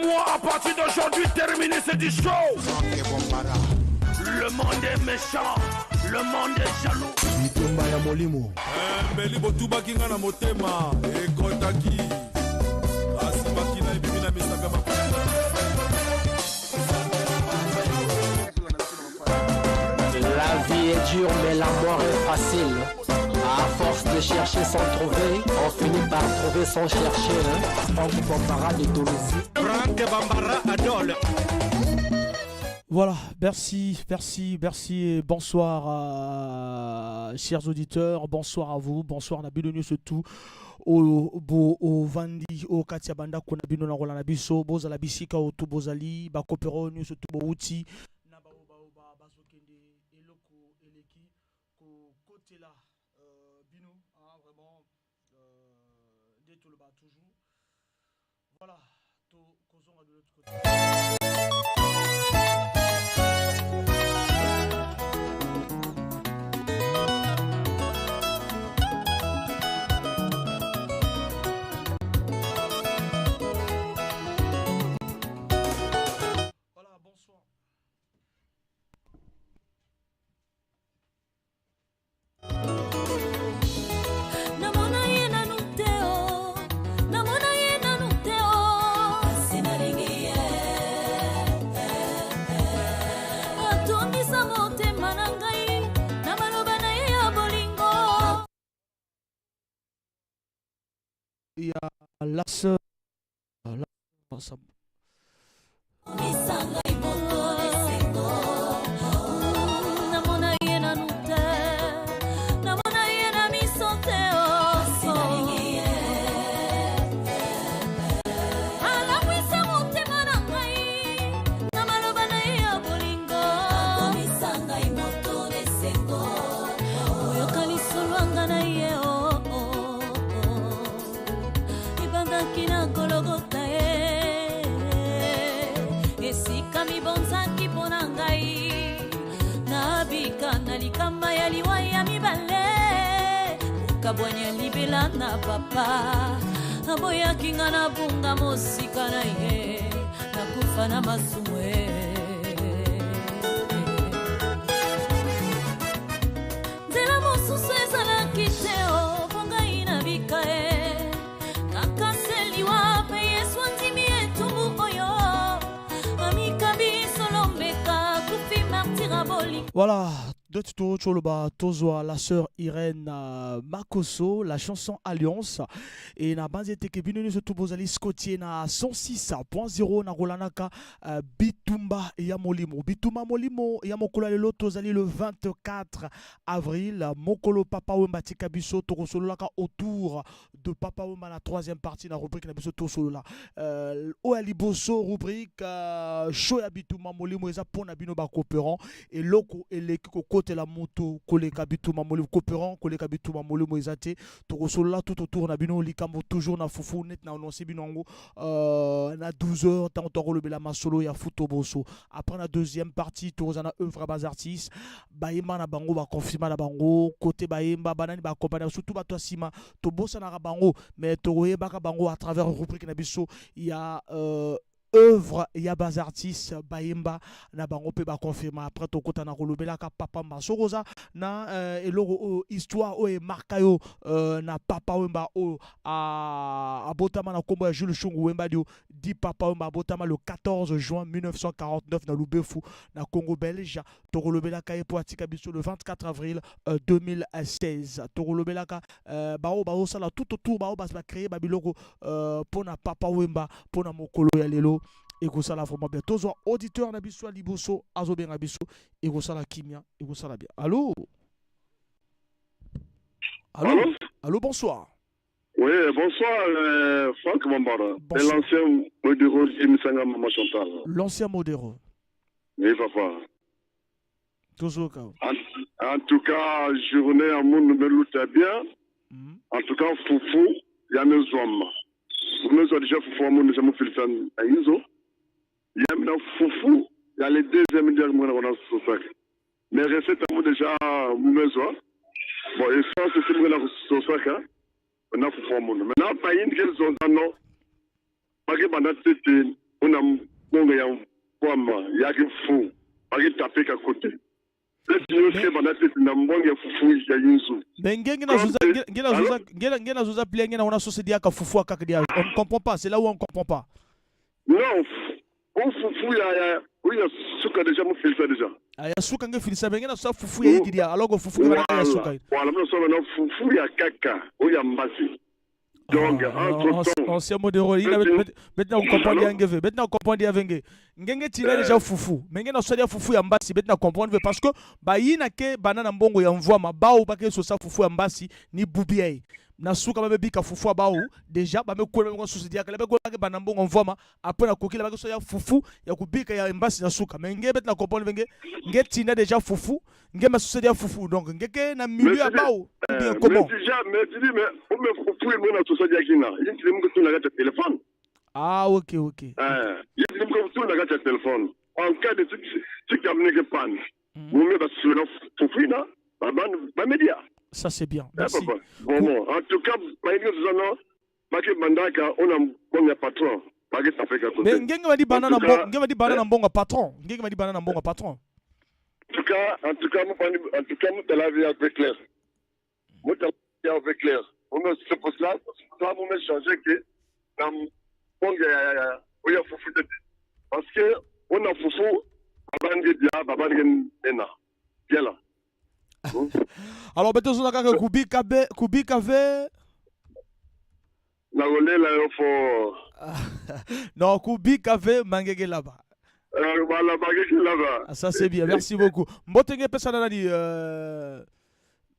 moi à partir d'aujourd'hui terminé c'est du show. Le monde est méchant, le monde est jaloux. Bitumba ya molimo. Meli botuba kinga na motema ekotaki. Asibaki na ibimina misaka makuna. La vie est dure mais la mort est facile. À force de chercher sans trouver, on finit par trouver sans chercher. Franck Bambara de Toulouse. Franck Bambara Adol. Voilà, merci. Bonsoir chers auditeurs, bonsoir à vous, bonsoir na bino surtout au Vandi, au Katia Banda, qu'on a bino na rola na biso, bozala bisika au tout bozali, ba kopero nous surtout bouti, na ba bazokende eloko eleki ko côté là, bino, vraiment dès tout le bas toujours. Voilà, to kozonga de l'autre côté. Il y a la sœur. Kabwanya libela na papa aboya kinga na bunga mosika na ye na kufa na masumwe Zela mosusu ezala kiteo bonga ina bikae kakaseliwa pe yesu ndimi etumbu oyo amika bisolombeka kufi martira boli. Voilà. De Tito Choloba Tozoa, la sœur Irène Makoso, la chanson Alliance. Et na banze teke binoni surtout bozali Scotier na 106.0 na Rolanaka Bitumba ya Molimo. Bitumba Molimo ya Mokolo lelo tozali le 24 avril. Mokolo Papa Wemba Tikabiso Tokosoloka autour de Papa Wemba la troisième partie na rubrique na biso Tosolola. Oaliboso rubrique show ya Bitumba Molimo eza pona bino ba coopérant et loko eleki côté la moto koleka bituma molimo coopérant koleka bituma molimo ezate tokosolola tout autour na bino likambo toujours na fufu net na annoncer binongo na 12h tant tokolobela masolo ya futo boso. Après la deuxième partie tozana œuvre bas artistes bayemba na bango ba confirmer na bango côté bayemba banani ba accompagner surtout ba tosima to bossa na bango mais toyeba ka bango à travers rubrique na biso il y a œuvre ya bas artiste bayemba na bango pe ba confirmer après to kota na kolobela ka papa masoroza na eloko histoire o e markayo na papa wemba o a botama na kombo ya Jules Chungu wemba dio di papa wemba botama le 14 juin 1949 na Lubefu na Congo belge to kolobela ka po atika biso le 24 avril 2016 to kolobela ka bao sala tout autour bao bas ba créer ba biloko pona papa wemba pona mokolo ya lelo. Et que ça la vraiment bien. Tous les auditeurs n'abissent liboso, azoben abisso, et que ça la kimia, et que ça la bien. Allô? Allô? Allô, bonsoir. Oui, bonsoir, Franck Bambara. C'est l'ancien modéro Emisanga Maman Chantal. L'ancien modéro. Oui, papa. Toujours cas. En tout cas, journée à mon numéro bien. En tout cas, Foufou, il y a mes hommes. Nous avons déjà Foufou à mon numéro Philippe à Inzo. Il y a maintenant Foufou, il y a les deuxièmes derniers mois dans ce sac. Mais récemment déjà, maison. Bon, et ça, c'est ce sac. On a Foufou à mon. Maintenant, pas une quelle zone, non. Pas que pendant cette on a mbongo ya mvwama ya kifu baki tapeka kote na mbongo ya fufu ya yinzu mais ngena zuza plia ngena ona société aka fufu aka dia on comprend pas, c'est là où on comprend pas. Non, on fufu ya oui ya suka déjà mo fait ça déjà. Aya suka nge filisa ngena sa fufu ya yidia alors que fufu ngena ya suka. Voilà, nous sommes na fufu ya kaka, o ya mbasi. Donc ancien modèle il maintenant on comprend ngeve maintenant on comprend ngenge ngenge tira déjà fufu mais ngena so dia fufu ya mbasi maintenant comprendre parce que ba yina ke banana mbongo ya mvua mabao ba ke so sa fufu ya mbasi ni bubiai na suka ba bika fufu abao déjà ba me ko ngo société ya kala ba ko banana mbongo mvua après na kokila ba ke so ya fufu ya kubika ya mbasi na suka mais ngebe maintenant comprendre ngenge tina déjà fufu ngema société ya fufu donc ngeke na milieu abao bien comment mais tu dis mais on me fufu mo na société ya kina il me ko na téléphone. Ah ok il me ko na téléphone en cas de tu communiques pas vous me parce que fufu na ba média. Ça c'est bien. Merci. Bon, en tout cas, on a un patron. Mais ngenge madi banana mbongo patron. Ngenge madi banana mbongo patron. En tout cas, nous la vie avec clair. Moi avec clair. C'est pour cela, ça vous me changer que dans mbongo ya fufu parce que on a fufu babange ena. Bien là. Alors beto zona kaka kubika ve na golela yo fo non kubika ve mangege là-bas. Voilà mangege là-bas. Ah, ça c'est bien, merci beaucoup. Mbotenge pesa na di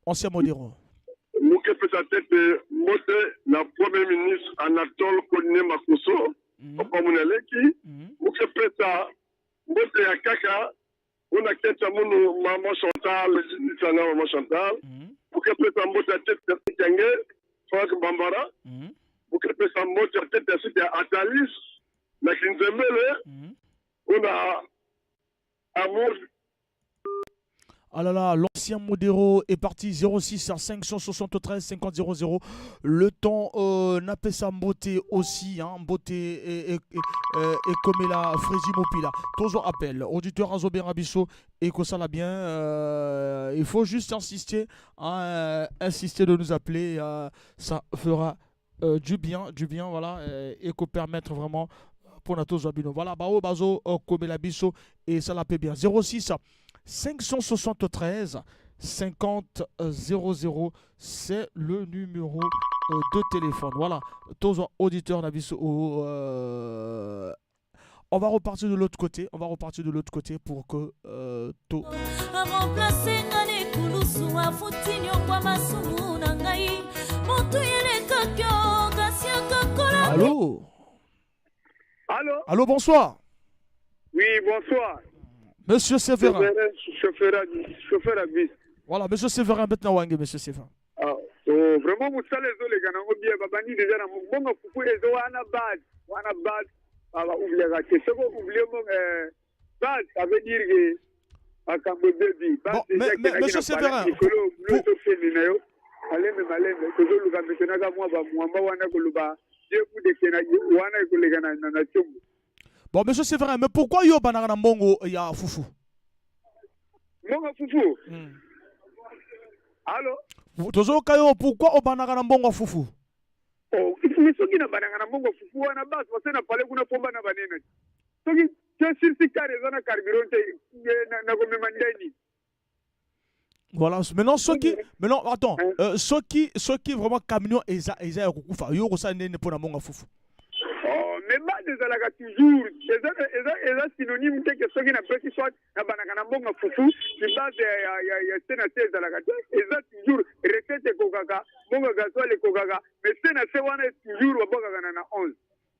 ancien modéro. Muke pesa tete mote na premier ministre Anatole Kone Makoso okomuneleki muke pesa mote ya kaka. On a quelqu'un mon maman Chantal, maman Chantal. Pour que peut en mot à tête de Tiangé, Franck Bambara. Pour que peut en mot à tête de Atalis, la Kinzemele. On a amour. Ah là là, l'ancien modéro est parti 06 à 573 50 00. Le temps n'a pas sa beauté aussi, hein, beauté et comme la Frézi Mopila. Toujours appel. Auditeur Azobe Rabisso et que ça l'a bien. Il faut juste insister de nous appeler. Ça fera du bien, voilà, et que permettre vraiment pour notre Zobino. Voilà, Bao Bazo comme la Bisso et ça l'a paie bien. 06 573 50 00, c'est le numéro de téléphone. Voilà, tous les auditeurs n'abisso. On va repartir de l'autre côté. Pour que tout. Allô, bonsoir. Oui, bonsoir. Monsieur Séverin. Chauffeur à bus. Voilà, monsieur Séverin, maintenant, monsieur Séverin. Ah, vraiment, vous savez, les gars, on bien, babani déjà, on va couper les eaux, on a base. Ah, oubliez la question, oubliez mon base, ça veut dire que, à Cambodge, bon, mais monsieur Séverin, bon, monsieur Séverin, mais pourquoi yo banana mbongo ya fufu? Mbongo fufu? Allô? Tozo kayo, pourquoi o banana mbongo fufu? Oh, mais soki na banana mbongo fufu wana bas, parce que na pale kuna pomba na banena. Soki, tu si carré zona carburant na ko memandeni. Voilà, maintenant attends, ceux qui vraiment camion eza kukufa, yo ko sa nene pona mbongo fufu. Oh, mais bas des alaka toujours, eza synonyme que ceux qui n'a pas soit na banana mbongo fufu, c'est base ya sénateur alaka, eza toujours recette kokaka, mbongo gasoil kokaka, mais sénateur wana toujours babaka na 11.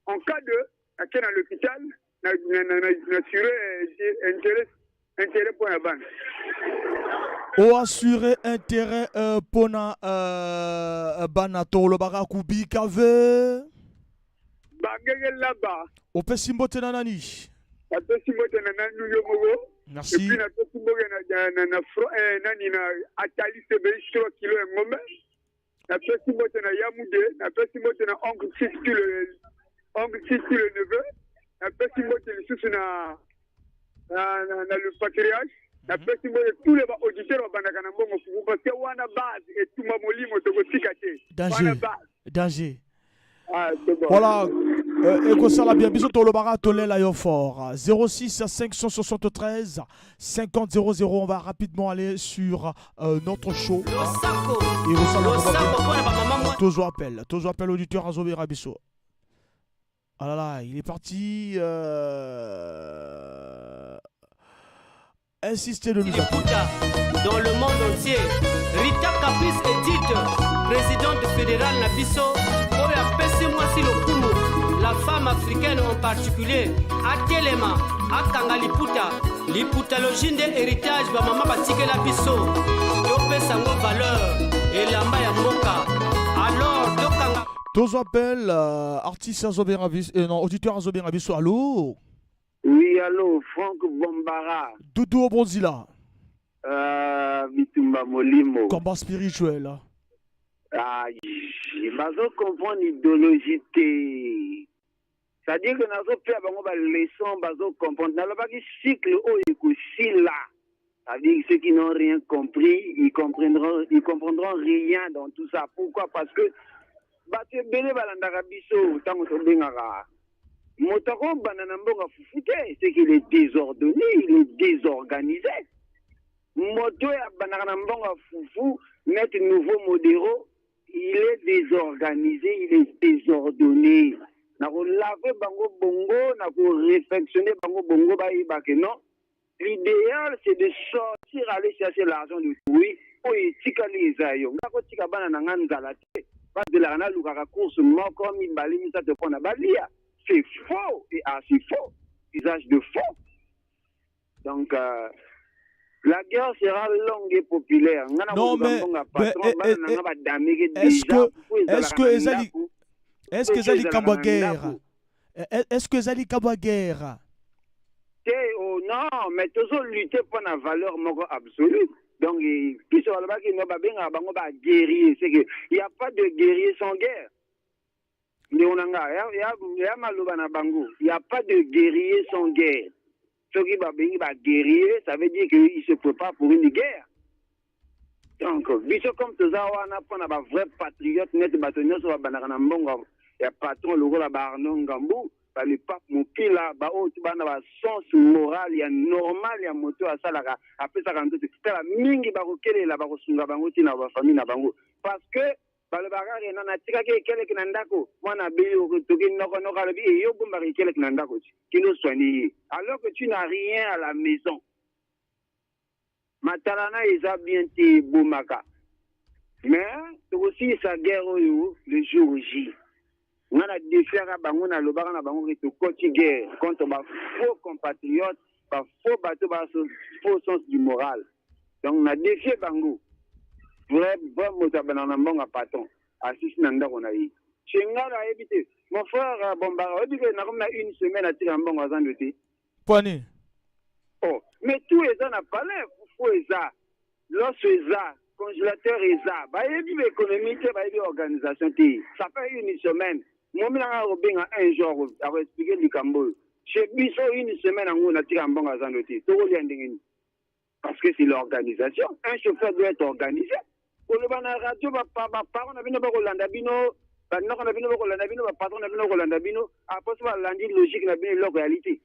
En cas de à l'hôpital, na assurer intérêt pour la banque. O assurer intérêt pour na banato lo barakubi kave. Bangenge là-bas. O pesimbote na nani? A pesimbote na nani yo mogo. Merci. Et puis na pesimbote na nani na atali sebe 3 kilo ngombe. Na pesimbote na yamude, na pesimbote na oncle 6 kilo neveu. napesi mbote lisusu na le patriarche, napesi mbote tous les auditeurs babandaka na mbongo fufu parce que wana base etumba molimo tokotika te. Danger. Ah, c'est bon. Voilà. Ekosala bien biso tolobaka tolela yo fort 06 573 50 00. On va rapidement aller sur notre show. Tozo appelle auditeur Azobé Rabiso. Ah là là, il est parti insister de nous dans le monde entier. Rita Caprice Edith, présidente fédérale Nabiso, Oya Pesi Mwasi Lokumu, la femme africaine en particulier, Atelema, Akanga Liputa logine de héritage, Bamama Batike Labiso, Yope Sango valeur, et Lamba Yamoka. Alors, Dokanga. Tozo appelle artiste Azobé Rabiso, non, auditeur Azobé Rabiso, allô? Oui, allô, Franck Bombara. Doudou Obonzila. Bitumba Molimo. Combat spirituel. Ah, bazo comprendre l'idéologie. C'est-à-dire que nazo fait bango ba leçon, bazo comprendre. Dans le cycle où il là. C'est-à-dire ceux qui n'ont rien compris, ils comprendront rien dans tout ça. Pourquoi? Parce que baté bele balandaka biso tango to bengaka. Motako banana mbonga fufute, c'est qu'il est désordonné, il est désorganisé. Moto ya banana mbonga fufu, mettre nouveau modéro, il est désorganisé, il est désordonné. Nako laver bango bongo, nako réfectionner bango bongo baïbake non. L'idéal c'est de sortir, aller chercher l'argent du fruit, pour tika les ayo. Nako tika banana nganzala te, pas de la na lukaka course moko mi bali mi sa te pona balia. C'est faux et assez faux, usage de faux. Donc, la guerre sera longue et populaire. Non, mais est-ce que Zali Kabagère? Est-ce que Zali Kabagère? Oh non, mais toujours lutter pour la valeur absolue. Donc, qui sera là-bas qui n'a pas bien guerrier? C'est qu'il n'y a pas de guerrier sans guerre. Il n'y a pas de guerrier sans guerre. Ceux qui va guerrier, ça veut dire qu'il ne se prépare pour une guerre. Donc, comme tout ça, on a un vrai patriote, net bâtonnier sur la banane, il y a patron, le rôle à Barnon Gambou, le pape Moukila, il y a sens moral, il y a normal, il y a moto à ça, après ça, c'est la mingi barokele, la barosunga bango, la famille na bango. Parce que, le bagage est dans la tika qui est quelqu'un n'andako. Moi, na bio, tu es non kalobi et yo bombari quelqu'un n'andako. Qui nous soigne. Alors que tu n'as rien à la maison. Matalana ils a bien été boumaka. Mais c'est aussi sa guerre le jour J. On a défié à bango na le bagage na bango qui te continue guerre contre ma faux compatriotes, ma faux bateau, faux sens du moral. Donc on a défié bango. Mon frère Bombara, il y a une semaine à tirer un bon gazan de thé. Poignet. Oh, mais tout est dans la palais, fou est ça, l'os est ça, congélateur est ça. Bah, il y a une économie, il y a une organisation. Ça fait une semaine. Moi, je suis un jour à expliquer du Cambodge. Chez Bissot, une semaine, on a tiré un bon gazan de thé. Parce que c'est l'organisation. Un chauffeur doit être organisé. On a radio, on a vu nos Rolandabino, on a vu nos Rolandabino, patron a vu nos Rolandabino, après ça, lundi logique, on a vu leur réalité.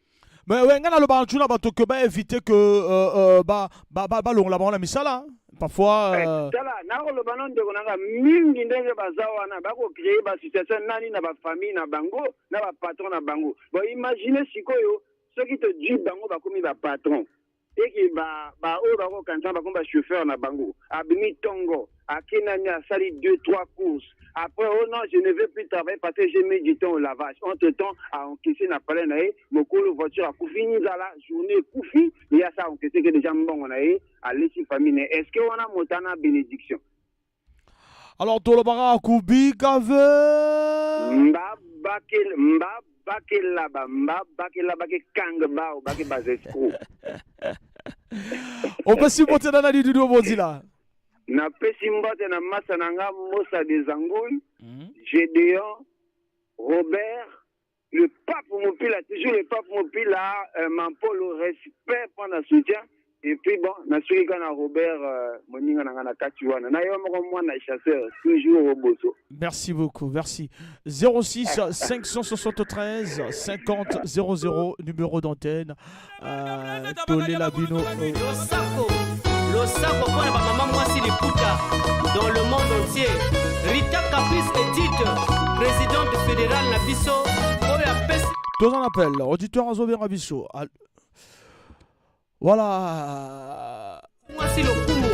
Mais ouais, on a le bantu là, que bah éviter que l'on la la misala. Parfois. Ça là, n'a le ballon de on a mille d'indés bazawa na bako créer ba situation nani na ba famille na bango, na ba patron na bango. Bon, imaginez si koyo, ceux qui te disent bango ba comme ba patron. Et qui ba o ba ko kantan ba comme ba chauffeur na bango. Abimi tongo, akinani a sali 2-3 courses. Après, oh non, je ne veux plus travailler parce que j'ai mis du temps au lavage. Entre-temps, à encaisser na palais nae, mon colo voiture a koufi ni la journée koufi, il y a ça encaissé que déjà bon on a à laisser famille. Est-ce que on a montana bénédiction? Alors tout le bara kubi kave. Mba bakel là-bas ke kangba ou baké bazesco. On peut supporter dans la du Bozila. Na pesimbote na masa nanga mosa des angouilles, Gédéon, Robert, Le pape Mopila, toujours le pape Mopila, Mampolo, respect pour le soutien. Et puis bon, Nasuri Kana Robert, Moninga Nangana Katuana, Nayom Romana chasseur, toujours au bosso. Merci beaucoup, merci. 06 573 50 00, numéro d'antenne. Tolé Labino. Le sac pour la maman Mwasi Liputa dans le monde entier. Rita Caprice Edith, présidente fédérale Nabiso. Tous en appel, auditeur Azobé Rabiso. Voilà. Mwasi Lokumu,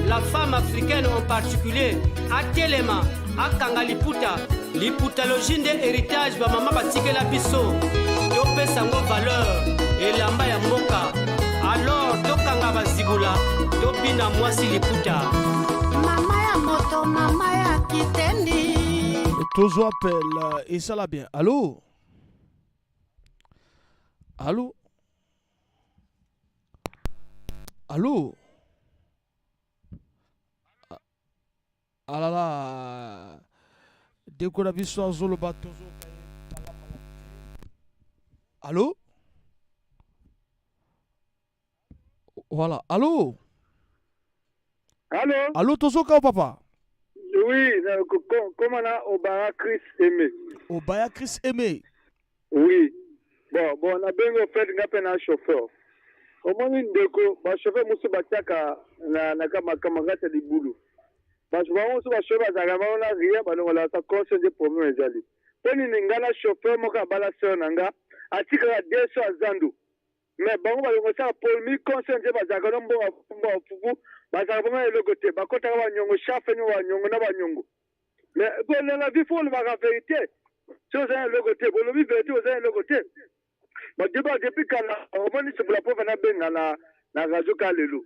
la femme africaine en particulier, à Telema, à Kangaliputa, l'iputalogie de héritage, maman Batike Labiso, Yopé Sango valeur, et l'amba ya Moka. Alors, Tokanga Bazibula, Topina Mwasi Liputa. Mama ya moto, mama ya kitendi. Tous en appel, et ça l'a bien. Allô? Allô? Allô? Ah là là. Dès qu'on a vu ça, Zolo Batozo. Allô? Voilà. Allô? Allô? Allô, Tozo Kao Papa? Oui, comment on a Obaya Chris Aimé? Obaya Chris Aimé? Oui. Bon, on a bien fait un chauffeur. Comment une déco, ma chauffeur Moussa Batiaka, na kamagata di boulot. Parce que on se va chauffeur à la main, on a rien, on a sa conscience de problème. Quand il y a un chauffeur, on a balasé nanga, a tika la déso à Zando. Mais bon, on va le faire pour lui conscience de bazaka, on va fufu, bazaka on le côté, bakota wa nyongo, chafe wa nyongo na wa nyongo. Mais bon, la vie faut la vérité. Si vous avez le côté, vous le vérité, vous avez le côté. Mais depuis qu'on a revenu sur la pauvre na radio Kalelo.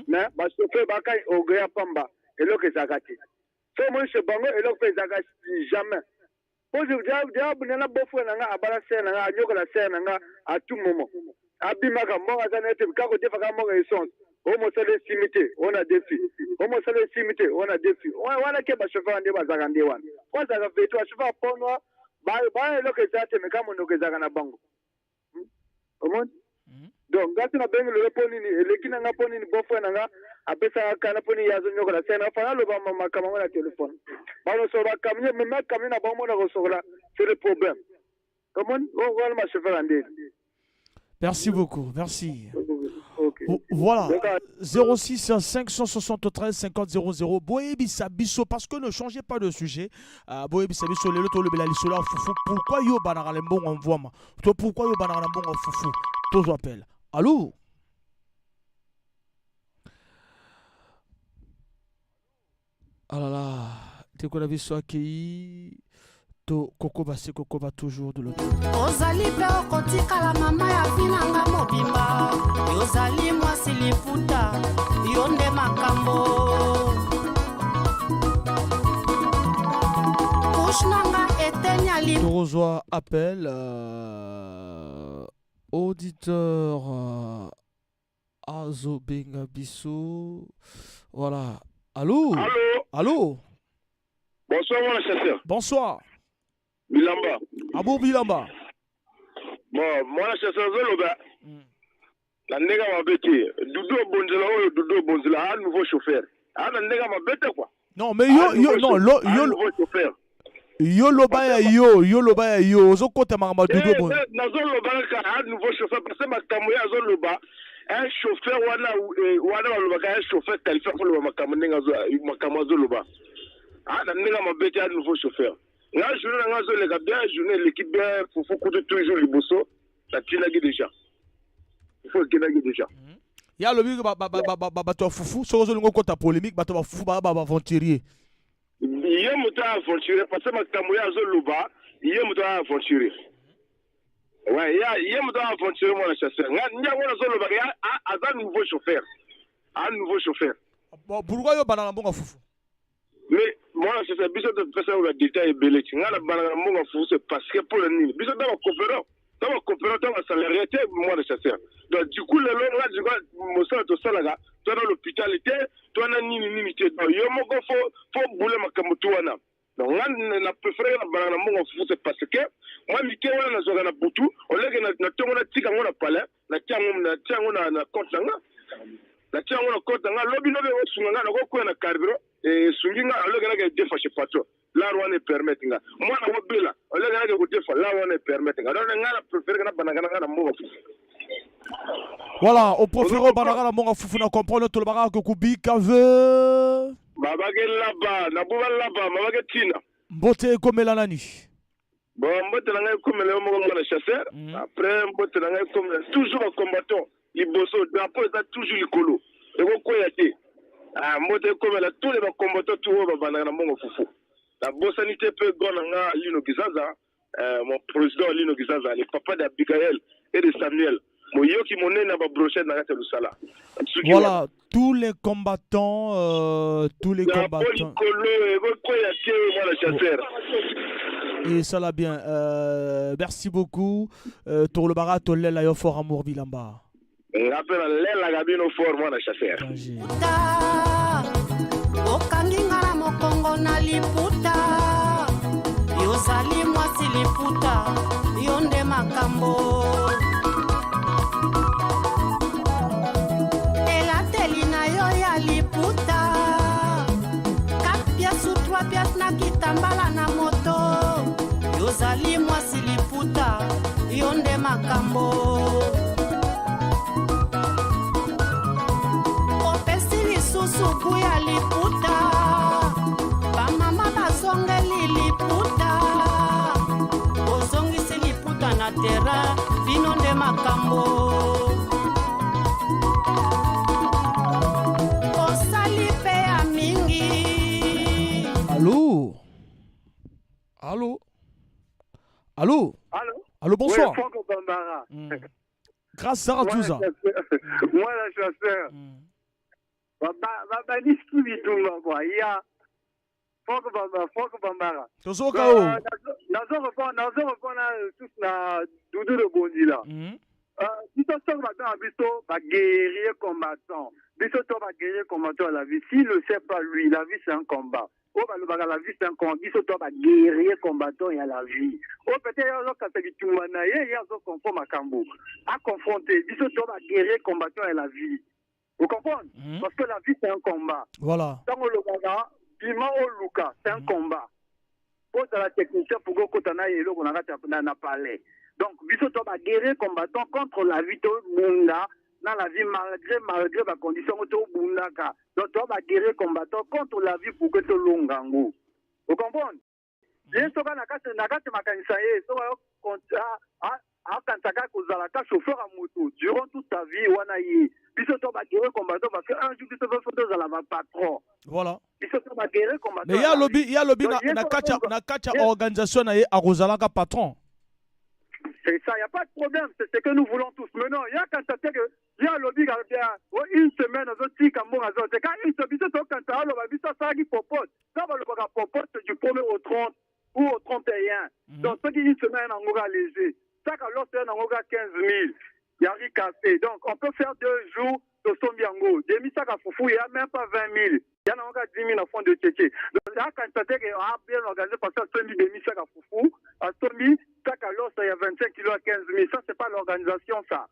Mais parce que fait bakay au Gaya Pamba et là que ça gâte. So moi je bango et là que ça gâte jamais. Pour je diable na bofo na nga abala sena nga nyoko la sena nga à tout moment. Abima ka mo azana te ka ko defa ka mo essence. O mo sale simité, on a défi. O mo sale simité, on a défi. Wala ke ba chauffeur ande ba zakande wana. Kwa za fait toi chauffeur ponwa ba là que ça te me ka mo no ke zakana bango. Donc, quand on a bien le poni, le qui n'a pas ni bofo n'a après ça canaponi yazo nyoko la scène enfin le ba mama kama na téléphone. Ba no so ba kamye même kamye na ba mo na recevoir c'est le problème. Comment on va le chauffeur andé. Merci beaucoup, merci. Okay. Voilà, 06 573 50 00. Boyebi Sabiso, parce que ne changez pas de sujet. Boyebi Sabiso, le loto le belalisola foufou. Pourquoi yo banara lembo envoie moi? Pourquoi yo banara lembo en foufou? Tous appellent. Allô? Ah là là, dès qu'on a vu ça qui to koko va toujours de l'autre. Ozali pe okotika la mama ya finanga mobimba. Ozali mwasi liputa, yonde makambo. Kushnanga etenya li. Torozoa appelle auditeur Azo Benga Bissou. Voilà. Allô? Allô? Allô? Bonsoir, mon chasseur. Bonsoir. Bilamba. Abou Bilamba. Bon, mon chasseur, Zoloba. La nègre m'a bêté. Doudou Bonzela, un nouveau chauffeur. Ah, la nègre m'a bêté quoi? Non, mais yo, nouveau chauffeur. Yo lobaya yo ozokote makamba Doudou Bonzela. Nazo loba un nouveau chauffeur parce que ma kamouya zo loba. Un chauffeur wana lobaka un chauffeur qualifié pour le makamazo loba. Ah, la nègre m'a bêté un nouveau chauffeur. Là, je journée les bien, journée l'équipe bien, faut coûter toujours les bossos. Ça tient déjà. Il faut qu'il y ait déjà. Il y a le mec qui foufou, sur le côté polémique, bateau foufou, aventurier. Il y a un aventurier, parce que ma camouya zoluba, il y a un aventurier. Ouais, il y a un aventurier, mon chasseur. Il y a un nouveau chauffeur. Un nouveau chauffeur. Pourquoi il y a un bon foufou? Mais moi, c'est ça, bisous de faire ça au détail et belé. Tu as la banane fou, c'est parce que pour le nid. Bisous d'avoir coopérant. D'avoir coopérant, d'avoir salarié, moi, le chasseur. Donc, du coup, le long là, du coup, mon sang, tout ça, là, tu as dans l'hôpitalité, tu as un nid. Donc, il y a un faut bouler ma camotouana. Donc, là, on a préféré la banane fou, c'est parce que moi mike wana nazoka na butu oleke na tongo na tika ngo na palais na tiango na compte nga na tiango na compte nga lobi lobe osunga nga na ko na carburant sungi nga oleke na ke defa chez patron la wana permettre nga moi na mobila oleke na ke ko defa la wana permettre nga donc nga na préférer na bananga na mo. Voilà, au préféré bananga na monga fufu na comprendre tout le banga que kubika veut babage laba na buba laba babage tina mbote komela nani bon mbote na ngai komela mo ngona chasseur après mbote na ngai komela toujours un combattant liboso drapeau est toujours likolo et ko koya te mbote komela tous les combattants tout ba bananga na monga fufu la bosanité peut gonanga Lino Gizaza mon président Lino Gizaza le papa d'Abigaël et de Samuel. Voilà, tous les combattants, Et ça l'a bien. Merci beaucoup. Tour Bara, Tolela yo fort amour bilamba. Okangingala mokongo na liputa yozali mwasi liputa yonde makambo elateli na yo ya liputa 4 pièces ou 3 pièces na kitambala na moto yozali mwasi liputa yonde makambo suku ya liputa bamama basongeli liputa ozongisi liputa na tera bino nde makambo osali mpe ya mingi. Allô allô allô allô bonsoir. Grâce Sarah Touza. Moi la chasseur. Baba niski bitumba kwa ya foko bambara tozoka o nazo repona tous na Doudou de Bondila biso soko batanga biso ba guerrier combattant biso to ba guerrier combattant à la vie s'il ne sait pas lui la vie c'est un combat o ba lobaka la vie c'est un combat biso to ba guerrier combattant à la vie o peut-être yo ka bitumba na ye ya zo confond makambo a confronter biso to ba guerrier combattant à la vie. Vous comprenez? Parce que la vie, c'est un combat. Voilà. Dans le Gaga, Bima ou Luka, c'est un combat. Pour la technicien, pour que Kotana et l'eau, on a parlé. Donc, Bissoto va guérir combattant contre la vie de Bunda, dans la vie malgré la condition de Bunda. Donc, tu vas guérir combattant contre la vie pour que tu l'ongango. Vous comprenez? Bien sûr, nakate makanisaye, so akantaka kozalaka chauffeur à moto durant toute ta vie wana yi biso to ba guerrier combattant parce que un jour biso to za la patron. Voilà. Biso to ba guerrier combattant. Mais ya lobby na kacha organisation na ye akozalaka patron. C'est ça, il n'y a pas de problème, c'est ce que nous voulons tous. Maintenant, il y a quand ça fait que il y a lobby une semaine aux autres qui c'est quand une semaine quand ça va biso ça qui propose. Ça va le propose du 1er au 30 ou au 31. Donc ce qui une semaine en aura léger. Ça, alors, c'est un 15 000. Il y a cassé. Donc, on peut faire 2 jours de Sombiango. Demi ça, il n'y a même pas 20 000. Il y en a encore 10 000 en fond de Tchétché. Donc, là, quand ça fait qu'on a bien organisé, parce que Sombi, demi ça, à Sombi, ça, alors, il y a 25 kilos à 15 000. Ça, c'est pas l'organisation, ça.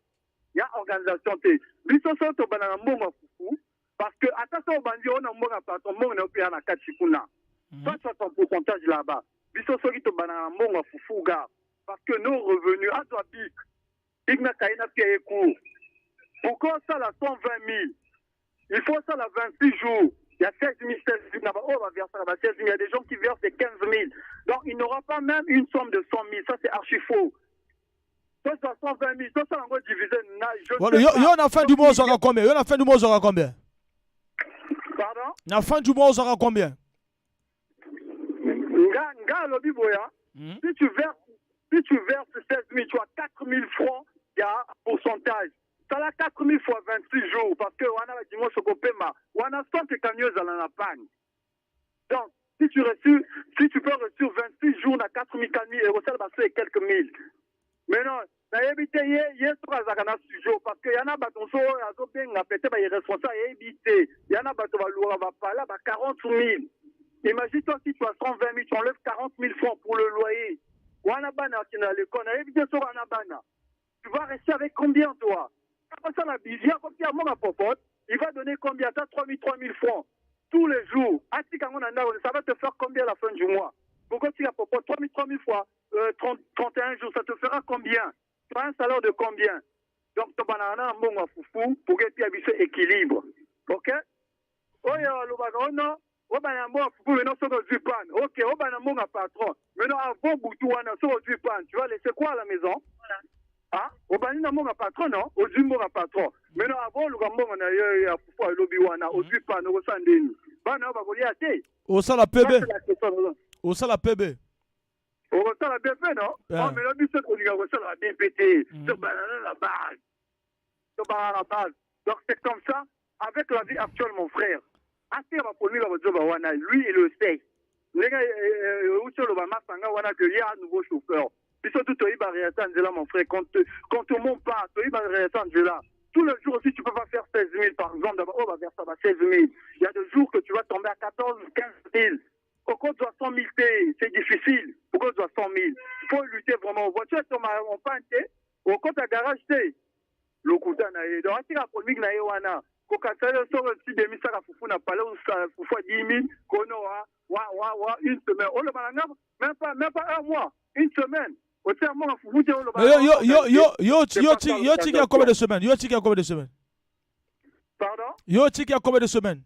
Il y a organisation. Biso so to banana mbonga fufu. Parce que, attention au bandit, on a mbonga patron, mbonga na na kachikuna. Ça, c'est ton pourcentage là-bas. Biso so qui to banana mbonga fufu, gars. Parce que nos revenus, à toi, pique, pourquoi ça, la 120 000? Il faut ça, la 26 jours. Il y a 16 000, 16 000, on va verser là-bas 16 000. Il y a des gens qui versent des 15 000. Donc, il n'aura pas même une somme de 100 000. Ça, c'est archi faux. Ça, c'est 120 000. Ça, on va diviser. Il y a la fin du mois, on aura combien? Il y a la fin du mois, on aura combien? Pardon? La fin du mois, on aura combien? Nga, lobby boya. Si tu verses 16 000, tu as 4 000 francs, il y a un pourcentage. Ça a 4 000 fois 26 jours, parce que on a dimanche au Copema, on a 100 camions à la panne. Donc, si tu peux reçu 26 jours, on a 4 000 camions, et ça va faire quelques mille. Mais non, il y a évité, il y a parce qu'il y en a peut-être irresponsable, il y en a 40 000. Imagine-toi si tu as 120 000, tu enlèves 40 000 francs pour le loyer. wana bana qui na l'école na éviter so wana bana. Tu vas rester avec combien toi? Après ça la bizia comme tu as mon popote, il va donner combien? T'as 3000 francs tous les jours. Ça va te faire combien à la fin du mois? Pourquoi tu as popote 3000 fois 31 jours, ça te fera combien? Tu as un salaire de combien? Donc tu vas un bon foufou pour que tu aies un équilibre. OK? Oh le bagon on va bon foufou maintenant sur le pan. OK, on va un patron. Maintenant avant boutouana sur le pan, tu vas laisser quoi à la maison? Ah, on va un bon patron non, au jumbo patron. Maintenant avant le gambo on a foufou à l'obiwana au pan au sandeni. Bana va voler à té. Au sala PB. Au sala PB. Au sala BP non? Oh mais là du c'est qu'on dit au sala BPT. C'est la base. C'est la base. Donc c'est comme ça avec la vie actuelle mon frère. Assez va pour lui lui il le sait. Les gars où sur le masanga wana que il y a un nouveau chauffeur. Puis surtout toi il va réattendre là mon frère quand on monte pas, toi il va réattendre là. Tous les jours aussi, tu ne peux pas faire 16 000 par exemple. D'abord, on va faire ça, 16 000. Il y a des jours que tu vas tomber à 14 000, 15 000. Pourquoi tu dois 100 000? C'est difficile. Pourquoi tu dois 100 000? Il faut lutter vraiment. En voiture, tu en panne, au compte à garage, le coup d'un aïe. Donc, tu as pour lui, naïe, wana. Quand tu as aussi des mises à foufou, n'a pas là où ça foufou 10 000, qu'on aura, une semaine. On le balanga, même pas un mois, une semaine. Yo, Tiki a combien de semaines? Yo, Tiki a combien de semaines? Pardon? Yo, Tiki a combien de semaines?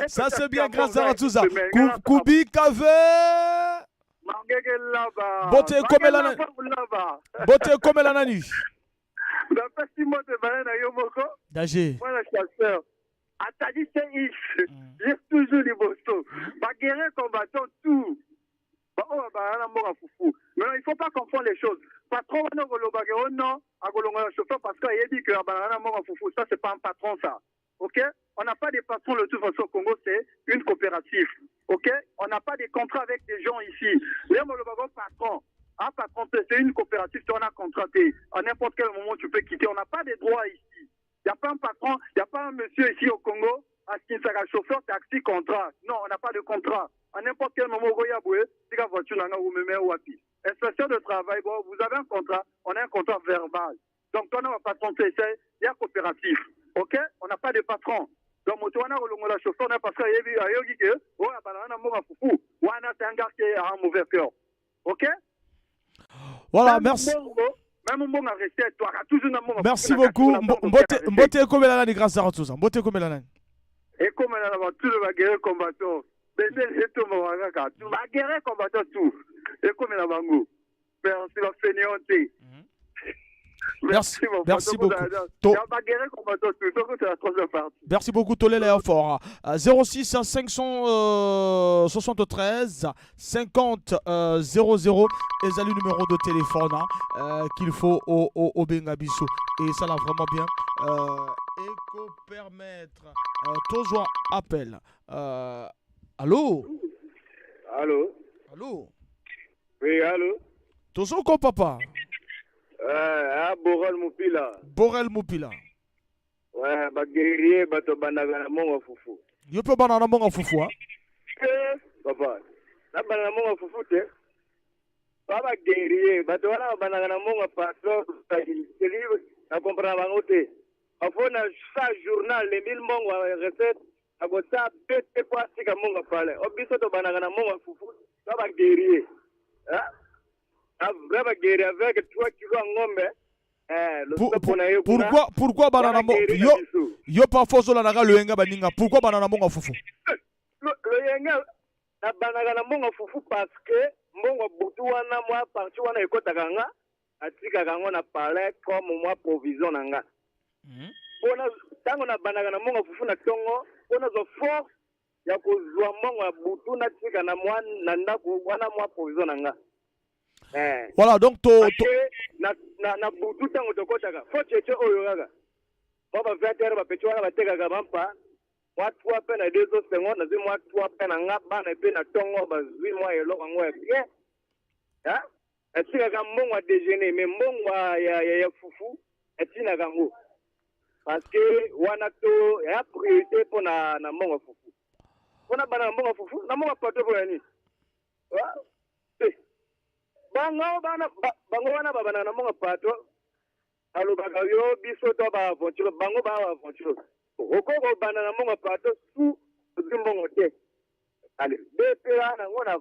Ça c'est bien grâce à tout ça. Kubi Kave. Bote comme la nani. Dagé. Voilà, chasseur. Atadi c'est ish. J'ai toujours les bostos. Baguerre combattant tout. Mais il ne faut pas confondre les choses. Patron, non, chauffeur parce qu'il a dit que ça, c'est pas un patron, ça. OK? On n'a pas de patrons, le tout façon au Congo, c'est une coopérative. OK? On n'a pas de contrat avec des gens ici. Là, le patron. Un patron, c'est une coopérative, tu en as contraté. À n'importe quel moment, tu peux quitter. On n'a pas de droits ici. Il n'y a pas un patron, il n'y a pas un monsieur ici au Congo, à ce qu'il sera chauffeur, taxi, contrat. Non, on n'a pas de contrat. À n'importe quel moment, c'est la voiture, inspection de travail, bon, vous avez un contrat, on a un contrat verbal. Donc, on n'a pas de patron, il y a coopératif. OK? On n'a pas de patron. Donc, on a un chauffeur, on a parce qu'il y a un gars qui a un mauvais cœur. OK? Voilà, merci. Merci beaucoup. Mbote comme la nani grâce à tout ça. Mbote comme la nani. Et comme la nani, tout le baguerre combattant. Tu vas guérir combattant tout. Et comme la bango. Merci la fainéanté. Merci beaucoup. Merci beaucoup, Tolé Fort. 06 573 50 00 et le numéro de téléphone qu'il faut au Bengabiso. Et ça l'a vraiment bien. Éco permettre. Toujours appel. Allô? Allô? Allô? Oui, allô? Toujours quoi, papa? Borel Moupila. Borel Moupila. Ouais, guerrier, bato banagana monga fufu. Yo pe banana monga fufu, hein? Papa, na banana monga fufu te. Papa guerrier, bato wana banagana monga patron, na comprendre bango te. Afona chaque journal les 1000 monga recette, agosa bete kwa sika monga pale. Obiso to banagana monga fufu, papa guerrier. Hein? Avec 3 kilos en ngombe. Pourquoi banana monga yo pas force la naga le yenga baninga. Pourquoi banana monga fufu? Le yenga na banana monga fufu parce que monga butu wana moi parti wana ekota kanga atika kanga na palais comme moi provision nanga. Bona tango na banana monga fufu na tongo ona zo force ya kozwa monga butu na tika na moi na ndako wana moi provision nanga. Voilà, donc na butu tango tokotaka fo cheche oyo kaka baba 20h ba pecho wana bateka bampa moi 3 pe na 2 secondes na moi 3 pe na ngaba na pe na tongo ba zui moi eloko ngo ya bien hein etika ka mbongo à déjeuner mais mbongo ya fufu etina kango parce que wana to ya priorité pour na mbongo fufu pona bana mbongo fufu na mbongo pato pour yani bango wana babana na monga pato alobaka yo biso to ba aventure bango ba aventure okoko bana na monga pato su zimbongo te ale bepela na ngona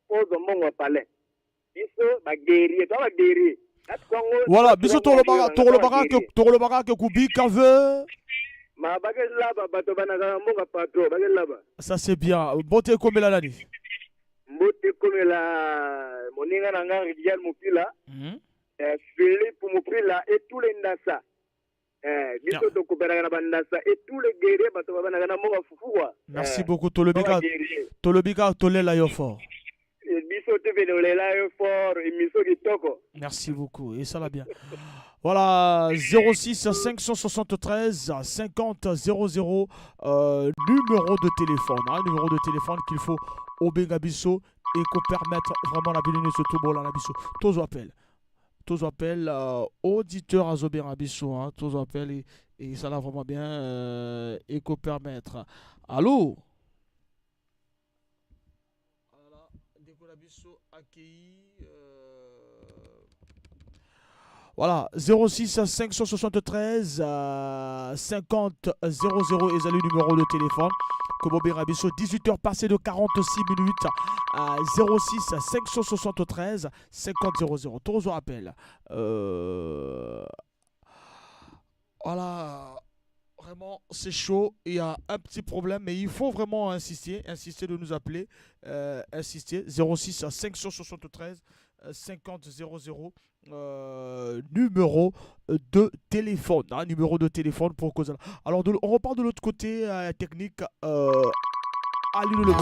pozo mongo pale biso ba guerrier to ba guerrier. Voilà, biso tolobaka ke kubika veut. Ma bagel laba bato bana na monga pato bagel laba. Ça c'est bien. Bote komela nani? Mbote komela moninga na nga Ridial Mupila, Philippe Mupila et tous les Ndassa. Biso to kopera na bandassa et tous les guerriers bato bana na monga fufuwa. Merci beaucoup Tolobika tolela yo fort. Biso te venolela yo fort et miso kitoko. Merci beaucoup et ça va bien. Voilà, 06 573 50 00 numéro de téléphone, numéro de téléphone qu'il faut au Bengabiso et qu'on permette vraiment la bénédiction surtout bon la biso. Tous appellent auditeur à Zoberabiso, tous appellent et ça va vraiment bien et qu'on permettre. Allô? Voilà, Décolabiso accueilli. Voilà, 06 573 50 00 est le numéro de téléphone. Kobobe Rabiso, 18h passées de 46 minutes. 06 573 50 00. Tous appel. Voilà, vraiment c'est chaud. Il y a un petit problème, mais il faut vraiment insister de nous appeler. Insister. 06 573 50 00. Numéro de téléphone, numéro de téléphone pour cause. Alors on repart de l'autre côté technique. Allez le mot.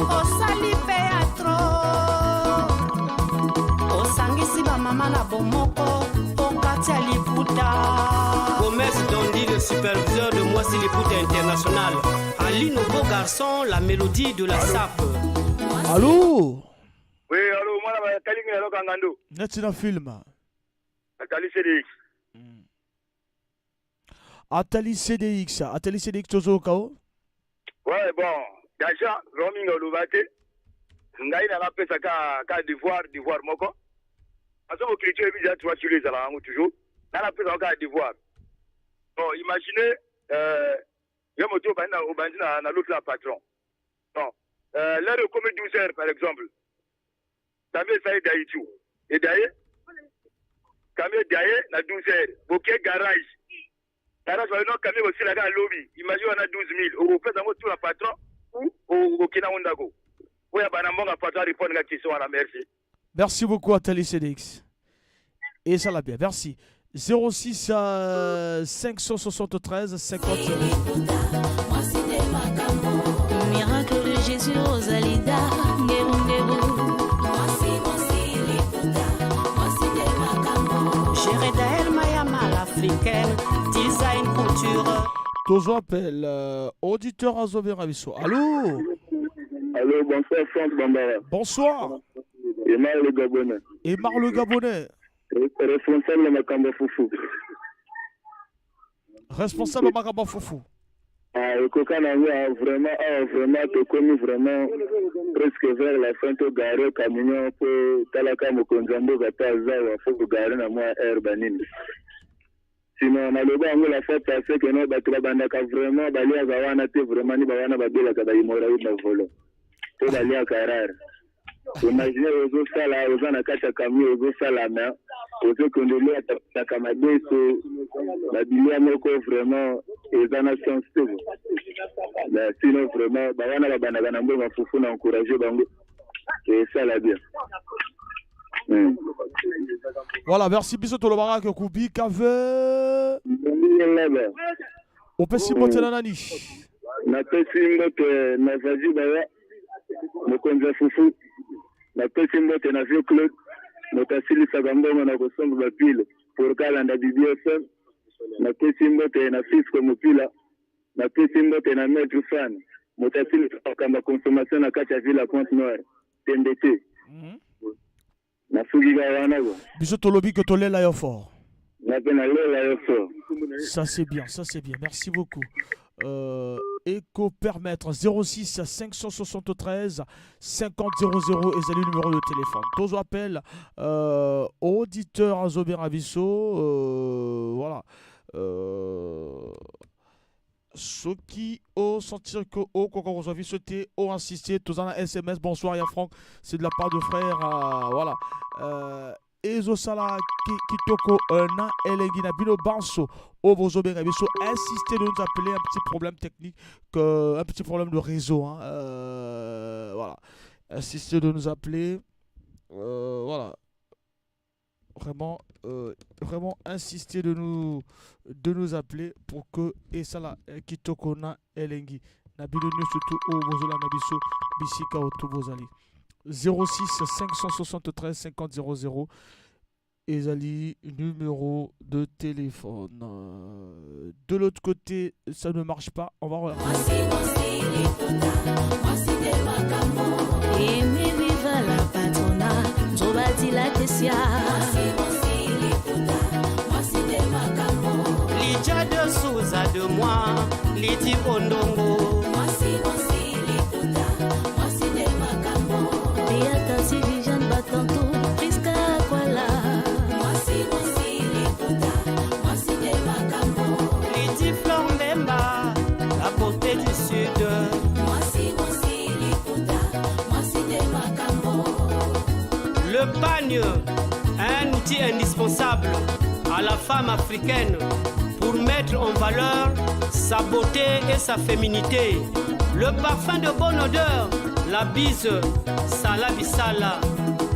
Gomez Dondi, le superviseur de Moissy Liputa International. Ali, nos beaux garçons, la mélodie de la sape. Allô? Oui, allô, moi la Kalingi Allo Kangando. Netina film. Atali CDX. Atali CDX tozo kao? Ouais, bon, déjà, roaming au Louvate. Ngai na la pesa ka d'Ivoire moko. Parce que l'écriture est déjà trois sur les alarmes toujours. Dans la pesa ka d'Ivoire. Bon, imaginez yo moto au bandi na l'autre la patron. Bon, l'heure de comme 12 heures par exemple. Ça veut ça d'Haïti. Et d'ailleurs Camille derrière, na 12 heures. Ok, garage. Garage, on a Camille aussi là, lobby. Imagine, on a 12 000. On fait tout la patron ou au Kina Ondago. Oui, on patron répondre à la question à la merci. Merci beaucoup, Atali CDX. Et ça l'a bien, merci. 06 573 50. Miracle de Jésus, Rosalida, africaine, design couture. Tozo appelle auditeur à Zoberabiso. Allô? Allô, bonsoir France Bambara. Bonsoir. Emar le Gabonais. Emar le Gabonais. Responsable de Makamba Foufou. Responsable de Makamba Foufou. Ah, le coca n'a vraiment, te connu vraiment presque vers la fin de gare camion pour Talaka Mokonzambo Gataza, il faut garer na moi Herbanine. Sinon, on a le banc la fois passée que nous battrons vraiment, Balia Gawana, vraiment, ni Bawana Babila Kabaïmora ou Mavolo. Tout Balia Karar. Imaginez aux autres salles, aux gens à Kata Kami, aux autres salles à main, aux autres condolés à Kamadé, Babilia Moko vraiment, et Zana sensible. Sinon, vraiment, Bawana Babanaganambo m'a foufou n'a encouragé Bango. Et ça l'a bien. Voilà, merci Bissot Tolobara Kubi Kave. On peut s'y monter dans la niche. Na pesi mbote na vaji baya mokonza fufu na pesi mbote na vieux Claude motasili sagamboma na kosomba bapile pour kalanda BBFM na pesi mbote na Fisco Mopila na pesi mbote na Maître Fan motasili kamba consommation na kati ya Ville Pointe Noire TNDT na fugiga wana go Bissot Tolobi que tolela yo fort. Na pena lela yo fort. Ça c'est bien, merci beaucoup. éco-permettre 06 573 50 00 et le numéro de téléphone. Tous appels auditeur à Zoberabiso. Voilà. Ceux qui ont senti que quand vous avez sauté, ont assisté, tous en SMS. Bonsoir, ya Franck. C'est de la part de frère. Voilà. Ezo Sala Kitoko na Elengina Bino Banso au Bozobe Rabiso, insistez de nous appeler, un petit problème technique, un petit problème de réseau. Voilà. Insistez de nous appeler. Voilà. Vraiment, vraiment insister de nous appeler pour que Esala Kitoko na Elengi Nabilo surtout au Bozola Nabiso Bisika au Tubozali 06 573 50 00 Ezali numéro de téléphone. De l'autre côté ça ne marche pas, on va regarder. Lidja de Souza de moi, Lidi Ondongo. Beata Viviane Batanto, Priska Kwala. Lidi Flambemba, la beauté du sud. Le pagne, un outil indispensable à la femme africaine pour mettre en valeur sa beauté et sa féminité. Le parfum de bonne odeur, la bise, sala bisala.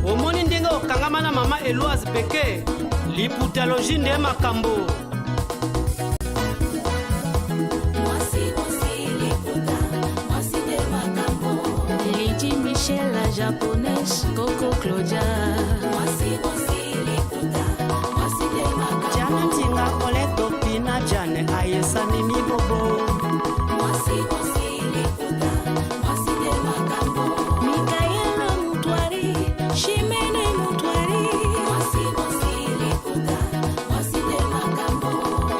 Au monindingo kangamana mama Eloise Beke, l'hypotalogie de Makambo. Lady Michel, la japonaise, Coco Claudia. Janantinga Coleto Pina Jane, Ayesa Mimi Bobo. Mikaela Mutwari, Chimene Mutwari.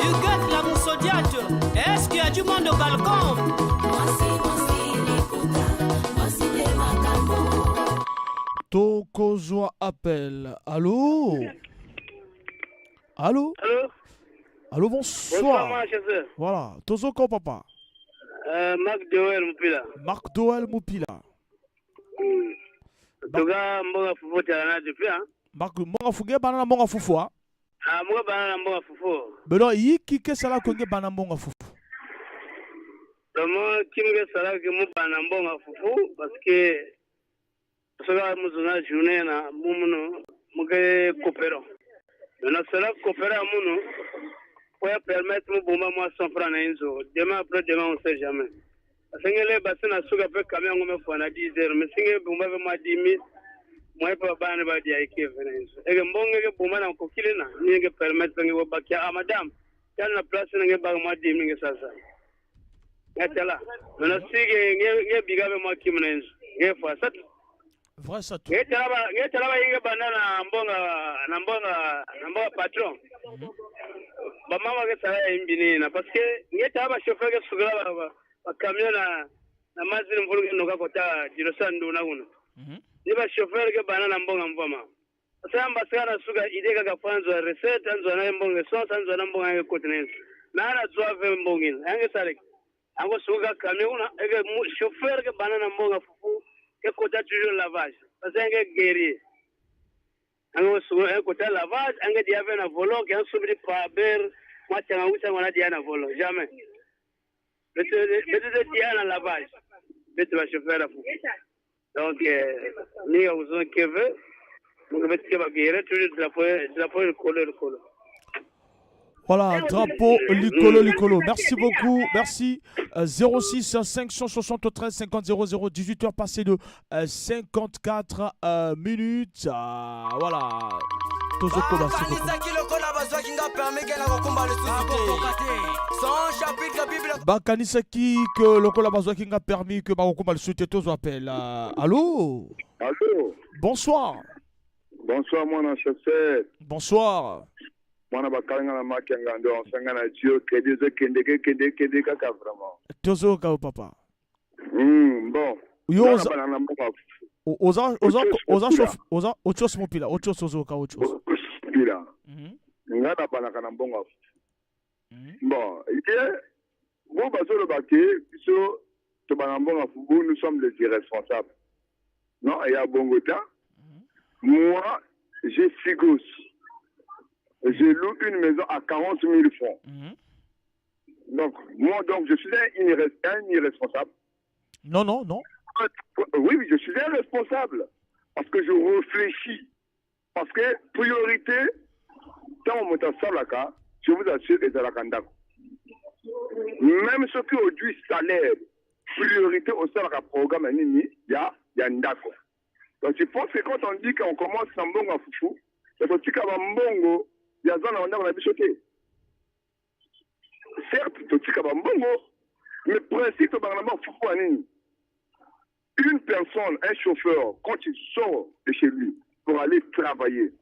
Huguette la Moussodiate, est-ce qu'il y a du monde au balcon? Tokozwa appel. Allô? Allô? Allô? Allô, bonsoir. Bonsoir, chef. Voilà. Tozoko, papa. Marc Doel Mupila. Marc Doel Mupila. Toga mboga fufu tala depuis hein. Marc mboga fuge banana mboga fufu ah. Ah mboga banana mboga fufu. Belo yiki ke sala ko nge banana mboga fufu. Domo kimge sala ke mu banana mboga fufu parce que soga muzuna journée na mumuno muge coopéro. Na sala coopéra muno pour permettre mu bomba moi 100 francs na inzo. Demain après demain on sait jamais. Sengele basi na suga pe kamia ngome fana 10 heures mais sengele bomba be ma 10 000 moi pa bana ba dia ikevene ege mbonge ke bomba na kokile na nge permettre nge bakia a madame tan na place nge ba ma 10 000 nge sasa ngatela na sige nge biga be ma kimnenzo nge fa sat vrai ça nge tala ba nge bana na mbonga patron ba mama ke sala imbini na parce que nge tala ba chauffeur ke sugala ba camion na mazini mvuluge noka kota jirosandu na uno niba chauffeur ke bana na mbonga mvama samba sana suga ideka ka fanzo recette anzo na mbonga so anzo na mbonga ke kotenense na ana zwa mbongin ange sare ango suga camion na ege chauffeur ke bana na mbonga fufu ke kota toujours lavage parce ange guerrier ango suga kota lavage ange diave na volo ke subiri pa ber moi tanga usa ngona dia na volo jamais. C'est Diana lavage. C'est le chauffeur à fou. Donc, nous avons besoin que veut. Nous avons besoin que guérir toujours drapeau le colo. Voilà, drapeau Licolo. Merci beaucoup. Merci. 06 573 50 00, 18h passées de 54 minutes. Voilà. Bakanisaki que lokola bazwa kinga permis que bakokomba le soutien tous appel. Allô? Allô? Bonsoir. Bonsoir mon chauffeur. Bonsoir. Mwana bakalanga na makianga ndo nsanga na Dieu kende kaka vraiment. Tozo ka papa. Bon. Yo oza ochos mopila ochos ozo ka ochos. Pila. Ngana banaka na mbongo. Bon, bon bazolo baké biso to banambonga fubu nous sommes les irresponsables. Non, il y a Bongota. Moi, j'ai 6 gosses. Je loue une maison à 40 000 francs. Donc, moi, je suis un irresponsable. Non. Oui, je suis un responsable. Parce que je réfléchis. Parce que, priorité, dans mon salaka, je vous assure, est à la Kandako. Même ceux qui ont du salaire, priorité au salaka programme, il y a Ndako. Donc, je pense que quand on dit qu'on commence en bon à foufou, c'est parce qu'il y a un bongo, il y a un bichoté. Certes, il y a un bongo, mais principe de foufou une personne, un chauffeur, quand il sort de chez lui pour aller travailler,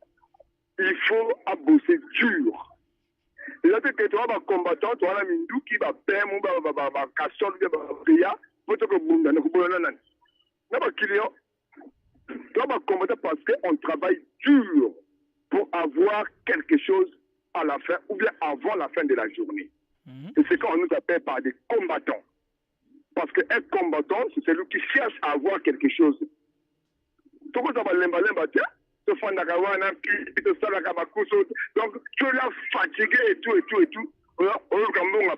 il faut bosser dur. Et là, tu as un combattant, tu as un mindou qui va payer, va casser, va payer, pour te dire que tu vas combattre parce qu'on travaille dur pour avoir quelque chose à la fin ou bien avant la fin de la journée. Et c'est quand on nous appelle par des combattants. Parce qu'un combattant, c'est celui qui cherche à avoir quelque chose. Donc tu es là fatigué et tout.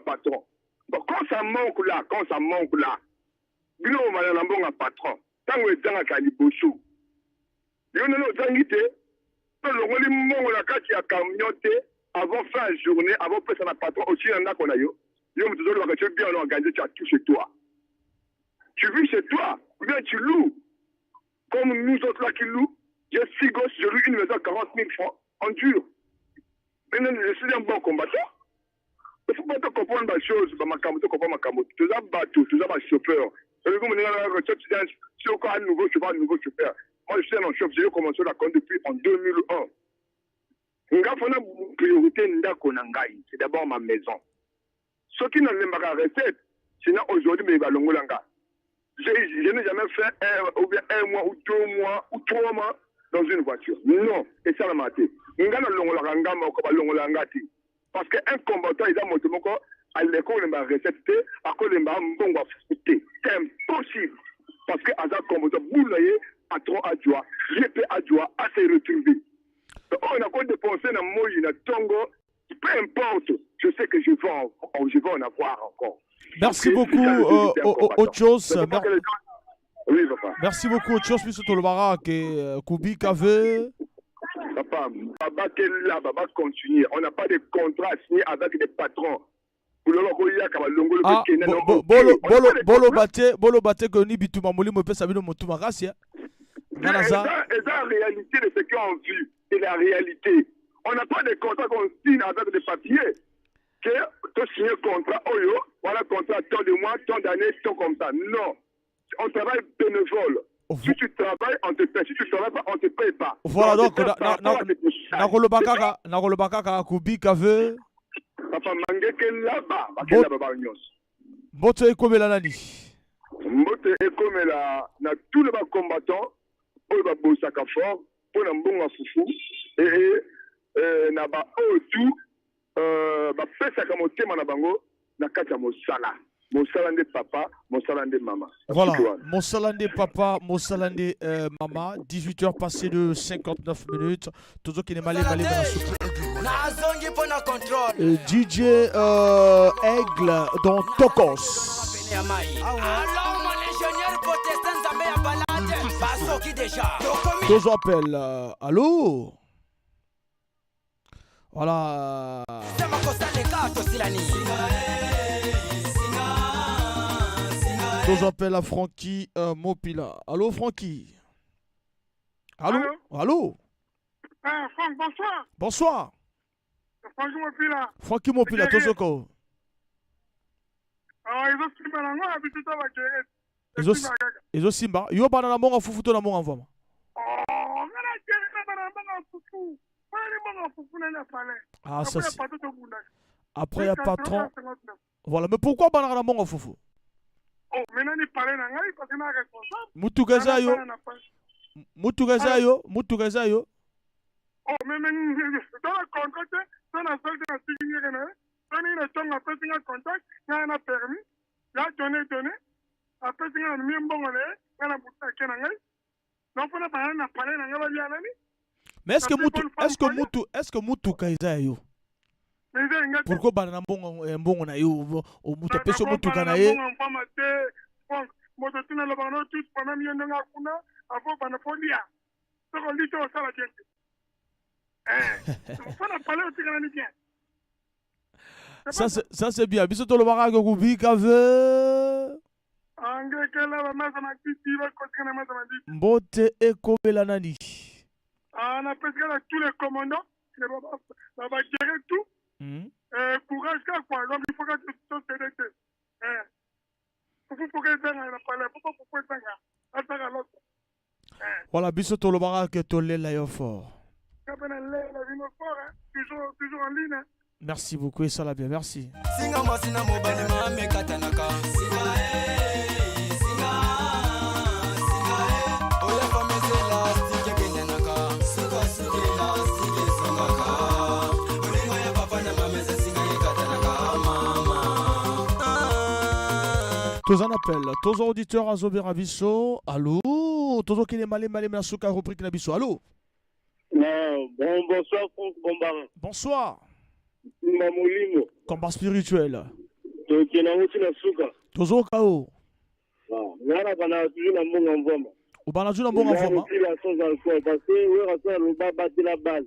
Patron. Donc quand ça manque là, patron. Tant que tu as un calibochou, il y a un autre avant fin de journée, avant que ça n'a pas trop aussi, il y en a qu'on a eu. Il y a un bien organisé, tu as tout chez toi. Tu vis chez toi, ou bien tu loues. Comme nous autres là qui louent, j'ai 6 gosses, je loue une maison à 40 000 francs en dur. Maintenant, je suis un bon combattant. Il ne faut pas te comprendre la chose, tu as un bateau, tu as un chauffeur. Si on a un nouveau chauffeur, moi je suis un chauffeur, j'ai commencé la compte depuis en 2001. Une priorité, c'est d'abord ma maison. Ceux qui n'ont pas de recette, sinon aujourd'hui, mais je n'ai jamais fait un mois ou 2 mois ou 3 mois dans une voiture. Non, et ça la maté. Parce qu'un combattant, il a monté mon corps. À l'école, il m'a récepté, à cause de m'a fouté. C'est impossible. Parce que Azar combattant, boulaye, à trop à joie, j'étais à joie, à se retrouver. On a quoi dépensé dans moi, il y a Tongo, peu importe, je sais que je vais en avoir encore. Merci beaucoup, Ochos. Oui, papa. Merci beaucoup, Ochos, Monsieur Tolobara, que Kubi Kave. Papa, Baba continue. On n'a pas de contrat signé avec des patrons. Bolo bate que ni bituma moli mo pesa bino motuma kasi. C'est la réalité de ce qu'on vit. C'est la réalité. On n'a pas de contrat qu'on signe avec des papiers. Que tu signes un contrat, voilà contrat tant de mois, tant d'années, tant comme ça. Non. On travaille bénévole. Si tu travailles, on te paye. Si tu ne travailles pas, on ne te paye pas. Voilà donc, Nakolobakaka, Kubi Kave. Papa Mangeke là-bas, Baba Nyos. Moto ekomela nani? Moto ekomela na tous les combattants, pour les bosaka fort, pour les mbonga fufu, et na ba tout, ba pesa ka motema na bango na kati ya mosala. Mosala nde papa, mosala nde mama. Voilà, mosala nde papa, mosala nde mama. 18h passées de 59 minutes. Toujours qui n'est malé na soupe. DJ Aigle dans Tokos. Toujours appelle. Allô? Voilà. Toujours appelle à Francky Mopila. Allô, Francky? Allô? Allô? Franck, bonsoir. Bonsoir. Francky Mopila. Francky Mopila, Tozoko. Ils ont Simba. Yo banana monga fufu to na monga mvama. Ah, ça c'est... Après, il y a patron. Voilà, mais pourquoi banana mon foufou? Oh, maintenant il parle dans l'aïe parce qu'il est responsable. Mutugazayo. Oh, mais dans le contact, dans la salle de la sécurité, dans le temps, après, il y a un contact, il y a un permis, il y a donné, après, il y a un bon il y a un boutique dans l'aïe. Donc, on a parlé dans l'aïe. Mais est-ce que Mutugazayo? Pourquoi banana bon na yo o mutu peso mutu kana ye moto tuna lo bano tout pendant mieux nga kuna avant bana folia to ko lito sala gente fana parler au tigana ni bien ça c'est bien biso to lo baka ko kubika ve ange kala ba maza matiti ba ko tigana maza matiti mbote ekobela nani on appelle ça tous les commandants va gérer tout. Courage quoi, donc il faut que tu te détestes. Faut que tu aies l'autre. Voilà, biso to lo baka ke to lela yo fort. Toujours en ligne. Merci beaucoup et ça la bien, merci. Singa masina mobali ma me katanaka. Singa singa oya famezela stike kenyanaka. Suka sukela stike sangaka. Olinga ya papa na mameza singa katanaka mama. Tous en appel, tous auditeurs à Zobera Bisso. Allô, tous qui les malés na suka rubrique na Bisso. Allô. Bonsoir Franck Bombara. Bonsoir. Mamolimo. Combat spirituel. Tozo kao. Ngana bana toujours na mbonga mvoma. Ubana toujours na mbonga mvoma. Sans alcool parce que we rasa le baba de la base.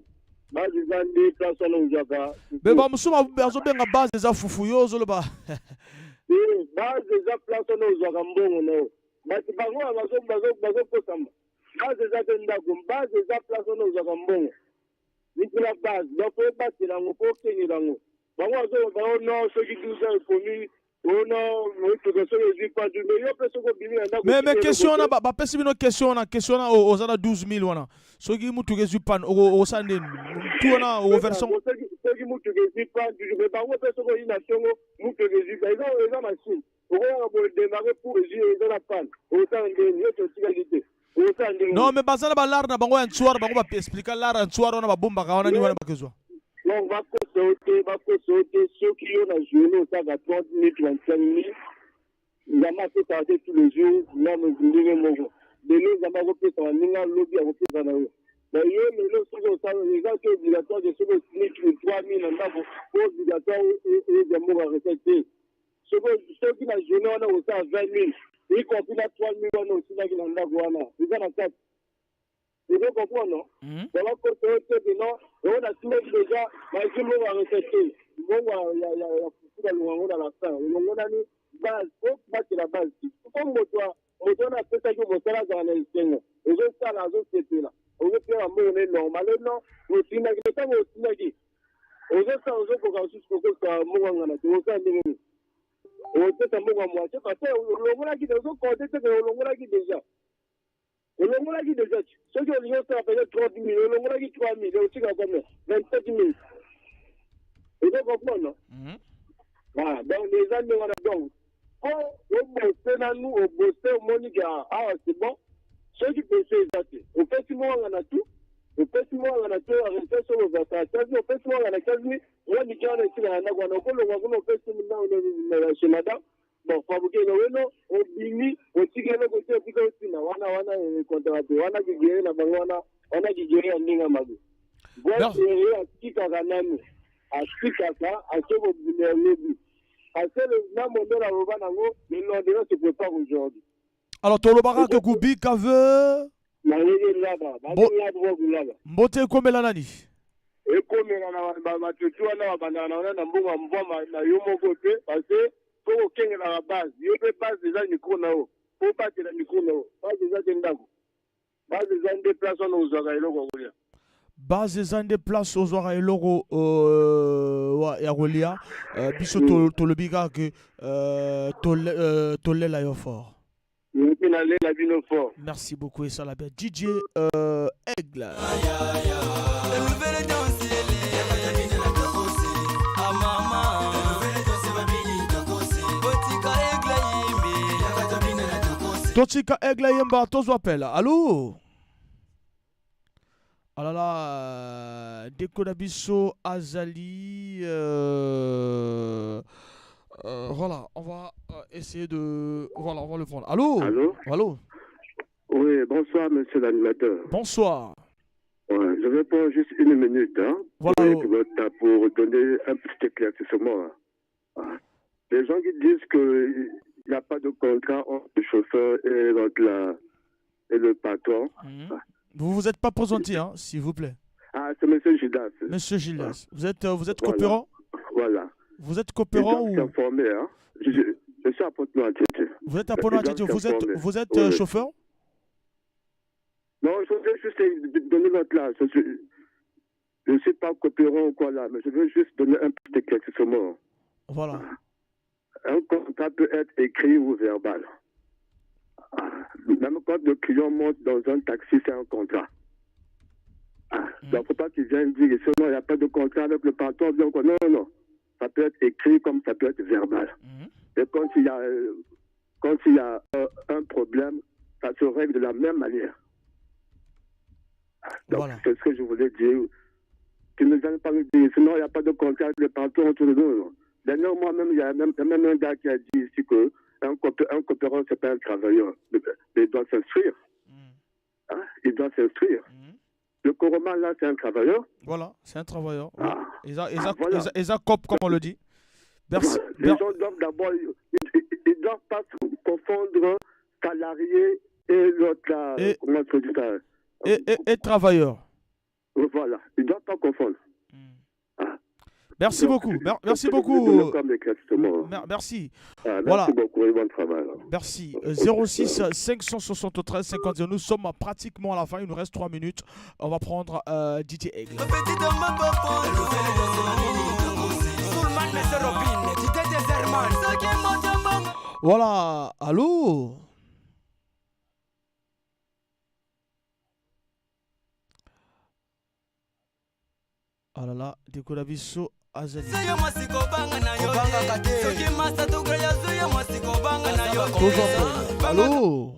Base zandi personne ujaka. Beba musuma bezo benga base za fufu yo zoloba. Base za personne ujaka mbongo no. Bati bango bazo kosamba. Base za tenda base za personne ujaka mbongo. Ni la base, donc faut battre dans le faut tenir dans le. Bon, non, ceux qui disent ça, il faut mis. Oh non, que ça ne dit pas du meilleur, parce que mais question na ba pesi bino question na o zana 12000 wana. Ceux qui mutu ke zupan o sande tout na o version. Ceux qui mutu ke zupan du mais ba parce que ina tongo mutu ke zupan. Ils ont machine. On va démarrer pour jouer dans la panne. Autant de notre égalité. Non, mais bazana balar na bango ya ntsuara bango ba expliquer lara ntsuara na babomba ka wana ni wana bakezwa. Donc va sauter ceux qui ont la journée ça va 30 minutes 25 minutes. La masse est tous les jours, là nous disons mogo. De nous ça va repéter en ninga lobby à repéter na yo. Mais yo mais le sogo ça les gars qui obligatoire de sogo minutes 3000 en bas obligatoire et de mogo à respecter. Ceux qui la journée on a aussi à 20 000. Y compris la 3 millions aussi dans le Ghana. Ils ont la tête. Vous comprenez, non? Dans la côte de non, on a tout déjà, mais je me vais respecter. Bon, il y a dans la fin. On a une base, faut battre la base. Comme moi, on a fait ça que vous êtes là dans les Seigneurs. Et je suis là, je suis là. On veut faire un mot normal. Non, on s'y met, mais ça, on s'y met. On veut ça, on veut qu'on se trouve un mot en on s'y on peut t'en voir moi c'est parce que on l'a dit déjà on l'a dit déjà ceux qui ont ça payer 30 000 on l'a dit 3 000 aussi comme 27 000 et donc comprendre voilà donc les années on a donc on bosse dans nous on bosse au Monique ah c'est bon ceux qui peuvent faire ça au festival on a tout au festival on a tout arrêté sur le vacances au festival on a quasi on dit qu'on est là on a on festival on chez madame bon fabuke no o bini o tigelo ko te fika usina wana contrat wana kigere na bangwana wana kigere ndinga magu bon c'est akika kanani akika ka asobo bilebi parce que na mondela robana ngo mais non déjà se prépare aujourd'hui alors to lobaka ke kubika ve na yeye laba ba mbote komela nani ekomela na ba tutu wana bana na mbongo mboma na yo moko te parce que au Kenya la base, il y a base déjà Nikonao, faut pas que la Nikonao, base déjà Dendago, base déjà des places aux Oraïlo. Base déjà des places aux Oraïlo, Yarolia, Bisso Tolobiga que Tolé la fort. Merci beaucoup et ça la bête. DJ Aigle. Totika Egla Yemba, Tozo appelle. Allô? Ah là là, Dekodabiso Azali. Voilà, on va essayer de. Voilà, on va le prendre. Allô? Allô? Allô? Oui, bonsoir, monsieur l'animateur. Bonsoir. Ouais, je vais prendre juste une minute voilà, pour donner un petit éclaircissement. Les gens qui disent qu'il n'y a pas de contrat entre le chauffeur et le patron. Vous vous êtes pas présenté, hein, s'il vous plaît. Ah, c'est monsieur Gildas. Monsieur Gildas. Vous êtes coopérant? Voilà. Vous êtes coopérant ou... informé, hein. Je suis à Pointe-Noire-Tété. Vous êtes à Pointe-Noire-Tété. Vous êtes chauffeur? Non, je veux juste donner notre là. Je ne suis pas coopérant ou quoi là, mais je veux juste donner un petit éclaircissement. Voilà. Un contrat peut être écrit ou verbal. Même quand le client monte dans un taxi, c'est un contrat. Donc, il ne faut pas qu'il vienne dire que sinon il n'y a pas de contrat avec le patron. Donc, non. Ça peut être écrit comme ça peut être verbal. Et quand il y a un problème, ça se règle de la même manière. Donc, c'est ce que je voulais dire. Tu ne viens pas me dire, sinon il n'y a pas de contrat avec le patron autour de nous. D'ailleurs, moi-même, il y a même un gars qui a dit ici qu'un coopérant, ce n'est pas un travailleur. Mais il doit s'instruire. Il doit s'instruire. Le Coroman, là, c'est un travailleur. Voilà, c'est un travailleur. Voilà. Ils cop, comme on le dit. Merci. Les gens doivent d'abord, ils ne doivent pas confondre salarié et l'autre, comment se dit ça? Et travailleur. Voilà, ils ne doivent pas confondre. Merci beaucoup. Merci beaucoup. Merci. Merci beaucoup et bon travail. Merci. 06 573 50. Nous sommes pratiquement à la fin. Il nous reste 3 minutes. On va prendre DJ Aigle. Voilà. Allô? Ah là là, Dekodabiso Azali. Allô?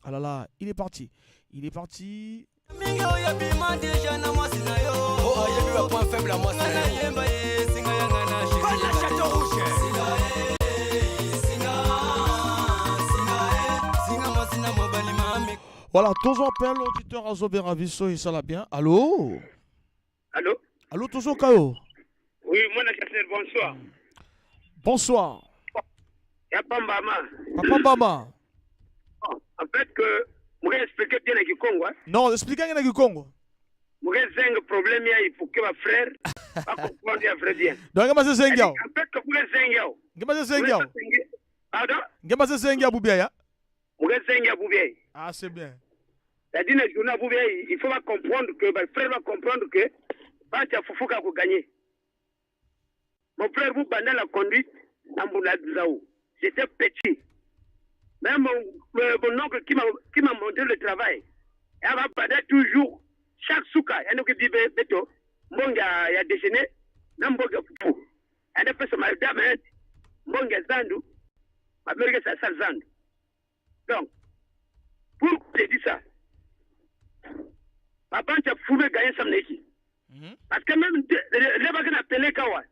Ah là là, il est parti. Voilà, toujours appel auditeur à Zoberaviso, il s'en bien. Allô? Allô, toujours Kao? Oui, mon assesseur, bonsoir. Bonsoir. Papa Mbama. En fait, que je vais expliquer bien à Congo. Non, expliquez bien à Congo. Je vais dire un problème pour que ma frère comprendre à vrai bien. Donc, je vais dire en fait, que ah, c'est bien. C'est-à-dire, il faut comprendre que mon frère va comprendre que Bancha Fufuka a gagné. Mon frère, vous bandez la conduite dans Bouladzao. J'étais petit. Même mon oncle qui m'a montré le travail, il va bandé toujours chaque souka. Il y a qui dit Beto, Monga a déjeuné, Namboga Fufu. Il y a fait ce matin, Monga Zandu, Amérique ça Zandu. Donc, pour te dire ça, ma Bancha Fufu a gagné son équipe. Parce que même les bagans appelés Kawa,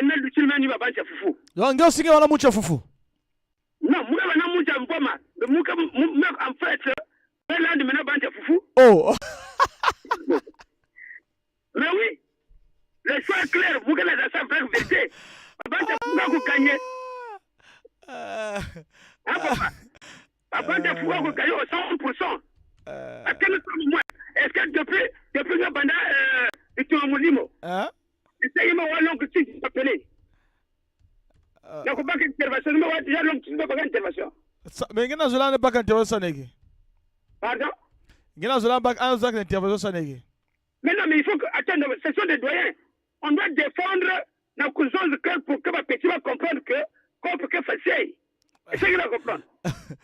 il m'a dit qu'il m'a bancha fufu. Donc, il y a un moucha fufu. Non, moi, je n'ai pas mboma. En fait, je n'ai pas bancha fufu. Oh! Mais oui, le choix est clair. Vous avez la vraie vérité. Bancha fufu a gagné. Bancha fufu a gagné au 100%. Parce que nous sommes moins. Est-ce que depuis le banda, tu as mon limo? C'est moi l'oncle qui t'a appelé. Donc, pas d'intervention, mais déjà l'oncle qui n'a pas d'intervention. Mais il y a un pas d'intervention. Pardon? Il y a un pas d'intervention. Mais non, mais il faut que. Attends, ce sont des doyens. On doit défendre nos cousins pour que ma petite va comprendre que. Qu'on peut que faire ça. C'est ce qu'il va comprendre.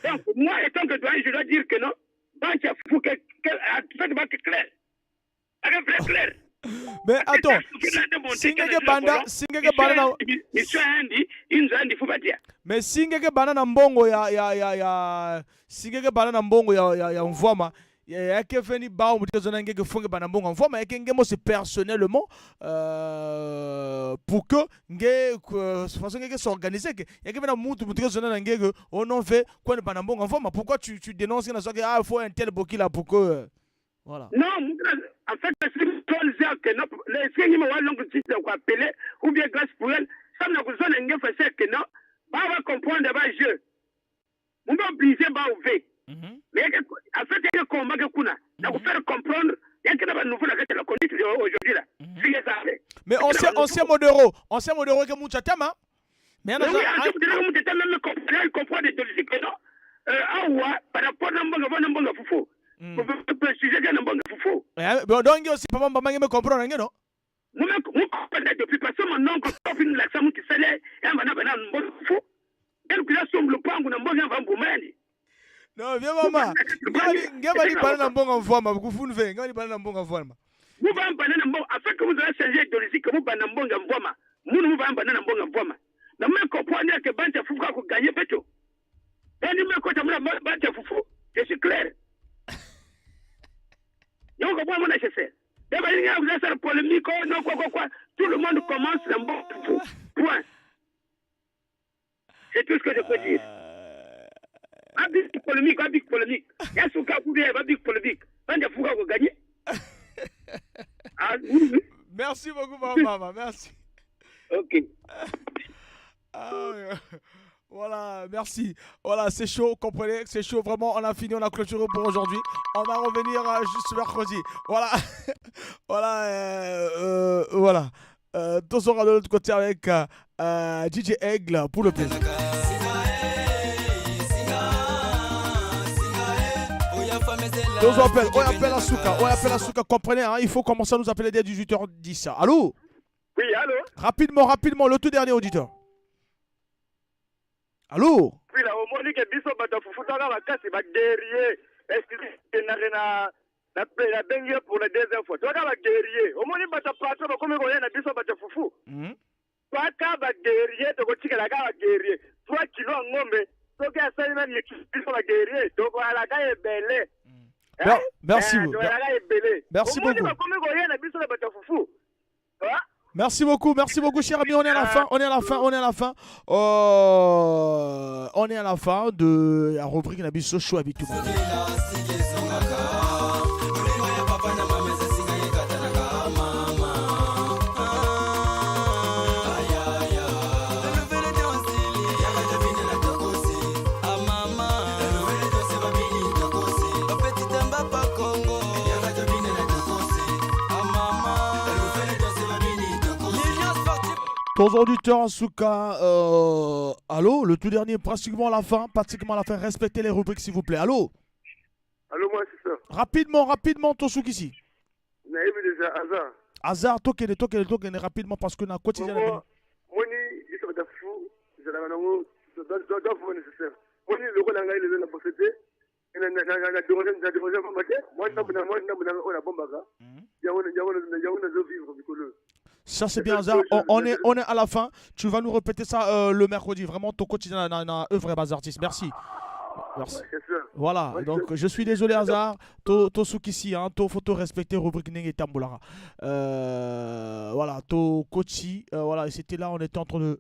Donc, moi, étant que doyen, je dois dire que non. Donc, il faut que. Faites-moi clair. Avec vrai clair. Mais attends, singeke banda na mais singeke banda na mbongo ya singeke banda na mbongo ya Mvwama yake feni ba mutiko na ngeke funge bana mbongo Mvwama yake ngemo c'est personnellement pour que nge façon ngeke s'organiser que yake fena mutiko na ngeke on en fait quoi ne bana mbongo Mvwama. Pourquoi tu dénonces na soki ah faut un tel boki là pour que voilà. Non, en fait, c'est que les signes me l'oncle titre quoi appeler ou bien grâce pour elle, ça n'a besoin de ngeke faire que non, va comprendre ba jeu. On va briser ba ouvert. Mais en fait, il y a un combat que kuna, ça vous faire comprendre, il y a un nouveau la conduite aujourd'hui là. Mais ancien modéro que mucha tema. Mais oui, il comprend des logiques non. Par rapport à mbonga fufo. Vous préciser que mbonga fufo. Donc aussi papa mbanga me comprendre ngeno. Moi comprendre depuis parce que mon oncle tofin la samu qui sale et mbana mbonga fufo. Elle qui la sombre le pangu na mbonga mbumani. Non, viens maman. Ngeba ni bana na mbonga Mvwama kufunve. Ngeba ni bana na mbonga Mvwama. Vous va bana na mbonga afin que vous allez changer de logique vous bana mbonga Mvwama. Nous va bana na mbonga Mvwama. Na me comprendre que banta fuka ko gagner peto. Dani me ko tamuna banta fufu. C'est clair. Yo ko moi na chef. D'abord il y a vous faire polémique non quoi. Tout le monde commence la mbonga fufu. Point. C'est tout ce que je peux dire. Un big polémique. Il y a ce cas où il y a un big polémique. Quand il y a Foucault qui gagne. Merci beaucoup, maman. Merci. Ok. Voilà, merci. Voilà, c'est chaud, comprenez, c'est chaud. Vraiment, on a fini, on a clôturé pour aujourd'hui. On va revenir juste mercredi. Voilà. Voilà. Tout sera de l'autre côté avec DJ Aigle pour le plaisir. On appelle Asuka, comprenez, hein, il faut commencer à nous appeler dès 18h10. Allô? Oui, allô? Rapidement, le tout dernier auditeur. Allô? Oui, là, au moins, que biso bata fufutaka bakasi ba guerrier. Excusez, na bengue pour la deuxième fois. Toi, ba guerrier. Au moins, bata patron comme ko na biso bata fufu. Toi, ba guerrier, to ko tikala ka guerrier. 3 kilos ngombe. Toi, ka sa même biso ba guerrier. Donc, ala ka ebele. Merci beaucoup. Merci beaucoup. Merci beaucoup, cher ami. On est à la fin de la rubrique Nabiso Show avec tout le monde. Ton auditeur Asuka, allô, le tout dernier, pratiquement à la fin, respectez les rubriques s'il vous plaît, allô? Allô, moi c'est ça. Rapidement, Tosuki ici. Naïve déjà, hasard. Hasard, tokene, rapidement, parce que na quotidien. Moi, il se fait fou, je l'avais dans nécessaire. Moi, le rôle d'engager les jeunes à posséder, et la dérogé, moi, ça c'est bien Hasard, on est à la fin. Tu vas nous répéter ça le mercredi. Vraiment ton quotidien dans œuvre bas artiste. Merci. Voilà, donc je suis désolé Hasard. To Sukisi, hein, to photo respecter rubrique Neng et Tambolara. Voilà, to Kochi, voilà, c'était là, on était en train de...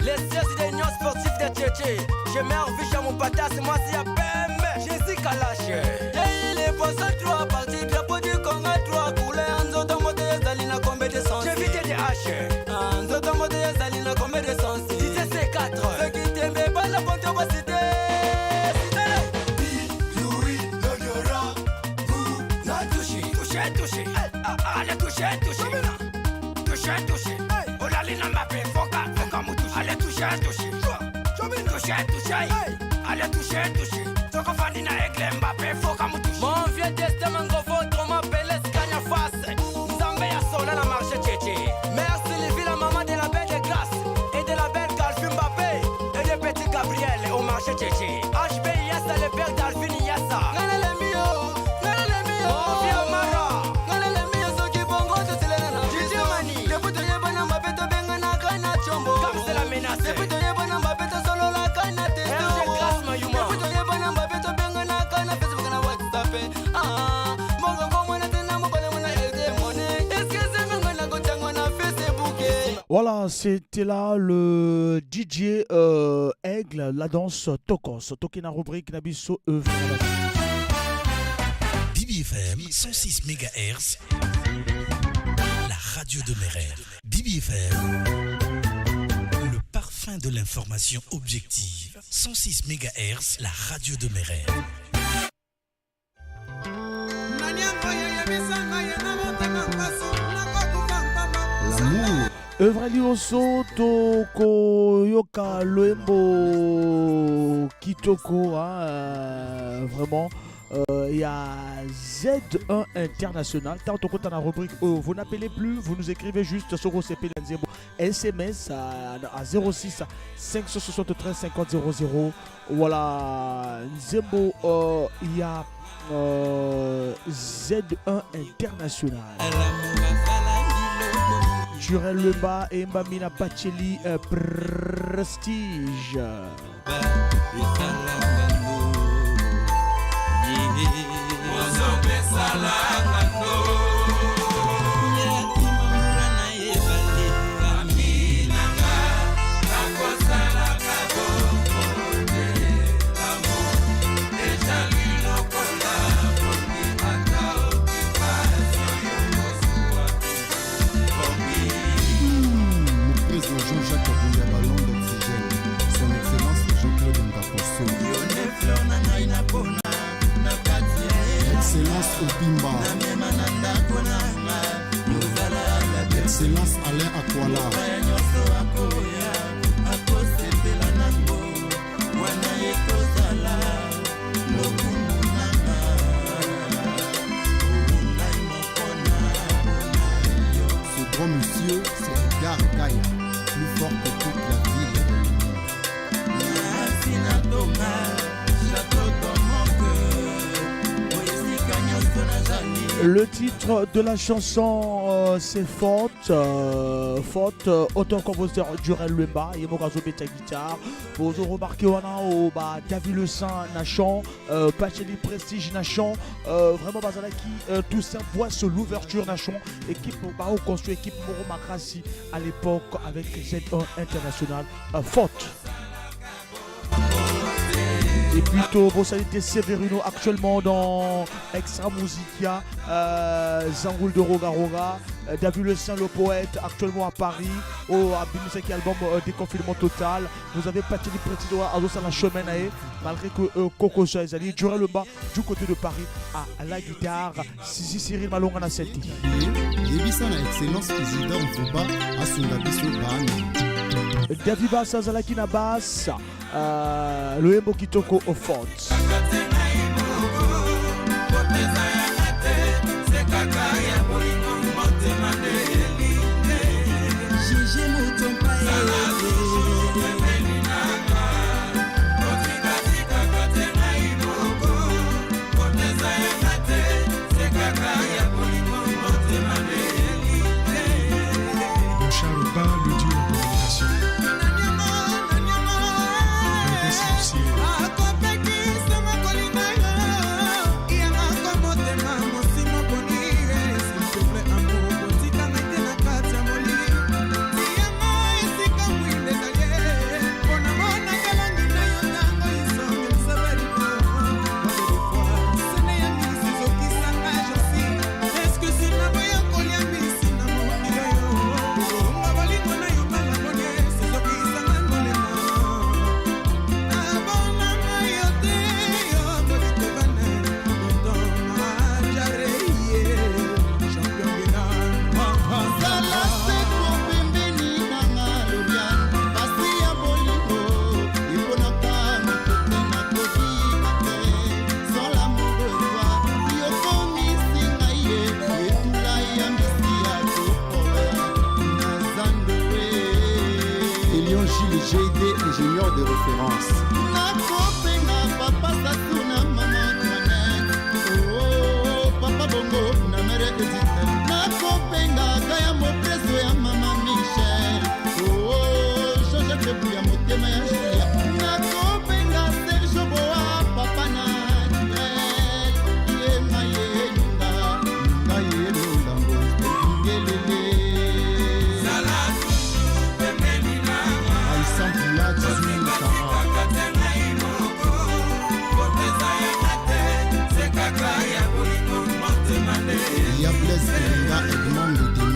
Les sièges des unions sportives de Tchétché. J'ai mis en fiche à mon pata, c'est moi si à PMB. Jésus Kalash. Et les poissons 3 parties, drapeau du Congo 3 couleurs. Anzo Moto Zalina combien de sens? J'ai vite des H. Anzo Moto Zalina combien de sens? Si c'est 4. Ceux qui t'aiment pas la bonne capacité. Louis, Lodora, Bou, la touché. Allez, touché. Oh la ligne m'a fait foca moutou. Allez, touché. Allez, touché. Toko Fandina Egle Mbappé, foca moutou. Mon vieux testament gros trop m'appelle Scania face. Nzambe ya sola la marche tchétché. Merci les villes, maman de la belle de glace. Et de la belle Calvin Mbappé. Et le petit Gabriel au marché tchétché. HB Yassa, le père d'Alvin Yassa. Nana le mio. Mon vieux Mara. Voilà, c'était là le DJ Aigle, la danse Tokos. Tokina rubrique Nabiso DBFM 106 MHz, la radio de mes rêves. DBFM, le parfum de l'information objective. 106 MHz, la radio de mes rêves. L'amour. Evralioso toko yoka loembo kitoko, vraiment. Il y a Z1 International. Tant que dans la rubrique, vous n'appelez plus, vous nous écrivez juste sur OCP SMS à 06 573 50 00. Voilà, Nzembo, il y a Z1 International. Jurel Leba et Mbamina Bacheli Prestige. Jean-Jacques Abouya, ballon d'oxygène. Son Excellence Jean-Claude Ndakoso. Excellence Opimba. Excellence Alain Akwala. Ce grand monsieur, c'est Edgar Gaïa. Plus fort que toute la ville. Le titre de la chanson c'est Faute. Faute, auteur-compositeur Jurel Leba, et Morazo Beta Guitare. Vous remarquez on a au David Le Saint Nachon, Pacheli Prestige Nachon, vraiment Bazalaki, tout ça voit sur l'ouverture Nachon, équipe Bao construit équipe Moro Makrasi à l'époque avec Z1 International. Faute. Et plutôt, bon, ça a été Severino actuellement dans Extra Musica, Zangoul de Roga Roga, David Le Saint, le poète, actuellement à Paris, au Abimuseki album Déconfinement Total. Vous avez Pacheli Pretido à la chemin, malgré que Coco Chaizali, Jurel Leba du côté de Paris à la guitare, Sisi Cyril Malonga na Seti. Yebisa na excellence Isidore Mfuba à Sungabiso Bani. David Bassa Zalaki na basse. Le Embo Kitoko au fond. GD, ingénieur de référence. Papa Bongo, Namere Edith. Nakopenga Kaya Mopreso ya Mama Michel. Jean-Jacques Abouya motema ya Julia. Nakopenga Serge Boa, Papa Naturel. Yema Yenga, Nga Yelo Lambo, Ngelele. Il y a Blaise Kelinga et Edmond de Demi.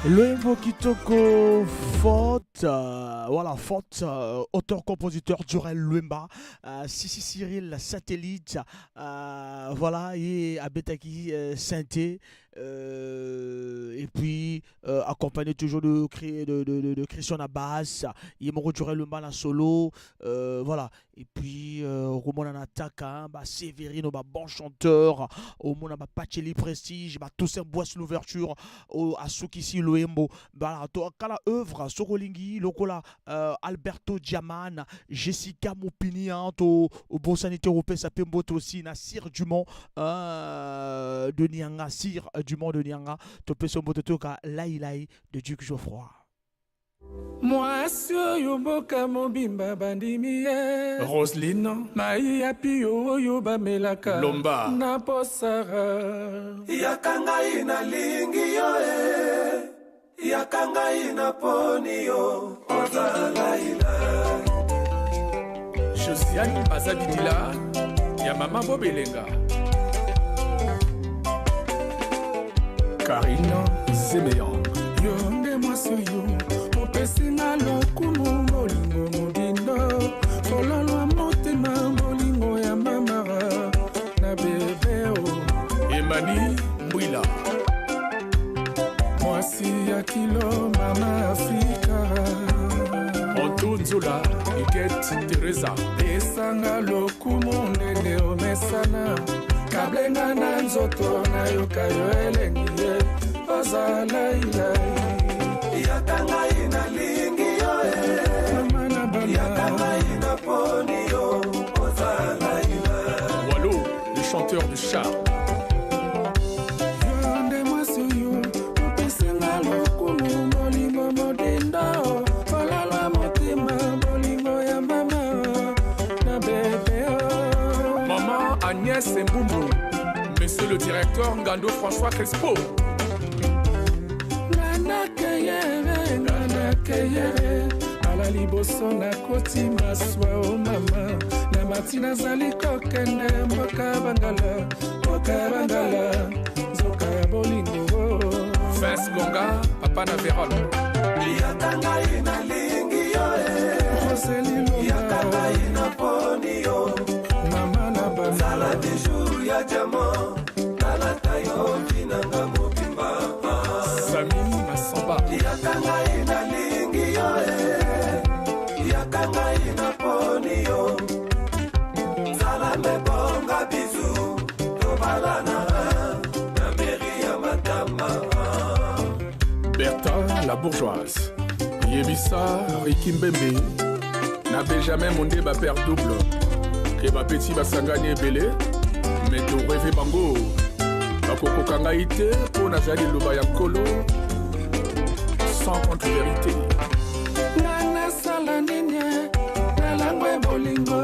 Loembo Kitoko Faute, voilà, Faute, auteur-compositeur Durel Luemba, Sissi Cyril Satellite, voilà, et Abetaki Synthé, et puis accompagné toujours de Christian Abbas, Yemoro Durel Luemba la solo, voilà, et puis Roman Anataka, Séverine, bon chanteur, au monde Pacheli Prestige, Toussaint Boisse l'ouverture, à Soukissi Loembo, kala œuvre Sorolingi, Lokola, Alberto Diaman, Jessica Moupinian, au Bon Sanité Européen, ça peut aussi, Sir Dumont de Nianga, Sir Dumont de Nianga, Topé Sombotoka, Laïlaï de Duc Geoffroy. Moi, yoboka mobimba bandimie Roseline, Maïa Pio yoba melaka Lomba na posara Yakangai na lingi yoe Yakangai na poni yo Ozalaila Josiane Bazabidila ya mama Bobelenga Karina Zemeyan Yonde mwasoyo Mopesina lokumu molingo modindo Fololwa motema molingo ya mamara Na bebeo Emani Mbwila Mwasi ya kilo mama Afrika Anton Zola Iket Teresa Esanga lokumu ndende omesana Kablenga na nzoto na yokayo elengie Ozala ilai Yakangai na lingi yoe Yakangai na poni yo Ozala ilai Wallo, le chanteur de char Yonde mwasoyo Mopesenga lokumu molingo modindo Fololwa motima molingo ya mama Na bebeo Maman Agnès Mbumbu, Monsieur le directeur Ngando François Crespo Nana keyere ala liboso na koti maswa o mama na matina zali kokende mboka bangala zoka ya bolingo Vince Gonga, Papa Naverol Yakangai na lingi yoe Yakangai na poni yo mama na bana Sala de jour ya jamo Talata yo vinanga mobimba Sami Masamba Yakangai na lingi yoe Yakangai na poni yo Sala me bonga bizu la bourgeoise. Yebisa, Ricky Mbembe, na Benjamin Mondé ba père double. Que ba petit ba sangane belé, mais to rêve bango. Ba koko kangaite pour nazali loba ya kolo. Sans contre vérité. Nana salanine, nalangwe bolingo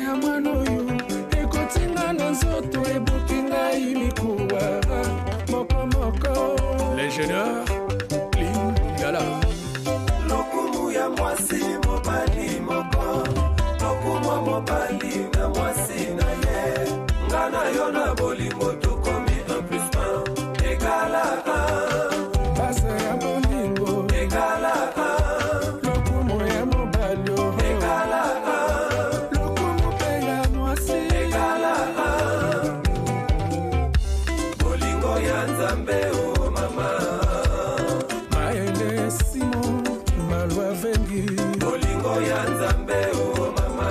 ya mwanoyo. Ekotinga na nzoto ebokinga ilikuwa moko moko. L'ingénieur, Clean Gala. Lokumu ya mwasi mobali moko. Lokumu mobali na mwasi na ye. Ngana yona bolingo tokomi 1 plus 1 égale à 1. Basa ya bolingo égale à 1. Lokumu ya mobali égale à 1. Lokumu pe ya mwasi égale à 1. Bolingo ya nzambe o mama. Maele Simon Malwa Vengi Bolingo ya nzambe o mama.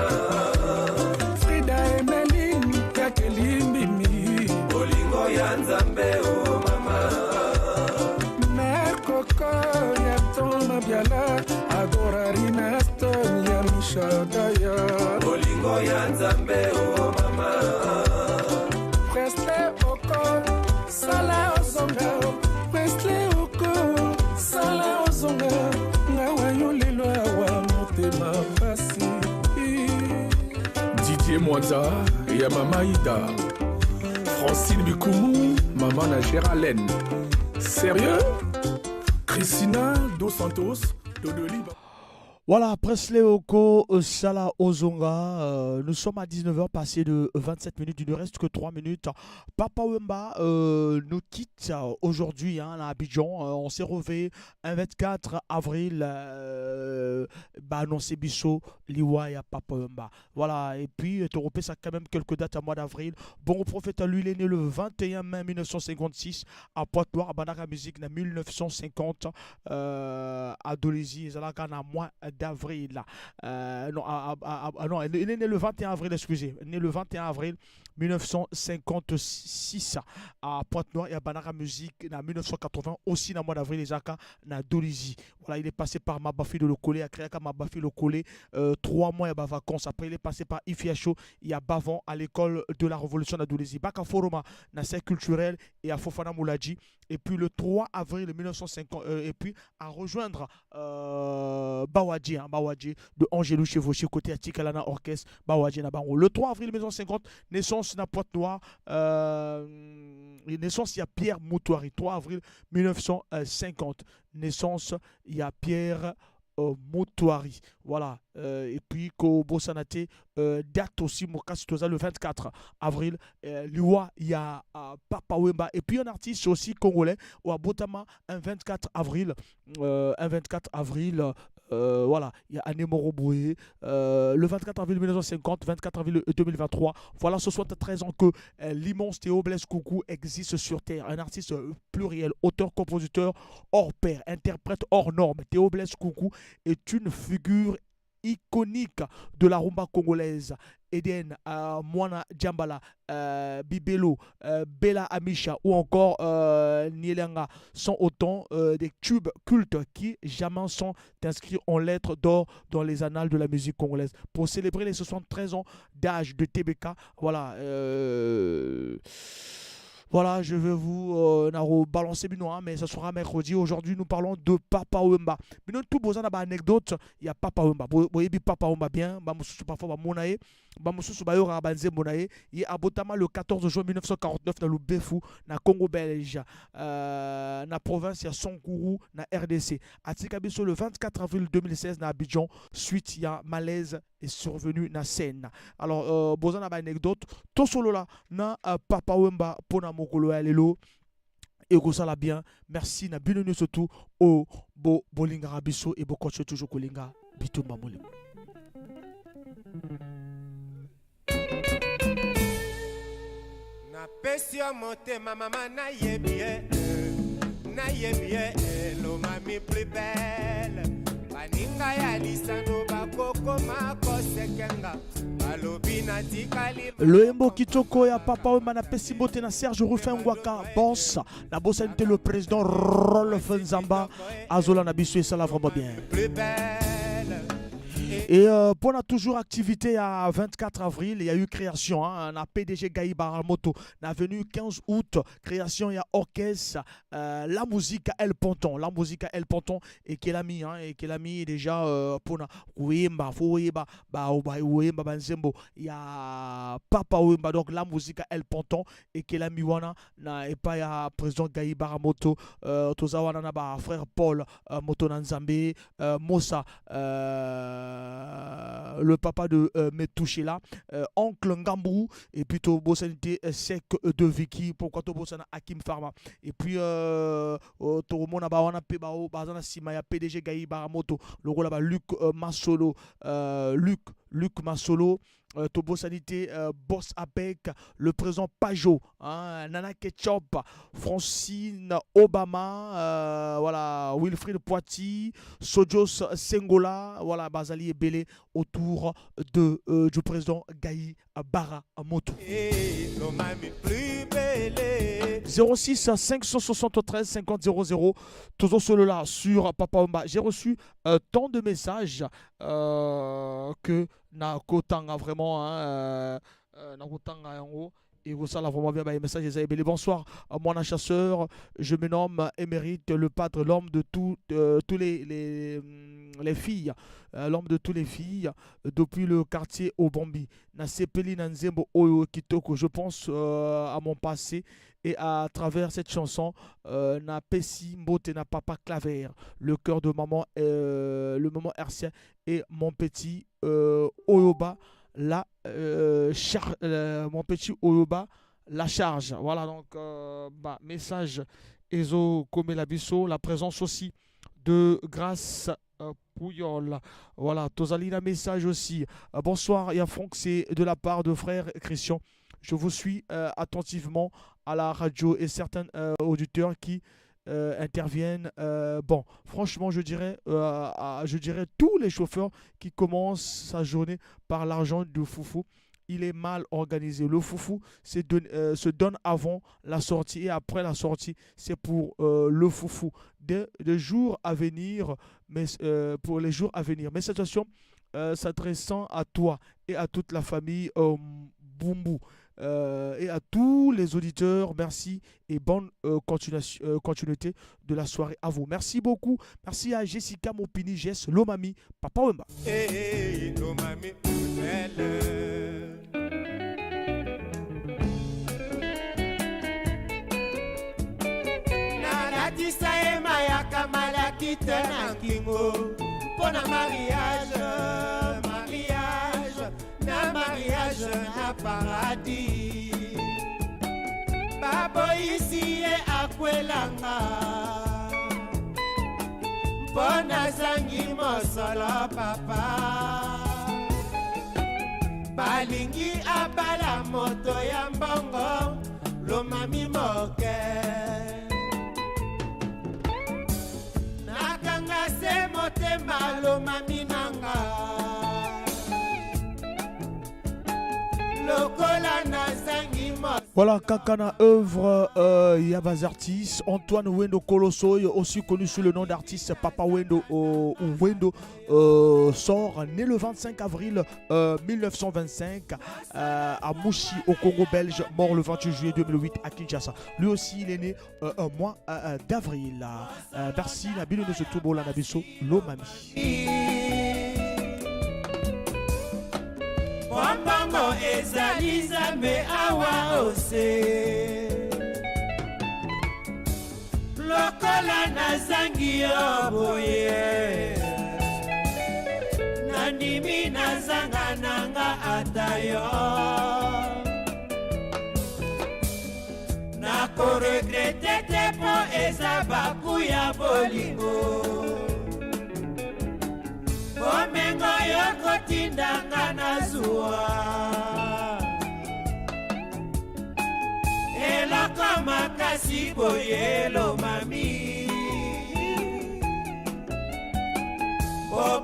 Frida Emeline Kakelimbi mi Bolingo ya nzambe o mama. Mère Coco ya Toma Biala Adora Rinaston ya Misha Daya Bolingo ya nzambe o mama. Presley Oko Sala Ozonga Presley Oko Sala Ozonga Ngawa yolelo awa motema pasi Didier Mwanza et Mama Ida. Francine Bikumu, Maman na Géraldine. Sérieux? Christina Dos Santos, Dodoli. Voilà, Presley Oko, Sala Ozonga. Nous sommes à 19h, passé de 27 minutes. Il ne reste que 3 minutes. Papa Wemba nous quitte aujourd'hui à Abidjan. On s'est revu un 24 avril. Annoncé Bissot, Liwa et Papa Wemba. Voilà, et puis Toropé, ça a quand même quelques dates à mois d'avril. Bon, prophète, lui, il est né le 21 mai 1956 à Pointe-Noire, à Banara Musique, en 1950 à Dolézy, Zalaka, en mois d'avril. Non, il est né le 21 avril, excusez. Né le 21 avril 1956 à Pointe-Noire et à Banara Musique en 1980 aussi dans le mois d'avril les Zaka na Dolézy. Voilà, il est passé par Mabafi de Lokole, à Créaka Mabafi Lokole, 3 mois il y a vacances. Après il est passé par Ifiacho, il y a Bavon à l'école de la Révolution de Dolézy. Baka Foroma, na scène culturelle et à Fofana Moulaji. Et puis le 3 avril 1950, et puis à rejoindre Bawadji de Angelou Chevauché, côté Atikalana Orchestre, Bawadji Nabango. Le 3 avril 1950, naissance na Pointe-Noire, naissance il y a Pierre Moutouari. 3 avril 1950, naissance il y a Pierre Moutouari. Voilà. Et puis Kobo Sanate, date aussi Mokasitoza le 24 avril. Liwa, il y a Papa Wemba. Et puis un artiste aussi congolais, au Botama, un 24 avril. Voilà, il y a Anne Moroboué, le 24 avril 1950, 24 avril 2023. Voilà, 73 ans que l'immense Théo Blaise Coucou existe sur Terre. Un artiste pluriel, auteur, compositeur, hors pair, interprète hors norme. Théo Blaise Coucou est une figure iconique de la rumba congolaise. Eden, Mwana Djambala, Bibelo, Bella Amisha ou encore Nielanga sont autant des tubes cultes qui jamais sont inscrits en lettres d'or dans les annales de la musique congolaise. Pour célébrer les 73 ans d'âge de TBK, voilà. Voilà, je vais vous balancer binois, mais ce sera mercredi. Aujourd'hui, nous parlons de Papa Wemba. Mais nous, tout besoin d'avoir une anecdote, il y a Papa Wemba. Vous voyez, Papa Wemba bien, parfois, Monaye, il est à Botama le 14 juin 1949 dans le Befou, dans le Congo belge, dans la province, il y a Sonkourou, dans la RDC. À Tikabiso, le 24 avril 2016, dans Abidjan, suite, il y a malaise est survenu dans la scène. Alors, besoin d'avoir une anecdote, tout solo là, dans Papa Wemba, pour na mokolo ya lelo et ça bien. Merci na bienvenue surtout au bolinga rabiso et coach toujours kolinga bitu mamole. Na pesio motema mama na yebie lo mami plus belle baninga ya lisano bakokoma kosekenga balobi na tikali Loembo Kitoko ya Papa Wemba na pesi mbote na Serge Rufin Ngwaka boss na bosanité le président Rolf Nzamba Azola na biso et ça la vraiment bien. Et pour la toujours activité à 24 avril, il y a eu création, hein, na PDG Gaï Baramoto, na venu 15 août, création, il y a orchestre, la musique à El Ponton, et qu'elle a mis, déjà pour na Wemba, Fouemba, Wemba Banzembo, il y a Papa Wemba, donc la musique à El Ponton, et qu'elle a mis wana, na et pas il y a président Gaï Baramoto, Tozawana na ba frère Paul, Moto Nanzambe, Mossa, le papa de Metouchela, oncle Ngambou, et puis to bosanité sec de Vicky, pourquoi to bosana Hakim Pharma, et puis to mona bawana pe bao bazana simaya PDG Gaï Baramoto, le rôle là-bas Luc Masolo, Luc Masolo. Tobo Sanité, Boss Apec, le président Pajot, hein, Nana Ketchup, Francine Obama, voilà, Wilfried Poiti, Sojos Sengola, voilà, Bazali et Belé autour du président Gaï Baramoto. 06 573 50 00, toujours celui-là sur Papa Wemba. J'ai reçu tant de messages que na kotanga vraiment na kotanga yango et vous ça là vraiment bien message les amis. Bonsoir moi un chasseur, je me nomme émérite le padre, l'homme de tous les filles, l'homme de toutes les filles depuis le quartier au Bambi na sepeli na nzembo oyo kitoko. Je pense à mon passé et à travers cette chanson na pesi mbote na papa Claver, le cœur de maman, le moment hercien et mon petit Oyoba mon petit Oyoba la charge. Voilà donc message Ezo Komelabiso, la présence aussi de Grâce Pouyol. Voilà, Tozalina message aussi. Bonsoir, il y a Franck, c'est de la part de frère Christian. Je vous suis attentivement à la radio et certains auditeurs qui interviennent. Bon, franchement, je dirais tous les chauffeurs qui commencent sa journée par l'argent du foufou. Il est mal organisé. Le foufou se donne avant la sortie et après la sortie, c'est pour le foufou. Des jours à venir, mais pour les jours à venir. Mes salutations s'adressant à toi et à toute la famille Boumbu. Et à tous les auditeurs, merci et bonne continuité de la soirée à vous. Merci beaucoup. Merci à Jessica Mopini, Jess, Lomami, Papa Wemba. Hey, Lomami, nalatisa ye mayaka malaki te na nkingo mpo na mariage na paradis baboyisi ye akwelanga mpo nazangi mosolo papa balingi abala moto ya mbongo lomami moke nakanga se motema lomami nanga Voilà, Kakana œuvre, il y a des artistes. Antoine Wendo Colosso, aussi connu sous le nom d'artiste Papa Wendo Wendo, sort né le 25 avril 1925 à Mouchi au Congo belge, mort le 28 juillet 2008 à Kinshasa. Lui aussi, il est né un mois d'avril. Merci, Nabil de ce tourbo la Nabiso Lomami. Wambango ezali zambe awa ose lokola nazangi yo boye nandimi nazanga nanga ata yo nakoregrete te po eza baku ya bolingo Omengo yoko tindanga na zuwa Eloko makasi boyelo mami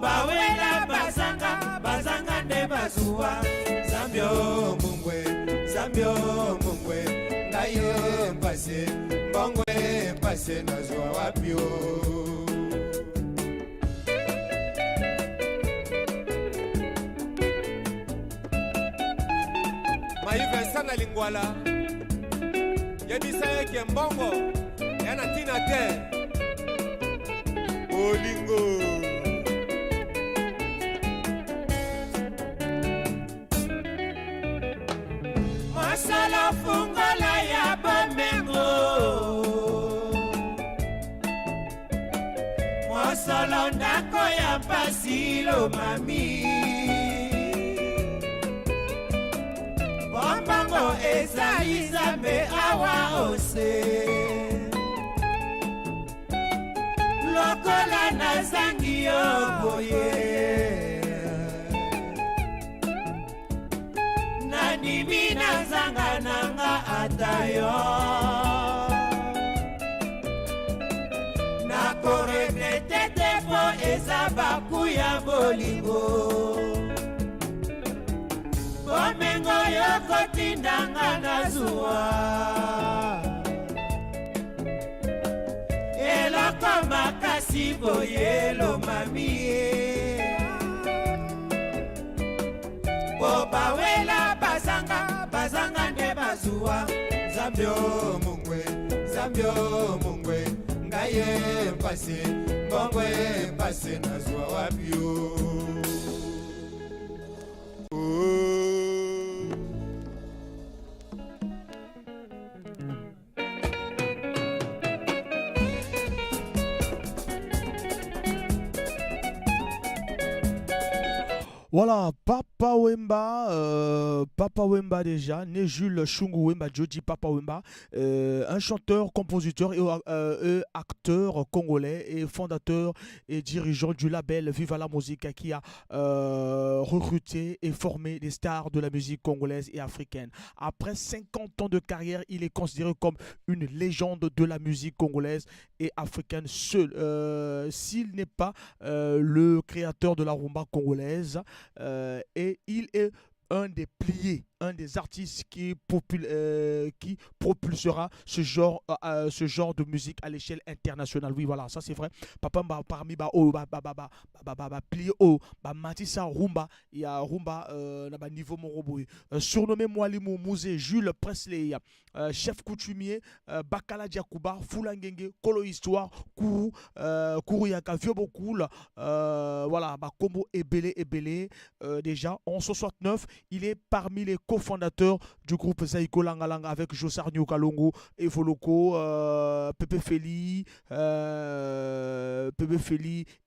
bawela bazanga nde bazuwa Zambio mungwe Ngaye mpase mbongwe mpase nazwa wapio Maive sana lingwala Yebisa yeke mbongo Yana tina te Olingo Masala fungola ya bomengo Masala ndako ya pasilo mami Bombango eza izambe awa ose Lokola nazangi yo boye Nandimi nazanga nanga atayo Nakoregrete te po eza baku ya bolingo Bomengo yoko tindanga na zuwa Eloko makasi boyelo mami Bobawela bazanga nde bazuwa Zambio mungwe Ngaye mpase mbongwe mpase na zuwa wapio Voilà, Papa Wemba déjà, né Jules Chungu Wemba Joji Papa Wemba, un chanteur, compositeur et acteur congolais et fondateur et dirigeant du label Viva la Musique qui a recruté et formé des stars de la musique congolaise et africaine. Après 50 ans de carrière, il est considéré comme une légende de la musique congolaise et africaine seul. S'il n'est pas le créateur de la rumba congolaise, et il est un des pliés, un des artistes qui propulsera ce genre de musique à l'échelle internationale. Oui, voilà, ça c'est vrai. Papa parmi plié matissa rumba, il y a rumba na niveau moroboy. Surnommé Mwalimu Mouzé Jules Presley, chef coutumier, Bakala Diakouba, Foulangenge, Kolo Histoire, Kourou Yaka, Vieux Bokoul, voilà, Kombo Ebele, déjà en 69, il est parmi les cofondateur du groupe Zaiko Langalanga avec Josar Nyukalongo, Evoloko, Pepe Feli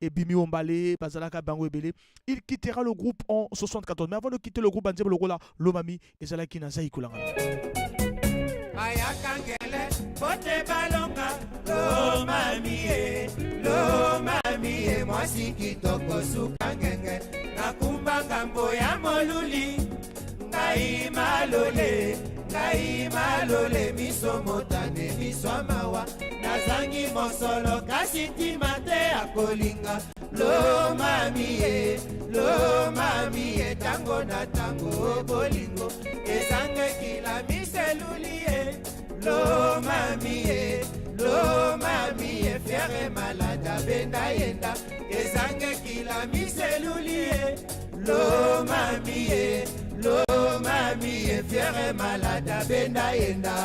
et Bimi Ombale, Bazalaka Bango Ebele. Il quittera le groupe en 74. Mais avant de quitter le groupe, Banzeb Logola, Lomami et Zalaki na Zaiko Langalanga. Ayakangele, Bote Balonga, Lomami, moi si kitoko sukangenge, Nakumbanga mboya moluli. Ngai malole miso motane miso mawa nazangi mosolo kasi timate akolinga lo mami tango na tango bolingo ezange kila miseluli lo mami fiere malada benda yenda ezange kila miseluli lo mami fiere malada benda yenda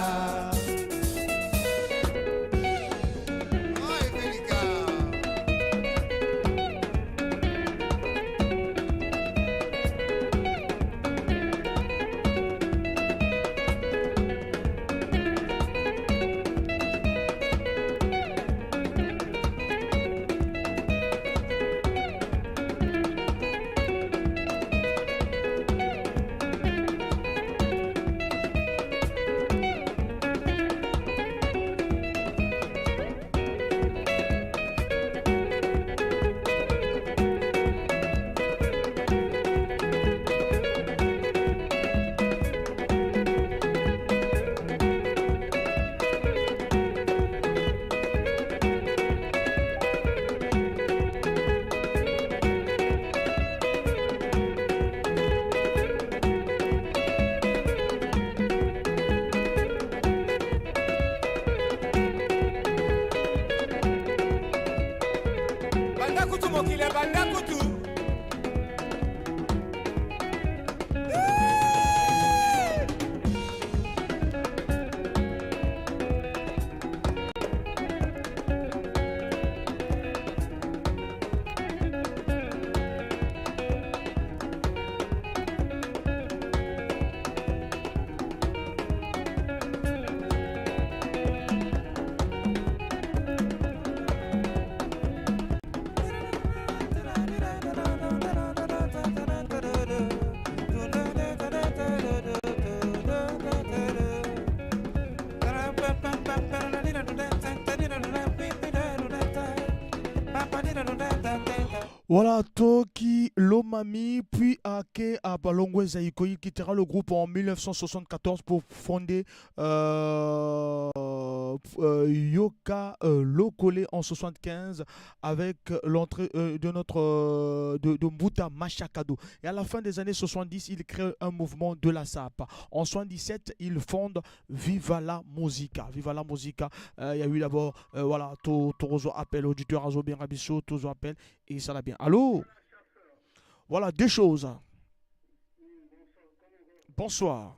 Voilà, Toki Lomami, puis Ake Abalongwe Zaiko, il quittera le groupe en 1974 pour fonder Yoka Lokole en 75 avec l'entrée de Mbuta Machakado. Et à la fin des années 70, il crée un mouvement de la SAP. En 77, il fonde Viva la Musica. Viva la Musica, il y a eu d'abord, voilà, Torozo appel, auditeur Azo Bien Rabisso, Tozo appel, et ça l'a bien. Allô? Voilà, deux choses. Bonsoir.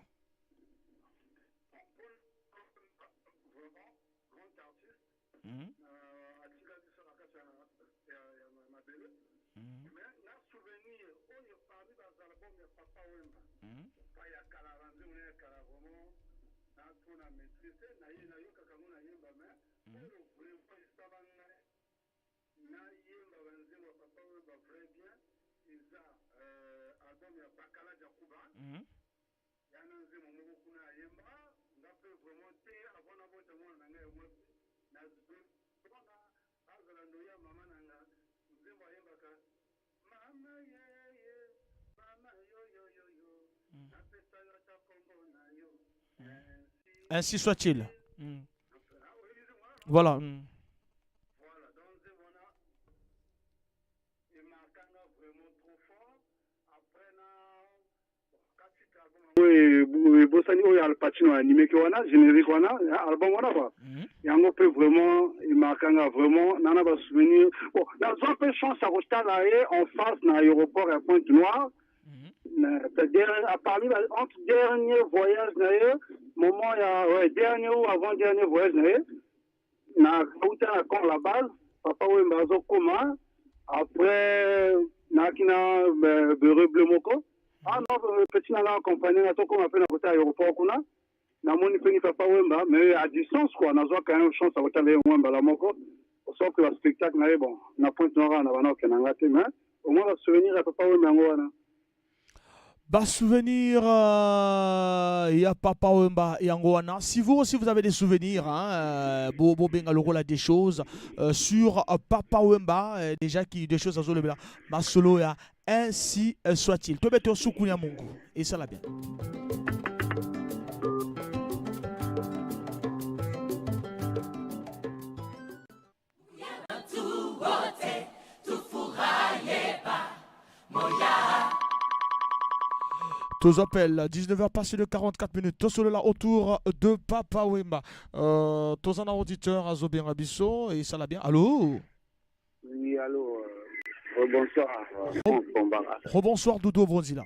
Ainsi soit-il. Voilà. Oui, Bossani oyo Al Pacino animé que wana générique wana album wana quoi. Yango peut vraiment il marquanga vraiment nana ba souvenir. Bon, dans un peu chance à Rostana en face na aéroport à Pointe-Noire. À parmi entre dernier voyage moment ya dernier ou avant dernier voyage na kauta na con la base papa Wemba zo koma après na kina bleu moko. Ah non, petit n'a accompagné na to comme appelle na côté aéroport kuna na moni pe ni papa Wemba mais à distance quoi na zo quand même chance à côté Wemba la moko sauf que le spectacle na bon na Pointe-Noire na bana ke na ngate mais au moins le souvenir à papa Wemba ngwana. Bah souvenir, il y a Papa Wemba et Angoana. Si vous aussi vous avez des souvenirs, hein, Bobo Bengaloro a des choses sur Papa Wemba, déjà qui des choses à Zolebela, Masolo ya ainsi soit-il. Toi mettez au Sukunya Mungu et ça l'a bien. Tous appels, 19h passé de 44 minutes. Tous là autour de Papa Wemba. Tous en auditeur à Zobien Rabisso et ça l'a bien. Allô? Oui, allô. Bonsoir. Rebonsoir Doudou Bronzila.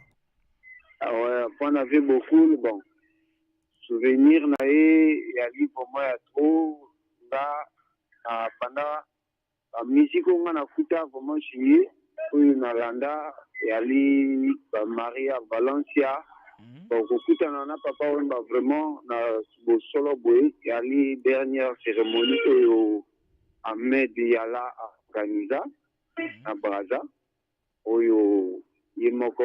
Ah ouais, on avait beaucoup, bon. Souvenirs, il y a eu pour moi trop. Là, pendant la musique, on a foutu vraiment chier. Oui, Nalanda. Yali Maria Valencia donc écoute on a papa Wemba vraiment na solo boy yali dernière cérémonie au Ahmed Yala organisa na Braza oyo yemoko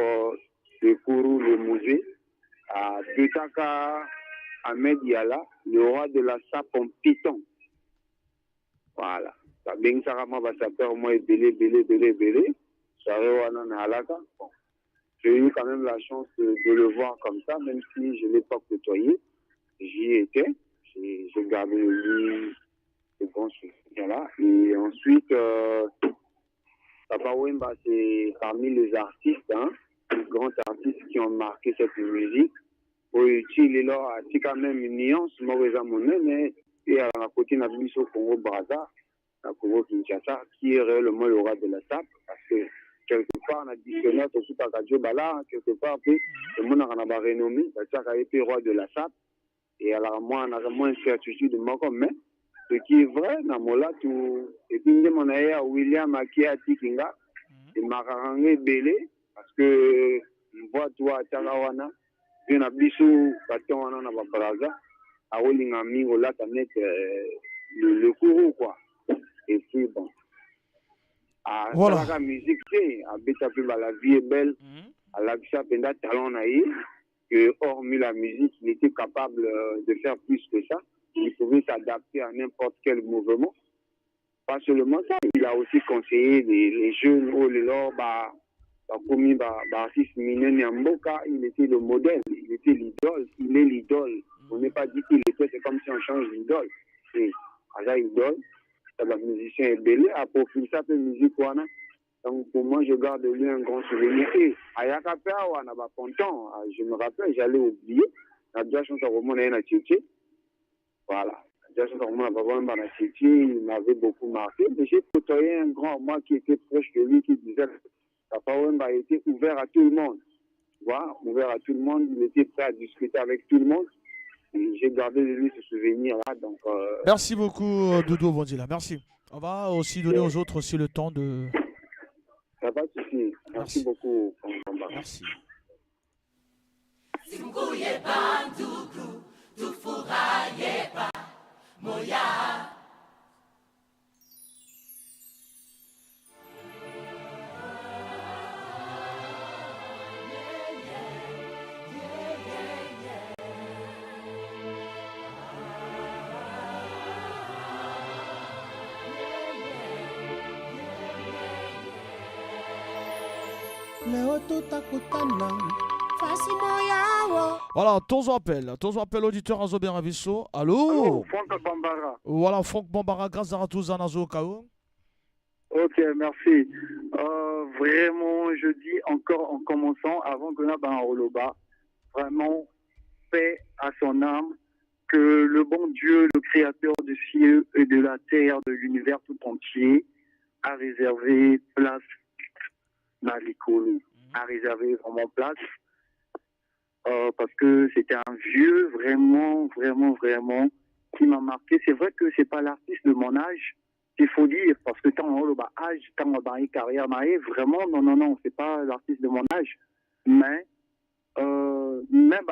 le courou le musée à Dutaka Ahmed Yala le roi de la sape en piton voilà ça bien ça vraiment va s'appeler au moins belé j'ai eu quand même la chance de le voir comme ça, même si je ne l'ai pas côtoyé. J'y étais, j'ai gardé lui ce bon souvenirs-là. Et ensuite, Papa Wemba, c'est parmi les artistes, hein, les grands artistes qui ont marqué cette musique. Il est là, c'est quand même une nuance, mauvaise à mon nez, mais et à la côté, on a mis au Congo Brazza, au Congo Kinshasa, qui est réellement le roi de la sape, parce que quelque part, on a additionné aussi par Radio Bala, quelque part, puis le monde a renommé, ça a été roi de la sape. Et alors, moi, on a vraiment une certitude de moi comme mais ce qui est vrai, dans mon là, tout, et puis, mon aïe, William Akia Tikinga, il m'a rangé belé, parce que, je vois, toi, Tarawana, je n'ai plus bâton, on a Baraza, à Olingami, on l'a mis le courroux, quoi. Et puis, bon. Voilà. La musique, la vie est belle. À la talent que hormis la musique, il était capable de faire plus que ça. Il pouvait s'adapter à n'importe quel mouvement. Pas seulement ça, il a aussi conseillé les jeunes, il était le modèle, il était l'idole, il est l'idole. On n'est pas dit qu'il était, c'est comme si on change d'idole. C'est à idole, le musicien est belé, à profil ça, la musique, donc pour moi, je garde de lui un grand souvenir. Et à Yakapea, on n'a pas content, je me rappelle, j'allais oublier, la déjà chanson roman est na Tchétché. Voilà. Il m'avait beaucoup marqué, mais j'ai côtoyé un grand, moi qui était proche de lui, qui disait que Papa Wemba était ouvert à tout le monde. Voilà, ouvert à tout le monde, il était prêt à discuter avec tout le monde. Et j'ai gardé de lui ce souvenir-là. Donc, merci beaucoup, Doudou Vandila. Merci. On va aussi donner aux autres aussi le temps de. Ça va suffire. Merci beaucoup. Merci. Moya. Leo tutakutana fasi moyawo. Voilà, ton appel auditeur à Zobé Ravisso. Allô? Franck Bambara. Voilà, Franck Bambara, grâce à tous Nazo Kao. Ok, merci. Vraiment, je dis encore en commençant, avant que nous en Oloba, vraiment, paix à son âme, que le bon Dieu, le créateur du ciel et de la terre, de l'univers tout entier, a réservé place dans l'école, a réservé vraiment place. Parce que c'était un vieux, vraiment, qui m'a marqué. C'est vrai que c'est pas l'artiste de mon âge, il faut dire, parce que tant le âge, tant le carrière, vraiment, non, c'est pas l'artiste de mon âge. Mais, même,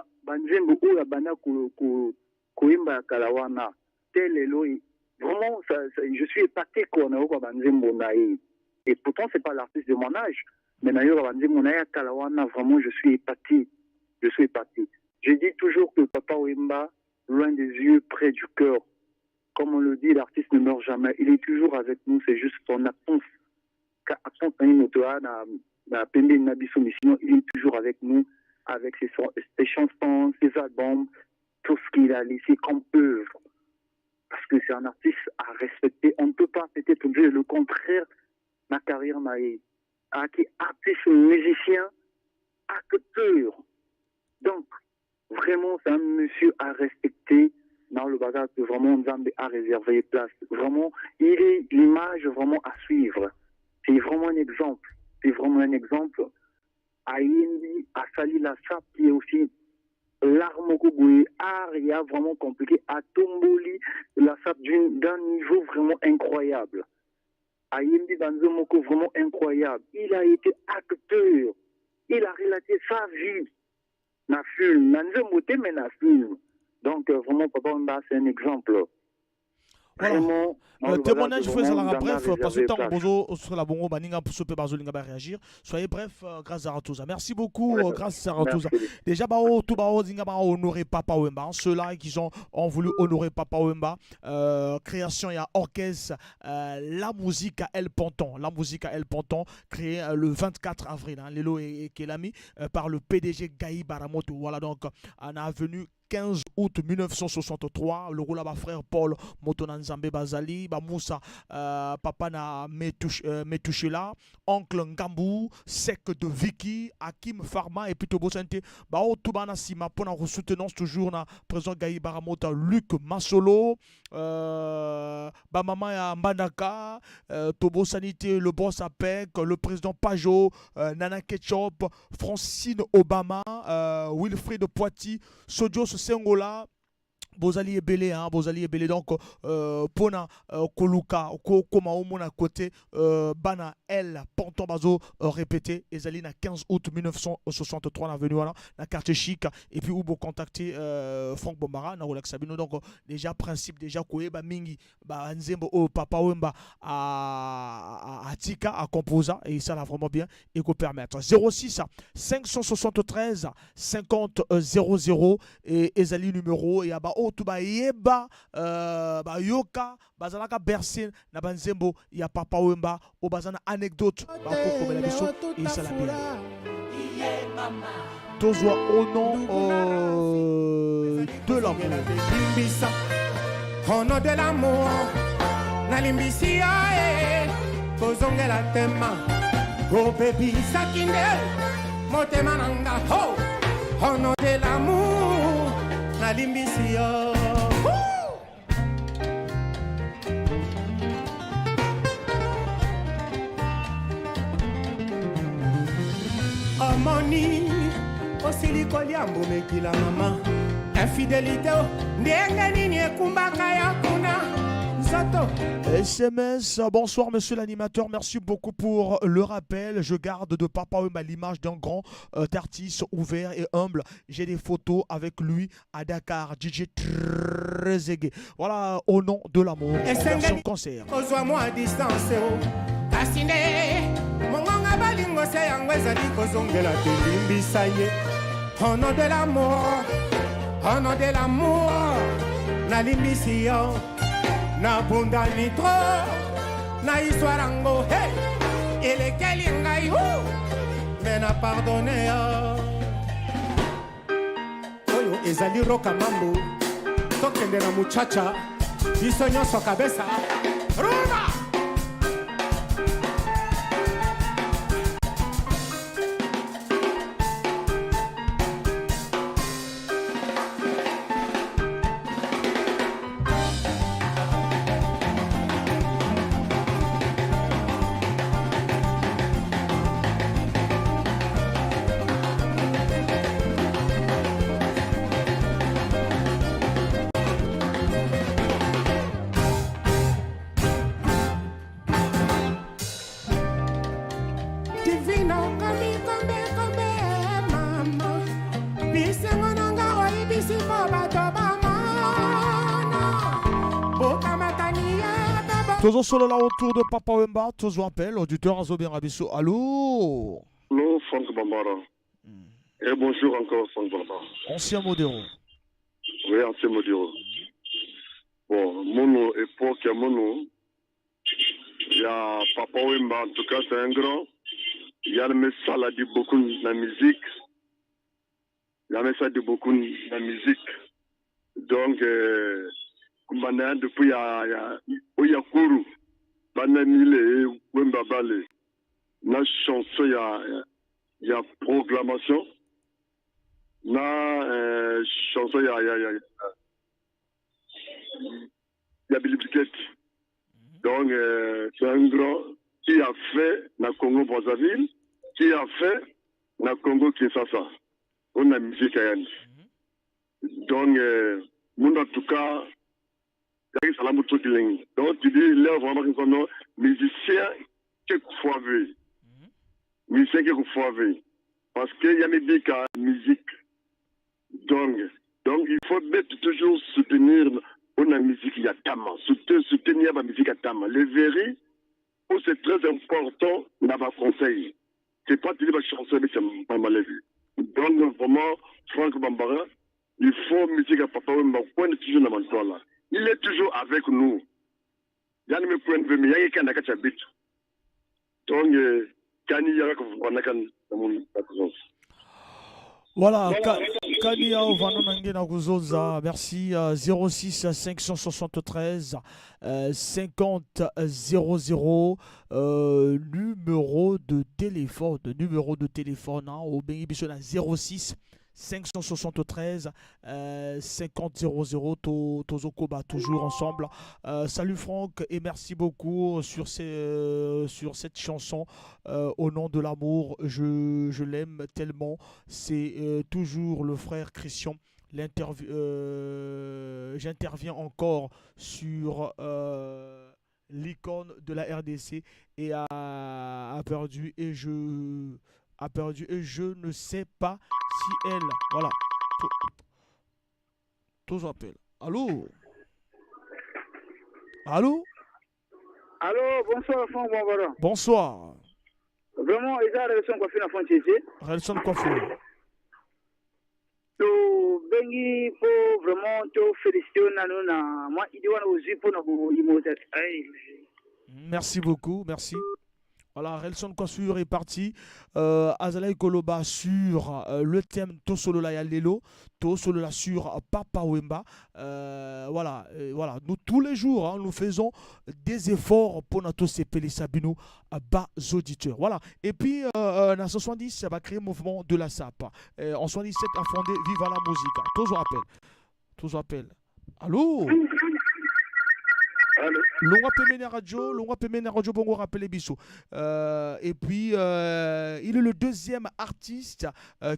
vraiment, je suis épaté qu'on a et pourtant, c'est pas l'artiste de mon âge. Mais d'ailleurs, vraiment, je suis épaté. Je dis toujours que Papa Wemba, loin des yeux, près du cœur. Comme on le dit, l'artiste ne meurt jamais. Il est toujours avec nous, c'est juste son absence. Il est toujours avec nous, avec ses chansons, ses albums, tout ce qu'il a laissé comme œuvre. Parce que c'est un artiste à respecter. On ne peut pas peut-être dire le contraire. Ma carrière m'a été artiste, musicien, acteur. Donc, vraiment, c'est un monsieur à respecter dans le bagage que vraiment Nzambe a réservé place. Vraiment, il est l'image vraiment à suivre. C'est vraiment un exemple. Aïndi, Asali Lassap, qui est aussi l'armokouboui, Aria, vraiment compliqué, à Tomboli, Lassap d'un niveau vraiment incroyable. Aïndi Banzomoko, vraiment incroyable. Il a été acteur. Il a relaté sa vie. Na film, Nanzemoté, mais na film. Donc, vraiment, Papa Wemba, c'est un exemple. Vraiment, témoignage, vous la bref, parce que tant que sur la bongo, baninga pour souper bazolinga va réagir. Soyez bref, grâce à Ratouza. Merci beaucoup, grâce à Ratouza. Déjà, tout zinga ba honorer Papa Wemba. Ceux-là qui ont voulu honorer Papa Wemba. Création, il y a orchestre, la musique à El Ponton. Créée le 24 avril, Lelo et Kelami, par le PDG Gaï Baramoto. Voilà, donc, on a venu 15 août 1963, le Roulaba frère Paul Motonanzambe Bazali, Moussa Papa na Metouchela, Oncle Ngambou, Sec de Vicky, Hakim Farma et puis Tobo Sente, Tubana Sima pour la soutenance toujours na président Gaï Baramota, Luc Massolo, Maman ya Mbandaka, Tobo Sanité, le boss APEC, le président Pajot, Nana Ketchup, Francine Obama, Wilfried Poiti, Sodios Sengola, Bozali Ebele, donc Pona Koluka, Koma Omona côté, Bana El, Ponton Bazo répété, Ezali na 15 août 1963, na venu na quartier chic, et puis Oubo contacté Franck Bambara, na Relax Sabino, donc déjà principe, déjà Koeba Mingi, Nzembo, Papa Wemba à Tika, à Composa, et ça l'a vraiment bien, et qu'on permettre. 06 573 50 00, et Ezali numéro, et à otu bayeba bayoka bazalaka bercé na banzembo ya Papa Wemba o bazana anecdote bakokomela biso esala bien tozwa au nom de l'amour au nom de l'amour nalimbisi yo kozongela tema kopepisa kinde motema nanga ho au nom de l'amour nalimbisi yo omoni osili kolia mbumekila mama infidélité ndenge nini ekumbaka ya kuna nzoto. SMS, bonsoir monsieur l'animateur, merci beaucoup pour le rappel. Je garde de Papa Wemba l'image d'un grand artiste ouvert et humble. J'ai des photos avec lui à Dakar, DJ Trezege. Voilà, au nom de l'amour, version concert. Ozwa-moi à distance, kasinde mongonga balingo se yango ezali kozongela telimbisa ye. Au nom de l'amour, au nom de l'amour, nalimbisi yo. Na bunda nitro na iswarango hey elekeli ngai mais na pardonner oyo ezali roka mambo tokende na muchacha biso nyonso kabesa rumba Toujours solo là autour de Papa Wemba, toujours appel, auditeur Azobien Rabisso. Allô? Allô, Franck Bambara. Et bonjour encore, Franck Bambara. Ancien Modéro. Oui, ancien Modéro. Bon, mon époque, mon il y a Papa Wemba, en tout cas, c'est un grand. Il y a le message, il a dit beaucoup de la musique. Il y a le message de beaucoup de la musique. Donc, Kumana depuis Oyakuru, Bananile, Wemba Bale, na chanson il y a proclamation, na chanson il y a bibliquette. Donc c'est un grand qui a fait na Congo Brazzaville, qui a fait na Congo Kinshasa. On a musique à Yann. Donc nous en tout cas donc tu dis là vraiment qu'on musicien quelquefois vu musicien quelquefois vu parce qu'il y a des musique donc il faut toujours soutenir la musique il y a tama soutenir la musique à tama les véris c'est très important dans ma conseil c'est pas tu dis ma chanson mais c'est pas mal vu donc vraiment Franck Bambara il faut musique à Papa Wemba point de toujours dans mon là. Il est toujours avec nous. Il y a un point de vue, mais il y a quelqu'un qui habite. Donc, Kani voilà, Kani Vanon merci. 06 573 50 00 numéro de téléphone au Bengibiso 06 573 50 00 Tozokoba, toujours ensemble. Salut Franck et merci beaucoup sur cette chanson au nom de l'amour. Je l'aime tellement. C'est toujours le frère Christian. J'interviens encore sur l'icône de la RDC et a perdu et je ne sais pas si elle... Voilà. Tous appellent. Allô? Allô? Allô, bonsoir, Franck Bambara. Bonsoir. Vraiment, il y a Relson Coiffure à Fontier. Relson Coiffure. tobengi faut vraiment to féliciter na moi il doit aussi pour nos immobiliers. Merci beaucoup, merci. Voilà, Relson Kwassur est parti. Azalai Koloba sur le thème Tosolola Yalelo, Tosolola sur Papa Wemba. Voilà, nous tous les jours, hein, nous faisons des efforts pour notre CPL Sabino à bas auditeurs. Voilà, et puis en 70, ça va créer le mouvement de la SAP. En 77, a fondé Viva la Musica. Tous appellent. Allô? Longa Pemena Radio, bon rappeler Bissot. Et puis il est le deuxième artiste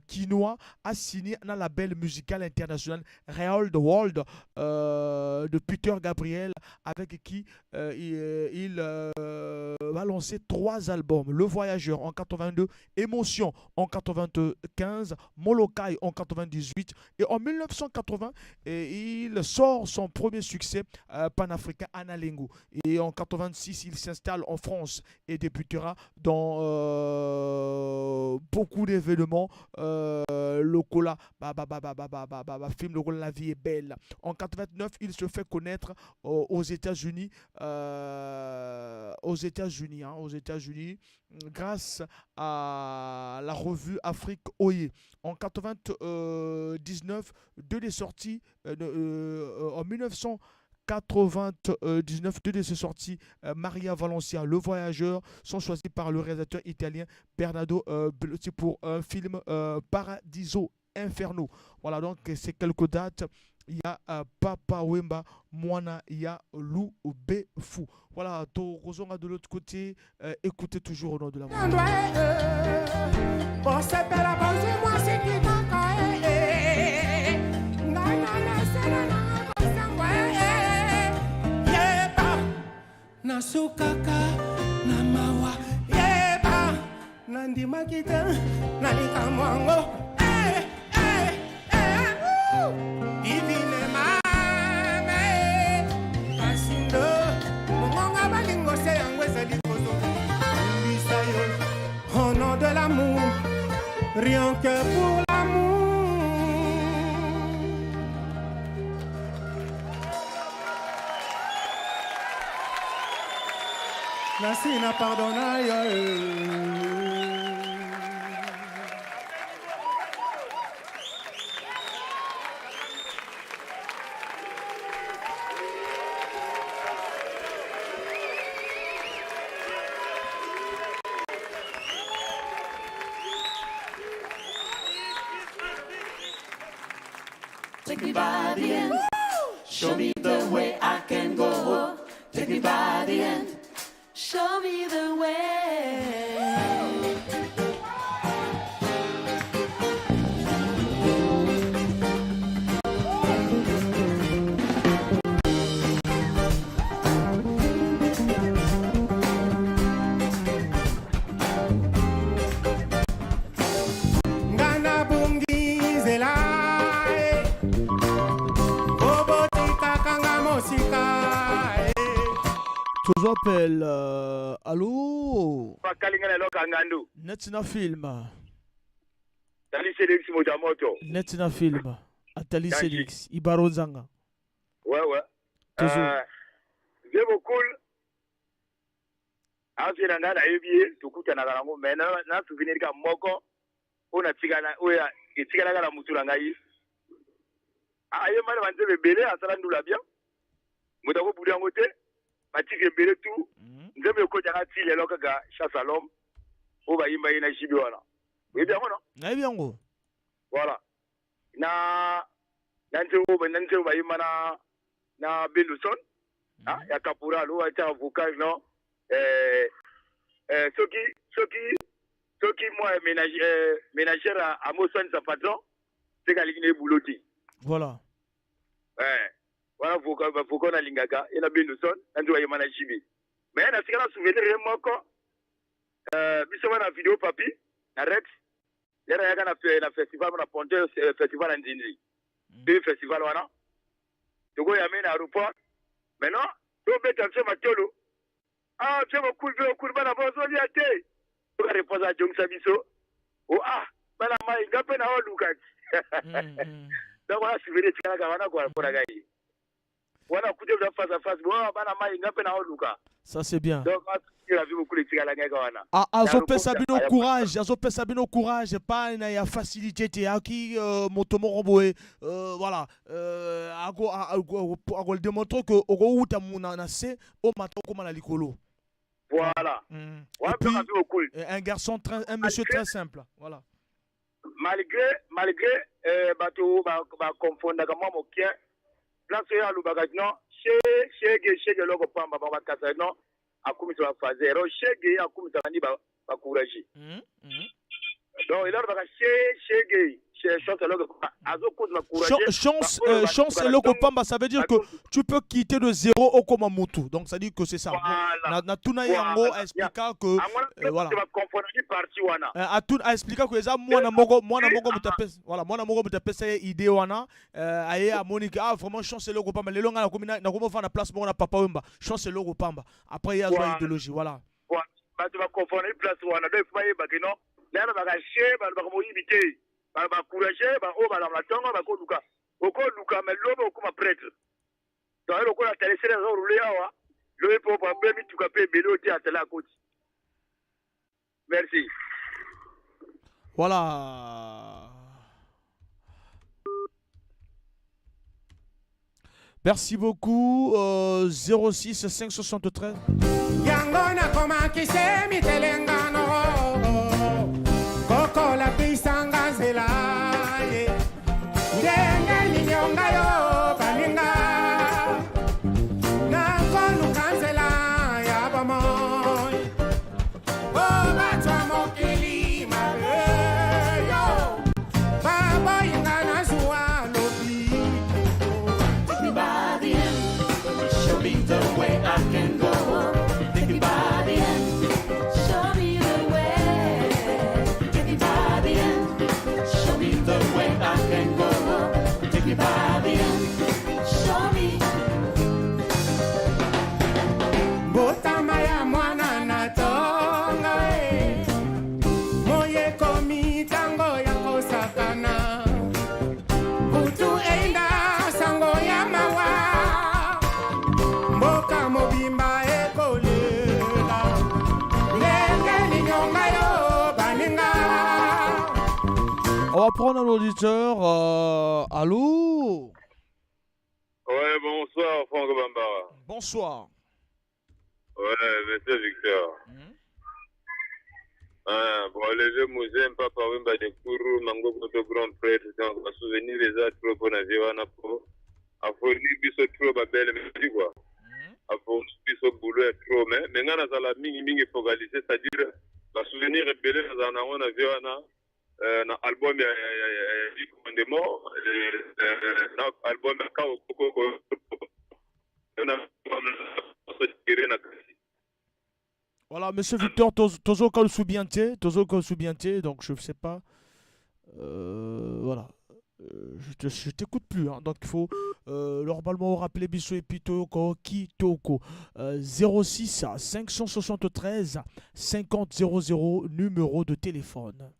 quinois à signer dans la label musical international Real the World de Peter Gabriel, avec qui il va lancer 3 albums. Le Voyageur en 82, Émotion en 95, Molokai en 98 et en 1980 il sort son premier succès panafricain Analengo. Et en 86, il s'installe en France et débutera dans beaucoup d'événements locaux là. Film le rôle La vie est belle. En 89, il se fait connaître aux États-Unis. Aux États-Unis, grâce à la revue Afrique Oye. En 99, deux sorties en 1999, deux de ses sorties, Maria Valencia, Le Voyageur, sont choisis par le réalisateur italien Bernardo Bellotti pour un film Paradiso Inferno. Voilà, donc c'est quelques dates. Il y a Papa Wemba, Moana, il y a Lou Befou. Voilà, Torozonga de l'autre côté, écoutez toujours au nom de la musique. Nasukaka na mawa yeba nandimakita nalikamwango divine mame asindo mongonga balingo se yangweza likozo bisayo au nom de l'amour rien que pour l'amour. Nasina pardonaya. Take me by the end, show me the way I can go. Take me by the end. Show me the way. Ngana bungi zelai, bobotika kanga mosika. Je vous appelle. Allô? Netina film. Tali Felix Mojamoto. Netina film. Atali Felix. Ibaro Zanga. Ouais. C'est cool. Afin d'en aller, tout coûte à Nagarango, mais n'a souvenir qu'à Moko, on a tigana, oya, et tigana la Mouturangaï. Aïe, madame, je belé à Salandula bien. Moutako Boudangote. Matike mbele tu nzembe okotaka ti lelo kaka chasse à l'homme o bayimba ye na jibi wana oyebi yango no nayebi yango voilà na nzembe bayimba na Benduson ya caporal o ata avocat no soki moi ménagère à Mosson sa patron c'est kalikine bouloti voilà voilà pourquoi on a lingaka et na Benduson ndio yema na jibi mais na sikala souvenir moko biso na vidéo papi na Rex yara yaka na festival na Ponte festival en Ndindi deux festival wana toko yame na aéroport maintenant to beta tse matolo tse cool bana bozo liate to répondre à Jong Sabiso bana mai ngape na oluka donc wana souvenir tikalaka wana mpona ngai wana kude bza face à face bon bana mai ngape na oluka. Ça c'est bien. Donc la vie beaucoup les tikalaka wana. Azopesa bino courage, azopesa bino courage pas na ya facilité te aki motomo romboe voilà ago le démontrer que oko uta muna na se o mato comme na likolo. Voilà. Un garçon un monsieur très simple, voilà. Malgré bato ba confondaka moi mokien place ya lubaka non shege loko pamba ba kasa non akumisa ba fazero shege akumisa ni ba courage donc il a ba shege chance et loko pamba, ça veut dire que tu peux quitter de zéro au komamutu, donc ça dit que c'est ça. Na tuna yango expliquer que voilà a expliquer que les mwana moko mutapesa voilà mwana moko mutapesa idée wana aye a Monique vraiment chance et loko pamba lelo nga na komo fa na place moko na papa wemba chance et loko pamba après il y a une idéologie voilà ba tu vas confondre place wana donc faut ba que non là ba cacher ba ko yibité ba courager ba o ba la tonga ba ko luka mais lobo ko ma prêtre donc le ko la télé c'est rouler awa le pour pas bien tu capé bélo ti à la côte. Merci. Voilà. Merci beaucoup. 06 573. Yangona koma kisemi telengano. Koko la pisanga zelaye. Ndenga linyonga yo baninga. Na konu kanzela ya bamoy. Oba chamo kilima yo. Baba yingana zuwa lobi. Take me by the end, show me the way I can go. Take me by the end, show me the way. Take me by the end, show me the way I can go. Take me by the end, show me. Botama ya mwana na tonga moye komi tango ya kosakana butu enda sango ya mawa mboka mobimba ekolela ndenge linyonga yo baninga. On va prendre un auditeur. Allô? Ouais, bonsoir, Franck Bambara. Bonsoir. Ouais, monsieur Victor. Bon, les jeux musées, pas par un de Kourou, Mango, Koto, Grand Prêtre, donc, à souvenir les autres, trop, pour Naviana, pour, à fournir, biso, trop, belle, mais dis quoi. À fournir, biso, boulot, trop, mais, maintenant, dans la mingi, focalisé, c'est-à-dire, la souvenir rebelle, dans un Naviana, na album, du commandement, na album, Kao, Koko, Voilà, monsieur Victor, Tozo Kol Soubianté, donc je ne sais pas. Voilà. Je t'écoute plus, hein, donc il faut normalement rappeler Bissou et Pitoko Kitoko 06 573 50 00 numéro de téléphone.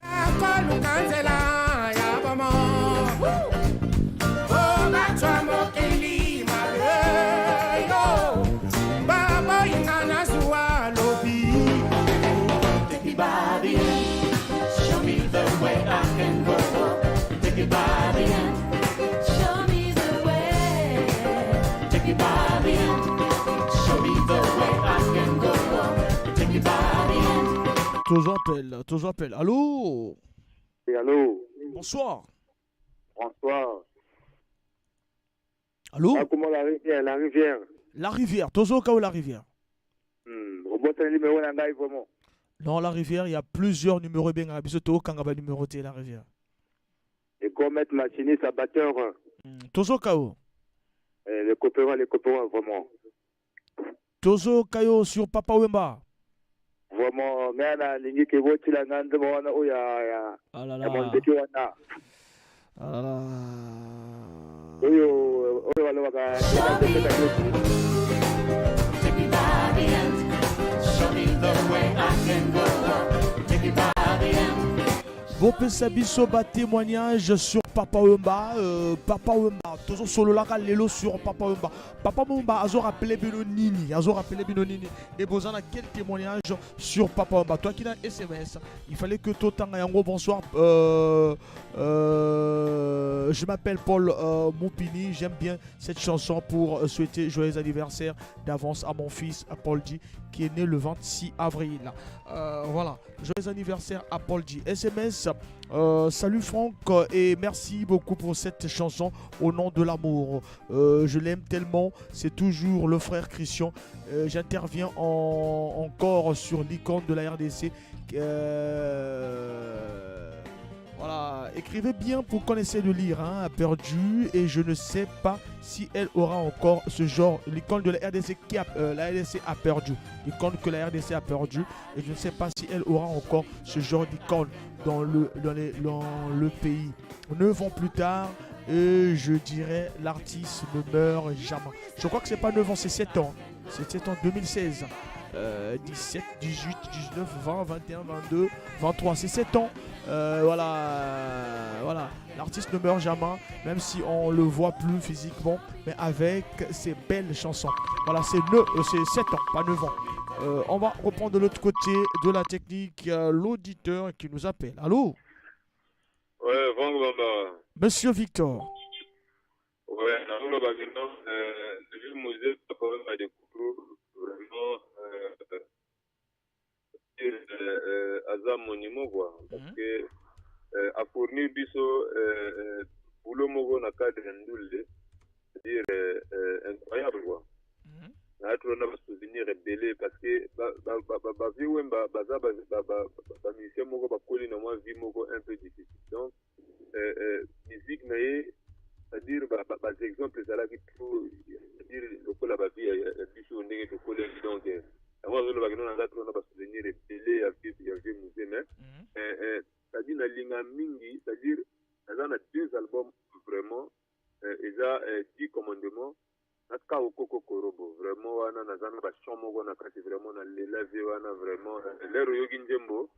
By the end, show me the way I can go. Take it by the end, show me the way. Take it by the end, show me the way I can go. Take it by the end. Tozo appelle. Allô? Oui, allô? Bonsoir. Bonsoir. Allô? Comment la rivière? La rivière. Tozo Kao la rivière. Robot un numéro là vraiment. Dans la rivière, il y a plusieurs numéros bien à bisoto quand on va numéroter la rivière. Et comment mettre machiniste à batteur? Tozo Kao. Les copains vraiment. Tozo Kao sur Papa Wemba. Vraiment, mais la ligne qui voit la ngande wana oya. Ah là là. Ah là là. Oyo wala waka. Vos Pesabiso témoignage sur Papa Wemba, toujours solo la lelo sur Papa Wemba. Papa Wemba, azo rappelé Benonini, et besoin de quel témoignage sur Papa Wemba. Toi qui as un SMS, il fallait que Totan et Yango, bonsoir. Je m'appelle Paul Moupini, j'aime bien cette chanson pour souhaiter joyeux anniversaire d'avance à mon fils à Paul G qui est né le 26 avril. Voilà, joyeux anniversaire à Paul G. SMS, salut Franck et merci beaucoup pour cette chanson au nom de l'amour. Je l'aime tellement, c'est toujours le frère Christian. J'interviens encore sur l'icône de la RDC. Voilà, écrivez bien pour qu'on essaie de lire, hein, perdu, et je ne sais pas si elle aura encore ce genre, l'icône de la RDC la RDC a perdu, l'icône que la RDC a perdu, et je ne sais pas si elle aura encore ce genre d'icône dans le pays. 9 ans plus tard, et je dirais l'artiste ne meurt jamais. Je crois que c'est pas 9 ans, c'est 7 ans. C'était en 2016. 17, 18, 19, 20, 21, 22, 23, c'est 7 ans. Voilà. L'artiste ne meurt jamais, même si on le voit plus physiquement, mais avec ses belles chansons. Voilà, c'est 7 ans, pas 9 ans. On va reprendre de l'autre côté de la technique l'auditeur qui nous appelle. Allô? Ouais, Franck Bamba. Monsieur Victor. Ouais, le musée quand même a découvert vraiment Azam Monimo quoi, parce que a fournir biso boulot mogo na cadre ndulde, c'est-à-dire incroyable quoi. Na trop na souvenir belé parce que ba vie wemba baza ba mission mogo ba koli na moi vie mogo un peu difficile. Donc musique na c'est-à-dire des exemples ça là qui c'est-à-dire le coup la vie biso ndenge to coller donc avant le bagno na trop na souvenir belé à vie musée mais c'est-à-dire na linga mingi, c'est-à-dire dans a 2 albums vraiment ils a 10 commandements na ka okoko korobo vraiment wana na zana ba chomo na kati vraiment na lelavé wana vraiment lero yogi njembo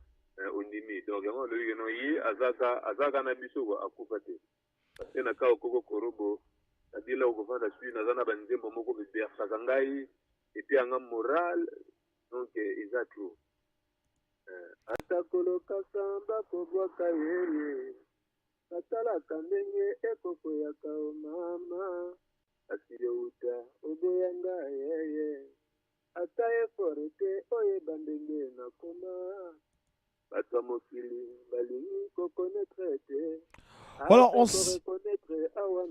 ondimi donc yango le yogi no yi azaka na biso ko akufate parce que na ka okoko korobo c'est-à-dire là au vanda suit na zana ba njembo moko be bersa ngai et puis anga moral donc ils a trop atakoloka samba kobwaka yeye atalaka ndenge ekokoyaka o mama asiyeuta oboyanga yeye ata eforete oyeba ndenge nakoma bato ya mokili balingi kokonetre te awa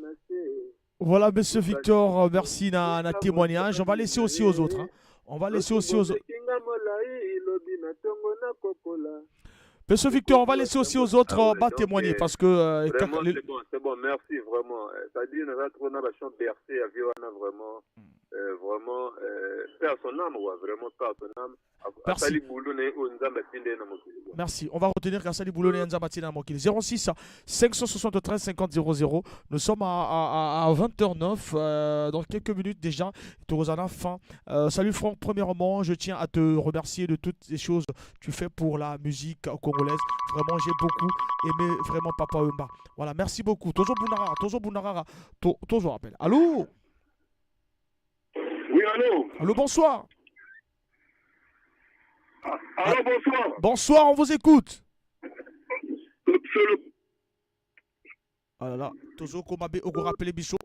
na se. Voilà, monsieur Victor, merci na témoignage. On va laisser aussi aux autres. Hein. Monsieur Victor, on va laisser aussi aux autres témoigner parce que... Vraiment, c'est bon, merci vraiment. C'est-à-dire, on a trop de bercé à vivre vraiment, vraiment, faire son âme, vraiment faire son âme. Merci. Merci. On va retenir qu'Assali Boulone et Nzabatina Mokili. 06 573 50 00. Nous sommes à 20h09. Dans quelques minutes déjà. Fin. Salut Franck. Premièrement, je tiens à te remercier de toutes les choses que tu fais pour la musique congolaise. Vraiment, j'ai beaucoup aimé vraiment Papa Wemba. Voilà, merci beaucoup. Toujours Bounarara. Toujours rappel. Allô? Oui, allô? Allô, bonsoir. Allô, bonsoir. Bonsoir, on vous écoute. Ah là là, toujours qu'on m'a rappelé Bichot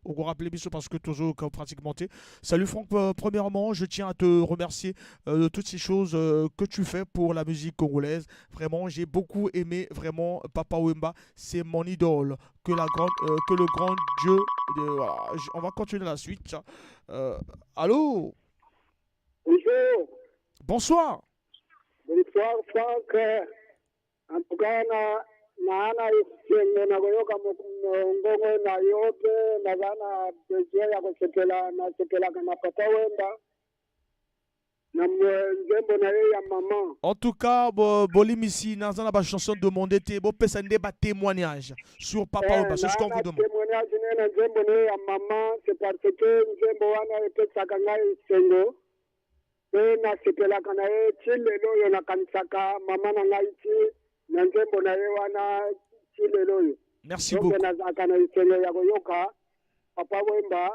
parce que toujours pratiquement t'es. Salut Franck, premièrement, je tiens à te remercier de toutes ces choses que tu fais pour la musique congolaise. Vraiment, j'ai beaucoup aimé vraiment Papa Wemba, c'est mon idole. Que le grand Dieu. Voilà. On va continuer la suite. Allô? Bonjour. Bonsoir. Bonsoir Franck. En tout cas, naana isenge nakoyoka ngongo na yote nazana plaisir ya nasekelaka na Papa Wemba na nzembo na ye ya maman. En tout cas, Bolimisi nazana ba chanson demandé te bo pesa ndeba témoignage sur Papa Wemba, c'est ce qu'on vous demande. Témoignage na nzembo na ye ya maman, c'est parce que nzembo wana epesaka ngai sengo pe nasekelaka na ye ti lelo oyo nakanisaka mama na ngai ti na nzembo na ye wana ti lelo oyo. Merci beaucoup. Nazakana isenyo ya koyoka papa wemba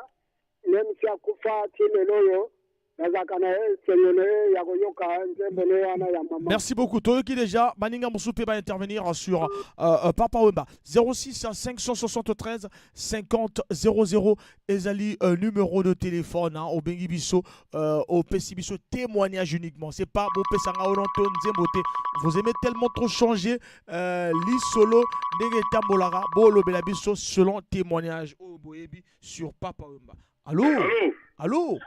nemsi akufa tileloyo nazakana isenyo ne ya koyoka nzembele ana ya mama. Merci beaucoup. Toyoki déjà Baninga Moussoupé va intervenir sur Papa Wemba 06 573 50 00 ezali numéro de téléphone au Bengi Bisso au Pessi Bisso témoignage uniquement. C'est pas beau pesanga oronto nzembote. Vous aimez tellement trop changer li solo ndenge tambolara bolo bela bisso selon témoignage au Boyebi sur Papa Wemba. Allô? Allô?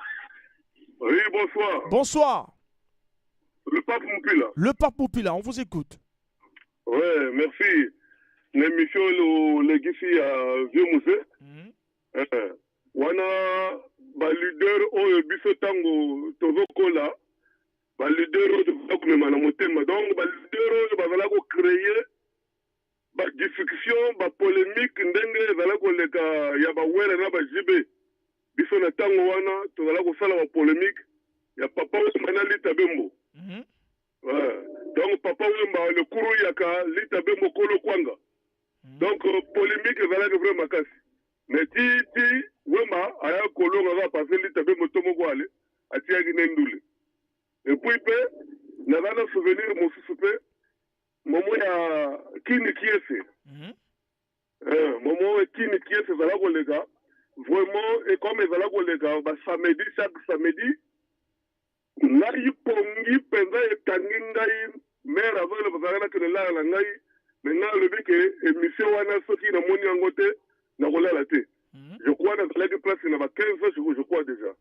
Oui, bonsoir. Bonsoir. Le pape Moupila. Le pape Moupila, on vous écoute. Ouais, merci. L'émission Legacy à Vieux Musée. Wana ba leader o biso tango tozokola ba leader o tozokomema na motema donc ba leader o bazala ko créer ba discussion ba polémique ndenge ezala koleka ya ba wele na ba jibe biso na tango wana tozala kosala ba polémique ya papa Ousmane Lita Bembo. Donc papa Wemba le courroux yaka Lita Bembo kolo kwanga. Donc polémique ezalaki vraiment makasi. Mais ti Wemba aya kolonga va passer Lita Bembo tomoko ale atiaki nendule. Et puis pe nazana souvenir mosusu pe momo ya kini kiese. Momo kini kiese ezala koleka vraiment et comme ezala koleka ba samedi chaque samedi ngai pongi penza etangi ngai mère avale bazala ke la ngai maintenant le but que émission wana soki na moni yango te na kolala te je crois dans la place na ba 15 jours je crois déjà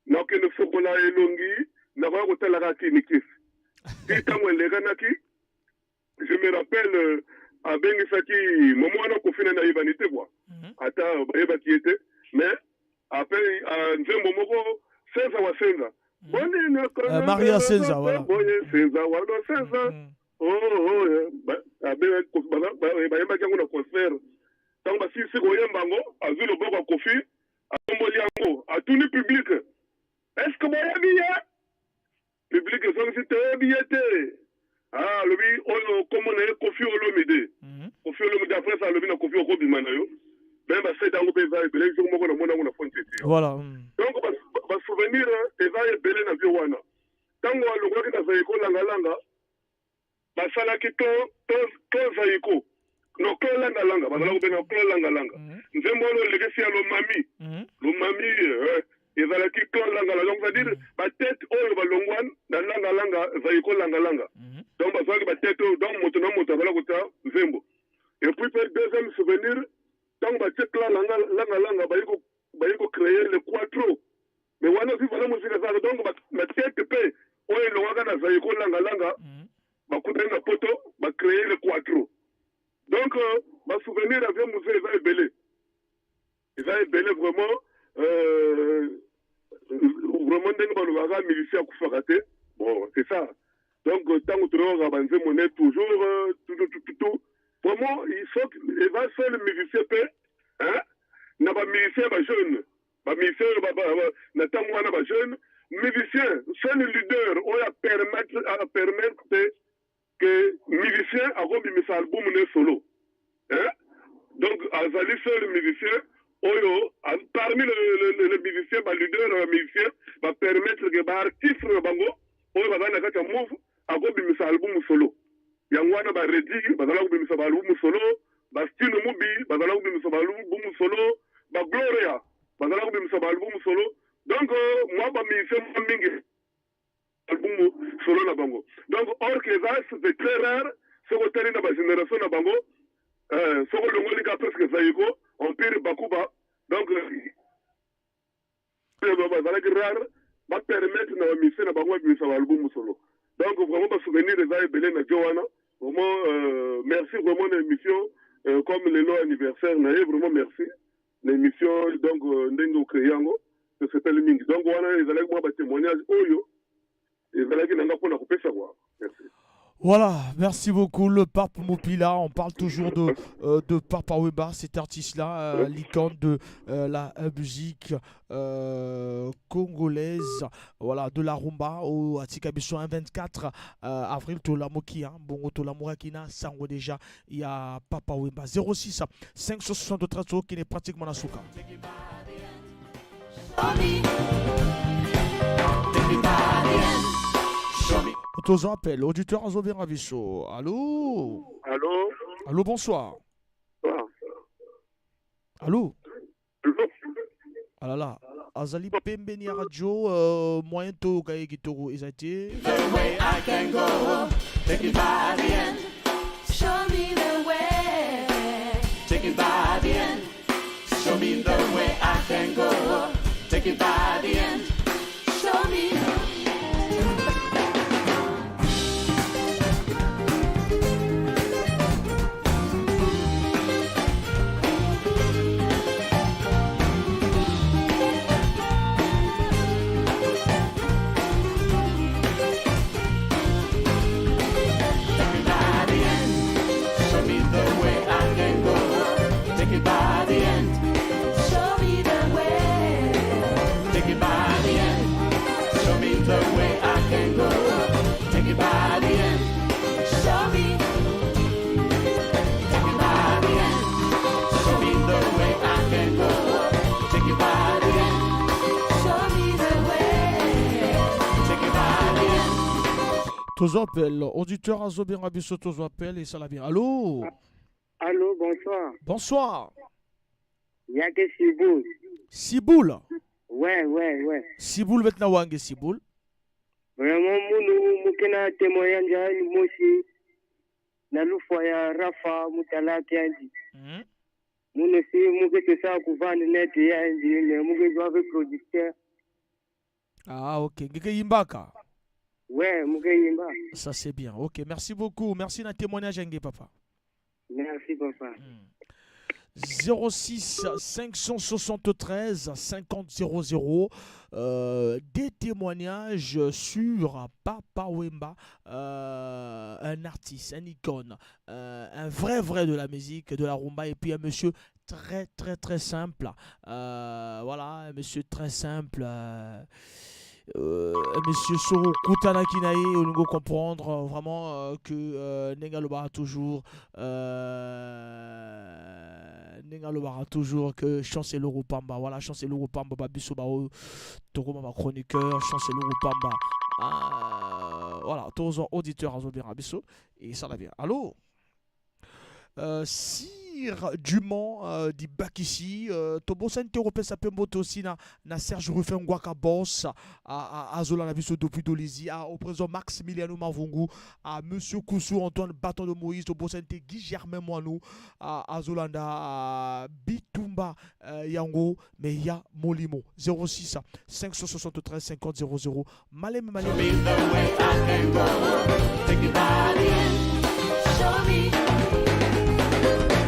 na ke ne sokola elongi na ba kotala ka kinikis titango leganaki je me rappelle à Bengisaki moment wana kofina na ivanité quoi ata ba qui était mais après nzembo moko senza wa senza Maria Senza, voilà. Senza, voilà, Senza. Concert. Tant que si Goyambango, a vu le bon à Kofi, à Tomboliango, à tout le public. Est-ce que vous avez bien? Public, c'est bien. Ah, le bi, comme on est Kofi Olomide. Kofi Olomide, après ça, le bi, Kofi Olomide. Même c'est dans le pays, il y a une fonte. Voilà. Donc, va souvenir, il va y belé na viwana. Tango alongwa kita zaiko langa, basala ki to zaiko. No ko langa, basala ko bena ko langa. Nzembo lo legacy ya lo mami. Lo mami, ezala ki to langa. Donc, ça veut dire, ba tête oyo balongwan na langa, zaiko langa. Donc, basala ki ba tête donc moto na moto bala kota nzembo. Et puis, deuxième souvenir, tant que tu as langa, bayiko créer le quattro. Mais wana si voilà musique ça donc ma tête pe o le waga na zayiko langa ba kutana na poto ba créer le quattro. Donc ma souvenir avec musée va belé. Il va belé vraiment vraiment ndenge ba le waga militaire ku fakate. Bon, c'est ça. Donc tant que tu vas avancer monnaie toujours tout. Vraiment il faut il va faire le musicien pe hein na ba musicien ba jeune. Ba musicien na tango wana ba jeune musicien c'est le leader on a permettre que musicien a remis mes album ne solo hein donc azali seul musicien oyo parmi le musicien ba leader musicien va permettre que ba artiste bango oyo ba na kata move a remis mes album solo yango wana ba redi ba zala ko bimisa ba album solo ba style mubi ba zala ko bimisa ba album solo ba gloria bazala ko bimisa ba album solo donc moi ba musicien mingi album solo na bango donc or que ça c'est très rare ce que tali na ba génération na bango ce que le ngoli ka presque zaiko on pire bakuba donc bazala que rare ba permettre na ba musicien na bango bimisa ba album solo donc vraiment ba souvenir des aïe belé na Joana vraiment merci vraiment l'émission comme le long anniversaire na vraiment merci l'émission donc ndengo créango que s'appelle Mingi donc voilà ils allaient moi ba témoignage oyo ils allaient nanga pona kopesa quoi merci Voilà, merci beaucoup le Pape Mopila. On parle toujours de Papa Wemba, cet artiste-là, l'icône de la musique congolaise, voilà, de la rumba au Atikabiso 24 avril Tolamoki, bon Tolamourakina, Sango déjà, il y a Papa Wemba 06 573 qui est pratiquement la souka. Tous appels, auditeur à Zobé Rabicho. Allô? Allô? Allô, bonsoir. Allô? Ah là là. Azali Pembeni Radio, moyen to Gaye Gitoro, Ezati. The way I can go, take it by the end. Show me the way, take it by the end. Show me the way I can go, take it by the end. Show me. Tous appels, auditeur à Zobé Rabicho, tous appels et ça la bien. Allô? Allô, bonsoir. Bonsoir. Y'a que Siboul. Siboul? Ouais. Siboul maintenant wange Siboul? Vraiment, moukena témoignage moi aussi. Na lufoya Rafa mutalaki andi. Mouno si mouke c'est ça couvane net andi, mais mouke doit avec producteur. Ah ok, ngeke yimbaka. Ouais, Mugayimba. Ça c'est bien. Ok, merci beaucoup. Merci d'un témoignage, papa. Merci, papa. 06 573 50 00. Des témoignages sur Papa Wemba, un artiste, un icône, un vrai de la musique, de la rumba, et puis un monsieur très simple. Voilà, un monsieur très simple. Monsieur Soro Koutana Kinae, on doit comprendre vraiment que Nengalobara toujours que Chancellor Rupamba, voilà, Chancellor Rupamba, Babiso Bao, Togoma ma chroniqueur, Chancellor Rupamba, voilà, tous les auditeurs à Zobira Bisso, et ça va bien. Allô? Sir Dumont di Bakissi, Tobo Sente Européen Sapemboto aussi na Serge Ruffin Ngwaka Boss, à Zola Naviso depuis Dolizi, au président Maximiliano Mavungu, à Monsieur Koussou Antoine Baton de Moïse, Tobo Sente Guy Germain Moinou, à Zolanda Bitumba Yango, Meya Molimo, 06 573 50 00. Malem. Show me.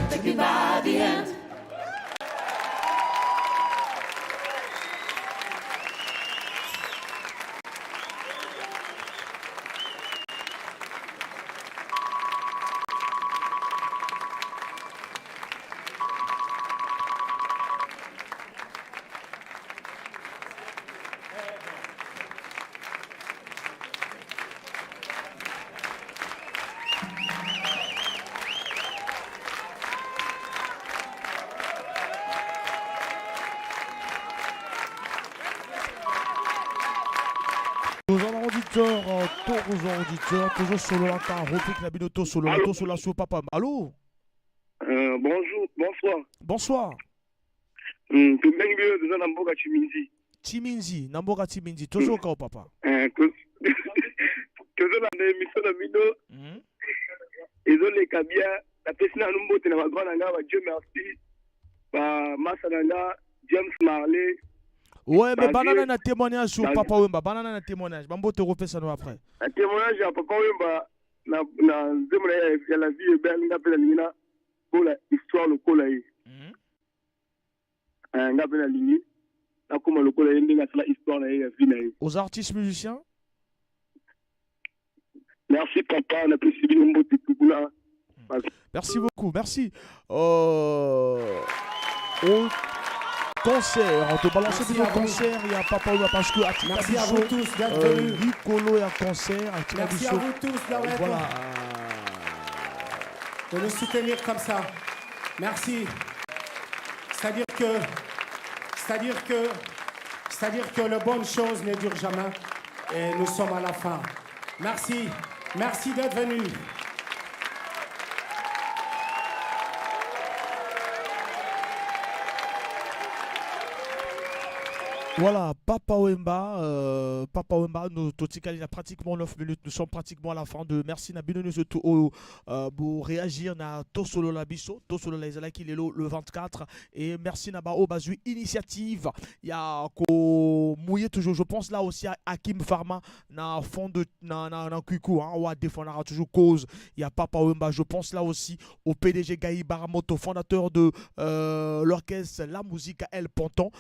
Take me by the end. Toujours solo la car, repique la binoto solo la to solo la papa. Allô? Bonjour, bonsoir. Bonsoir. Tumbengi de Namboka Chiminzi. Chiminzi, Namboka Chiminzi, toujours kao papa. Que je l'ai mis sur le mino. Et je l'ai kabia, la personne à Numbo, tu n'as pas grand Dieu merci. Massananga, James Marley. Ouais, mais banana na témoignage sur Papa Wemba, banana na témoignage. Bambo te refait ça nous après. Un témoignage à Papa Wemba, na la vie est belle, n'a pas la pour l'histoire le colaï. N'a pas la ligne, n'a comme le colaï, n'a pas l'histoire la vie. Aux artistes musiciens? Merci papa, on a pu subir un beau petit là. Merci beaucoup, merci. Au concert, on te balance plus au concert, il y a Papa Wemba parce que merci à vous tous d'être venus. Nicolo est en concert. Merci à vous tous d'avoir voilà. De nous soutenir comme ça. Merci. C'est-à-dire que les bonnes choses ne durent jamais et nous sommes à la fin. Merci. Merci d'être venus. Voilà, Papa Wemba, nous il a pratiquement 9 minutes, nous sommes pratiquement à la fin de merci na bino nous pour réagir na tosolo la biso, tosolo la izala qui est le 24 et merci na ba bazu initiative, il y a ko mouiller toujours, je pense là aussi à Hakim Pharma na fond de na kuku hein, ou défendra toujours cause, il y a Papa Wemba, je pense là aussi au PDG Gaï Baramoto, fondateur de l'orchestre La Musique El Ponton,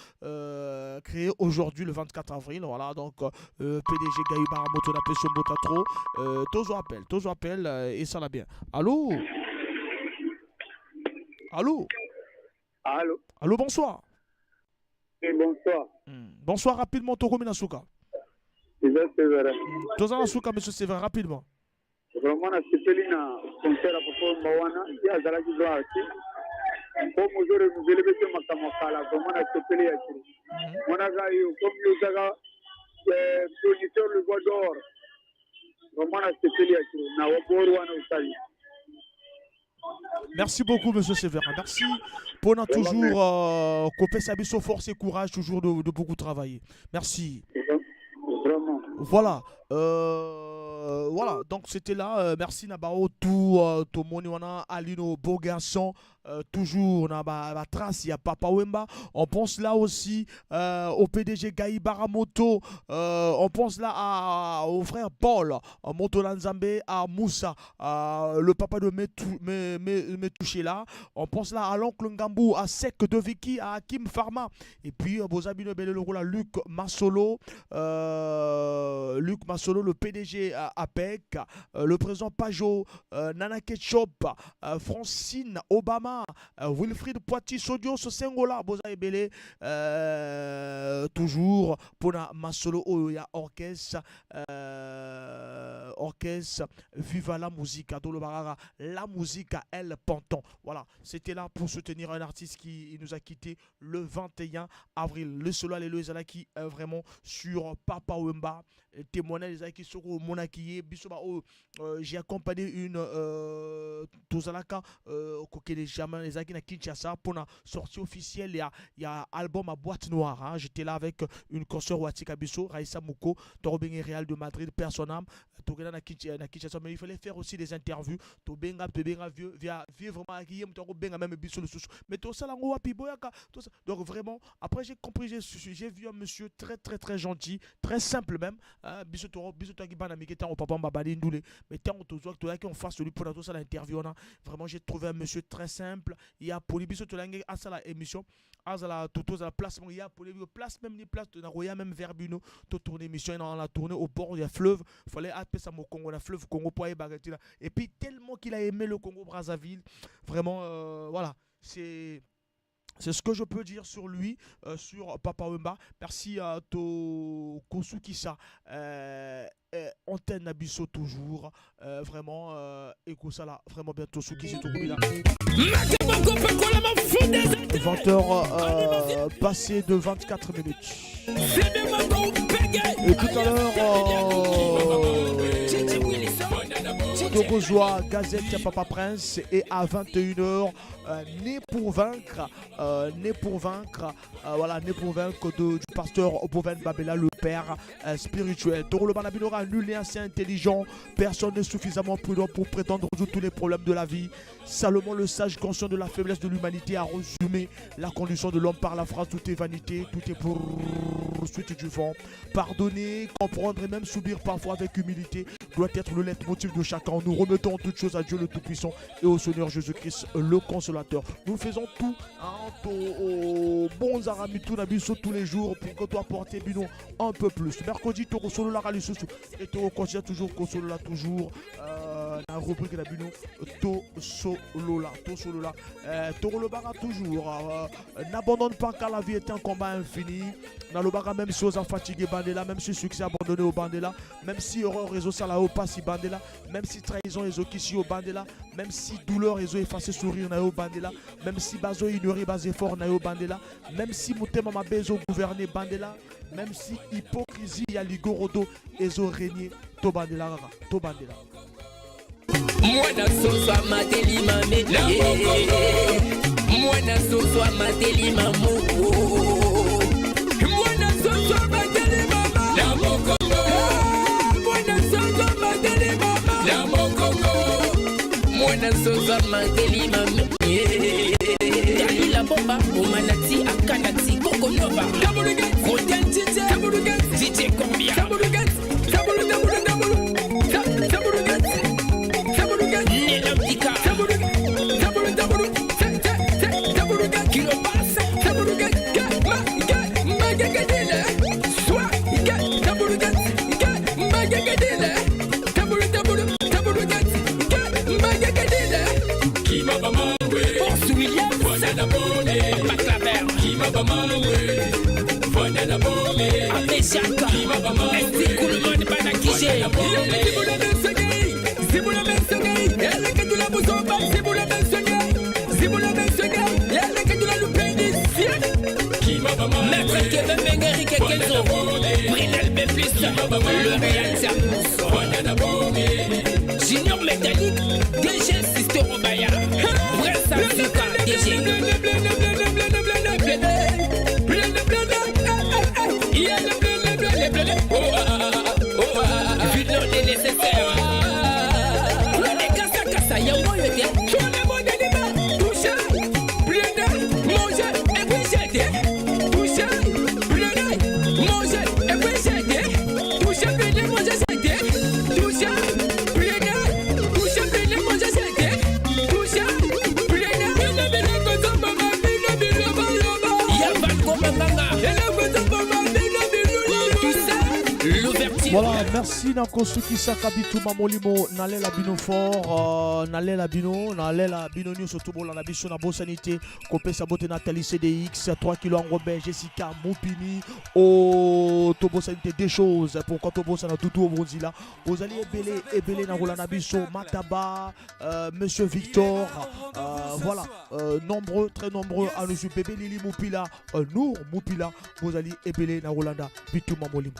créé aujourd'hui le 24 avril, voilà, donc PDG Gaï Baramoto n'a pas son mot trop, Tozo appelle et ça va bien. Allô? Allô, bonsoir. Et bonsoir. Bonsoir, rapidement, Toko Minasuka. Tozo Nasuka, monsieur Séverin, rapidement. Vraiment, na sipeli na concert à propos Mawana, il y a Zalaki Zouati. Comme aujourd'hui, nous élevons Makamakala, vraiment na sipeli à Chili. Mon agaï, comme nous avons producteur le bois d'or, vraiment na sipeli à Chili. Na Waboro wana usali. Merci beaucoup, monsieur Séverin. Merci pour toujours couper sa biso force et courage, toujours de beaucoup travailler. Merci. Vraiment. Voilà. Voilà, donc c'était là. Merci Nabao, tout Moniwana, Alino, beau garçon. Toujours on a la trace, il y a Papa Wemba. On pense là aussi au PDG Gaï Baramoto. On pense là au frère Paul, à Motolanzambe, à Moussa, le papa de Metouché là. On pense là à l'oncle Ngambou, à Sek de Vicky, à Hakim Pharma. Et puis Bozabino Beleloro, là, Luc Massolo, le PDG APEC, le président Pajot, Nana Ketchup, Francine Obama, Wilfried Poiti Sodio Sosengola Boza Ebele, toujours pour la Masolo Oya orchestre Viva la musique à Dolobarara, la musique à El Ponton. Voilà, c'était là pour soutenir un artiste qui nous a quitté le 21 avril. Le solo les qui vraiment sur Papa Wemba. Témoignage des qui sont au Monakié, j'ai accompagné une Tozalaka qui est jamais les qui na Kinshasa pour la sortie officielle. Il y a album à boîte noire. Hein. J'étais là avec une consoeur Watika Bisso, Raissa Mouko, Torbengue Real de Madrid, Personam, Togena na Kinshasa. Mais il fallait faire aussi des interviews. Tobenga vieux, vraiment Guillaume Tobenga même Bisso le sous. Mais tout ça là on Piboyaka. Donc vraiment, après j'ai compris, j'ai vu un monsieur très très très gentil, très simple même. Biso qui bana miketa au papa mbabali ndoulé mais tant on tozo que on fasse lui pour tout ça l'interview là vraiment j'ai trouvé un monsieur très simple il y a pour biso to langue à ça la émission à la toto la place il y a pour les place même ni place de Nagoya même Verbuno to tourner émission on l'a tourné au bord du fleuve fallait appeler ça au Congo la fleuve Congo pour bagati là et puis tellement qu'il a aimé le Congo Brazzaville vraiment voilà c'est ce que je peux dire sur lui, sur Papa Wemba. Merci à Kosukisa, Antenne Abisso toujours. Vraiment, écoute ça là, vraiment bientôt Suki, c'est tout là. 20h passé de 24 minutes. Et tout à l'heure, Togozoa, Gazette Papa Prince et à 21h, Né pour vaincre, voilà, Né pour vaincre du pasteur Boven Babela, le père spirituel. Toro Banabinora, nul et assez intelligent, personne n'est suffisamment prudent pour prétendre résoudre tous les problèmes de la vie. Salomon le sage, conscient de la faiblesse de l'humanité, a résumé la condition de l'homme par la phrase: tout est vanité, tout est poursuite du vent. Pardonner, comprendre et même subir parfois avec humilité doit être le leitmotiv de chacun. Nous remettons toutes choses à Dieu le Tout-Puissant et au Seigneur Jésus-Christ, le Consolateur. animateurs. Nous faisons tout aux bons aramis tout nabiso tous les jours pour que toi porter bino un peu plus. Mercredi tu solo la rali sousou et tu continues toujours solo la toujours la rubrique la bino to solo la to le bara toujours n'abandonne pas car la vie est un combat infini. Dans le bara même si aux fatigué bandela, même si succès abandonné au bandela, même si horreur réseau ça là au pas si bandela, même si trahison réseau qui si au bandela, même si douleur réseau effacé sourire na au bandela, même si bazo ignoré basé fort na au bandela, même si mutema ma bezo gouverner bandela, même si hypocrisie ya ligorodo ezo régner to bandela to bandela. Mwana soso amateli mamete Mwana soso amateli mamu Mwana soso amateli mama La mokongo Mwana soso amateli mama La mokongo Mwana soso amateli mama Kali la bomba Omanati akanati Koko nova Kaburugat Roten tite Kaburugat Tite combien Kaburugat le réalisateur Junior métallique DG Sister Obaya Vrai Sasuka DG vite le nécessaire le kasa kasa yango yote tona monde de toucha blender manger et puis jeter toucha blender manger et puis jeter toucha blender manger jeter toucha blender toucha blender manger jeter toucha blender blender kozo mama bino bino baloba ya va comme manga kozo mama bino bino tout ça l'ouverture. Voilà, merci Nankosu Kisaka Bituma Molimo Nalela Bino Fort Nalela Bino News surtout pour la biso na Bosanité Kopé Sabote Nathalie CDX 3 kg en Robert Jessica Moupini au Tobo Sanité des choses pour quand Tobo Sana Toutou au Bronzilla vous allez ébélé na Rolana Biso Mataba Monsieur Victor voilà nombreux très nombreux à nous suivre bébé Lili Moupila Nour Moupila vous allez ébélé na Rolanda Bituma Molimo.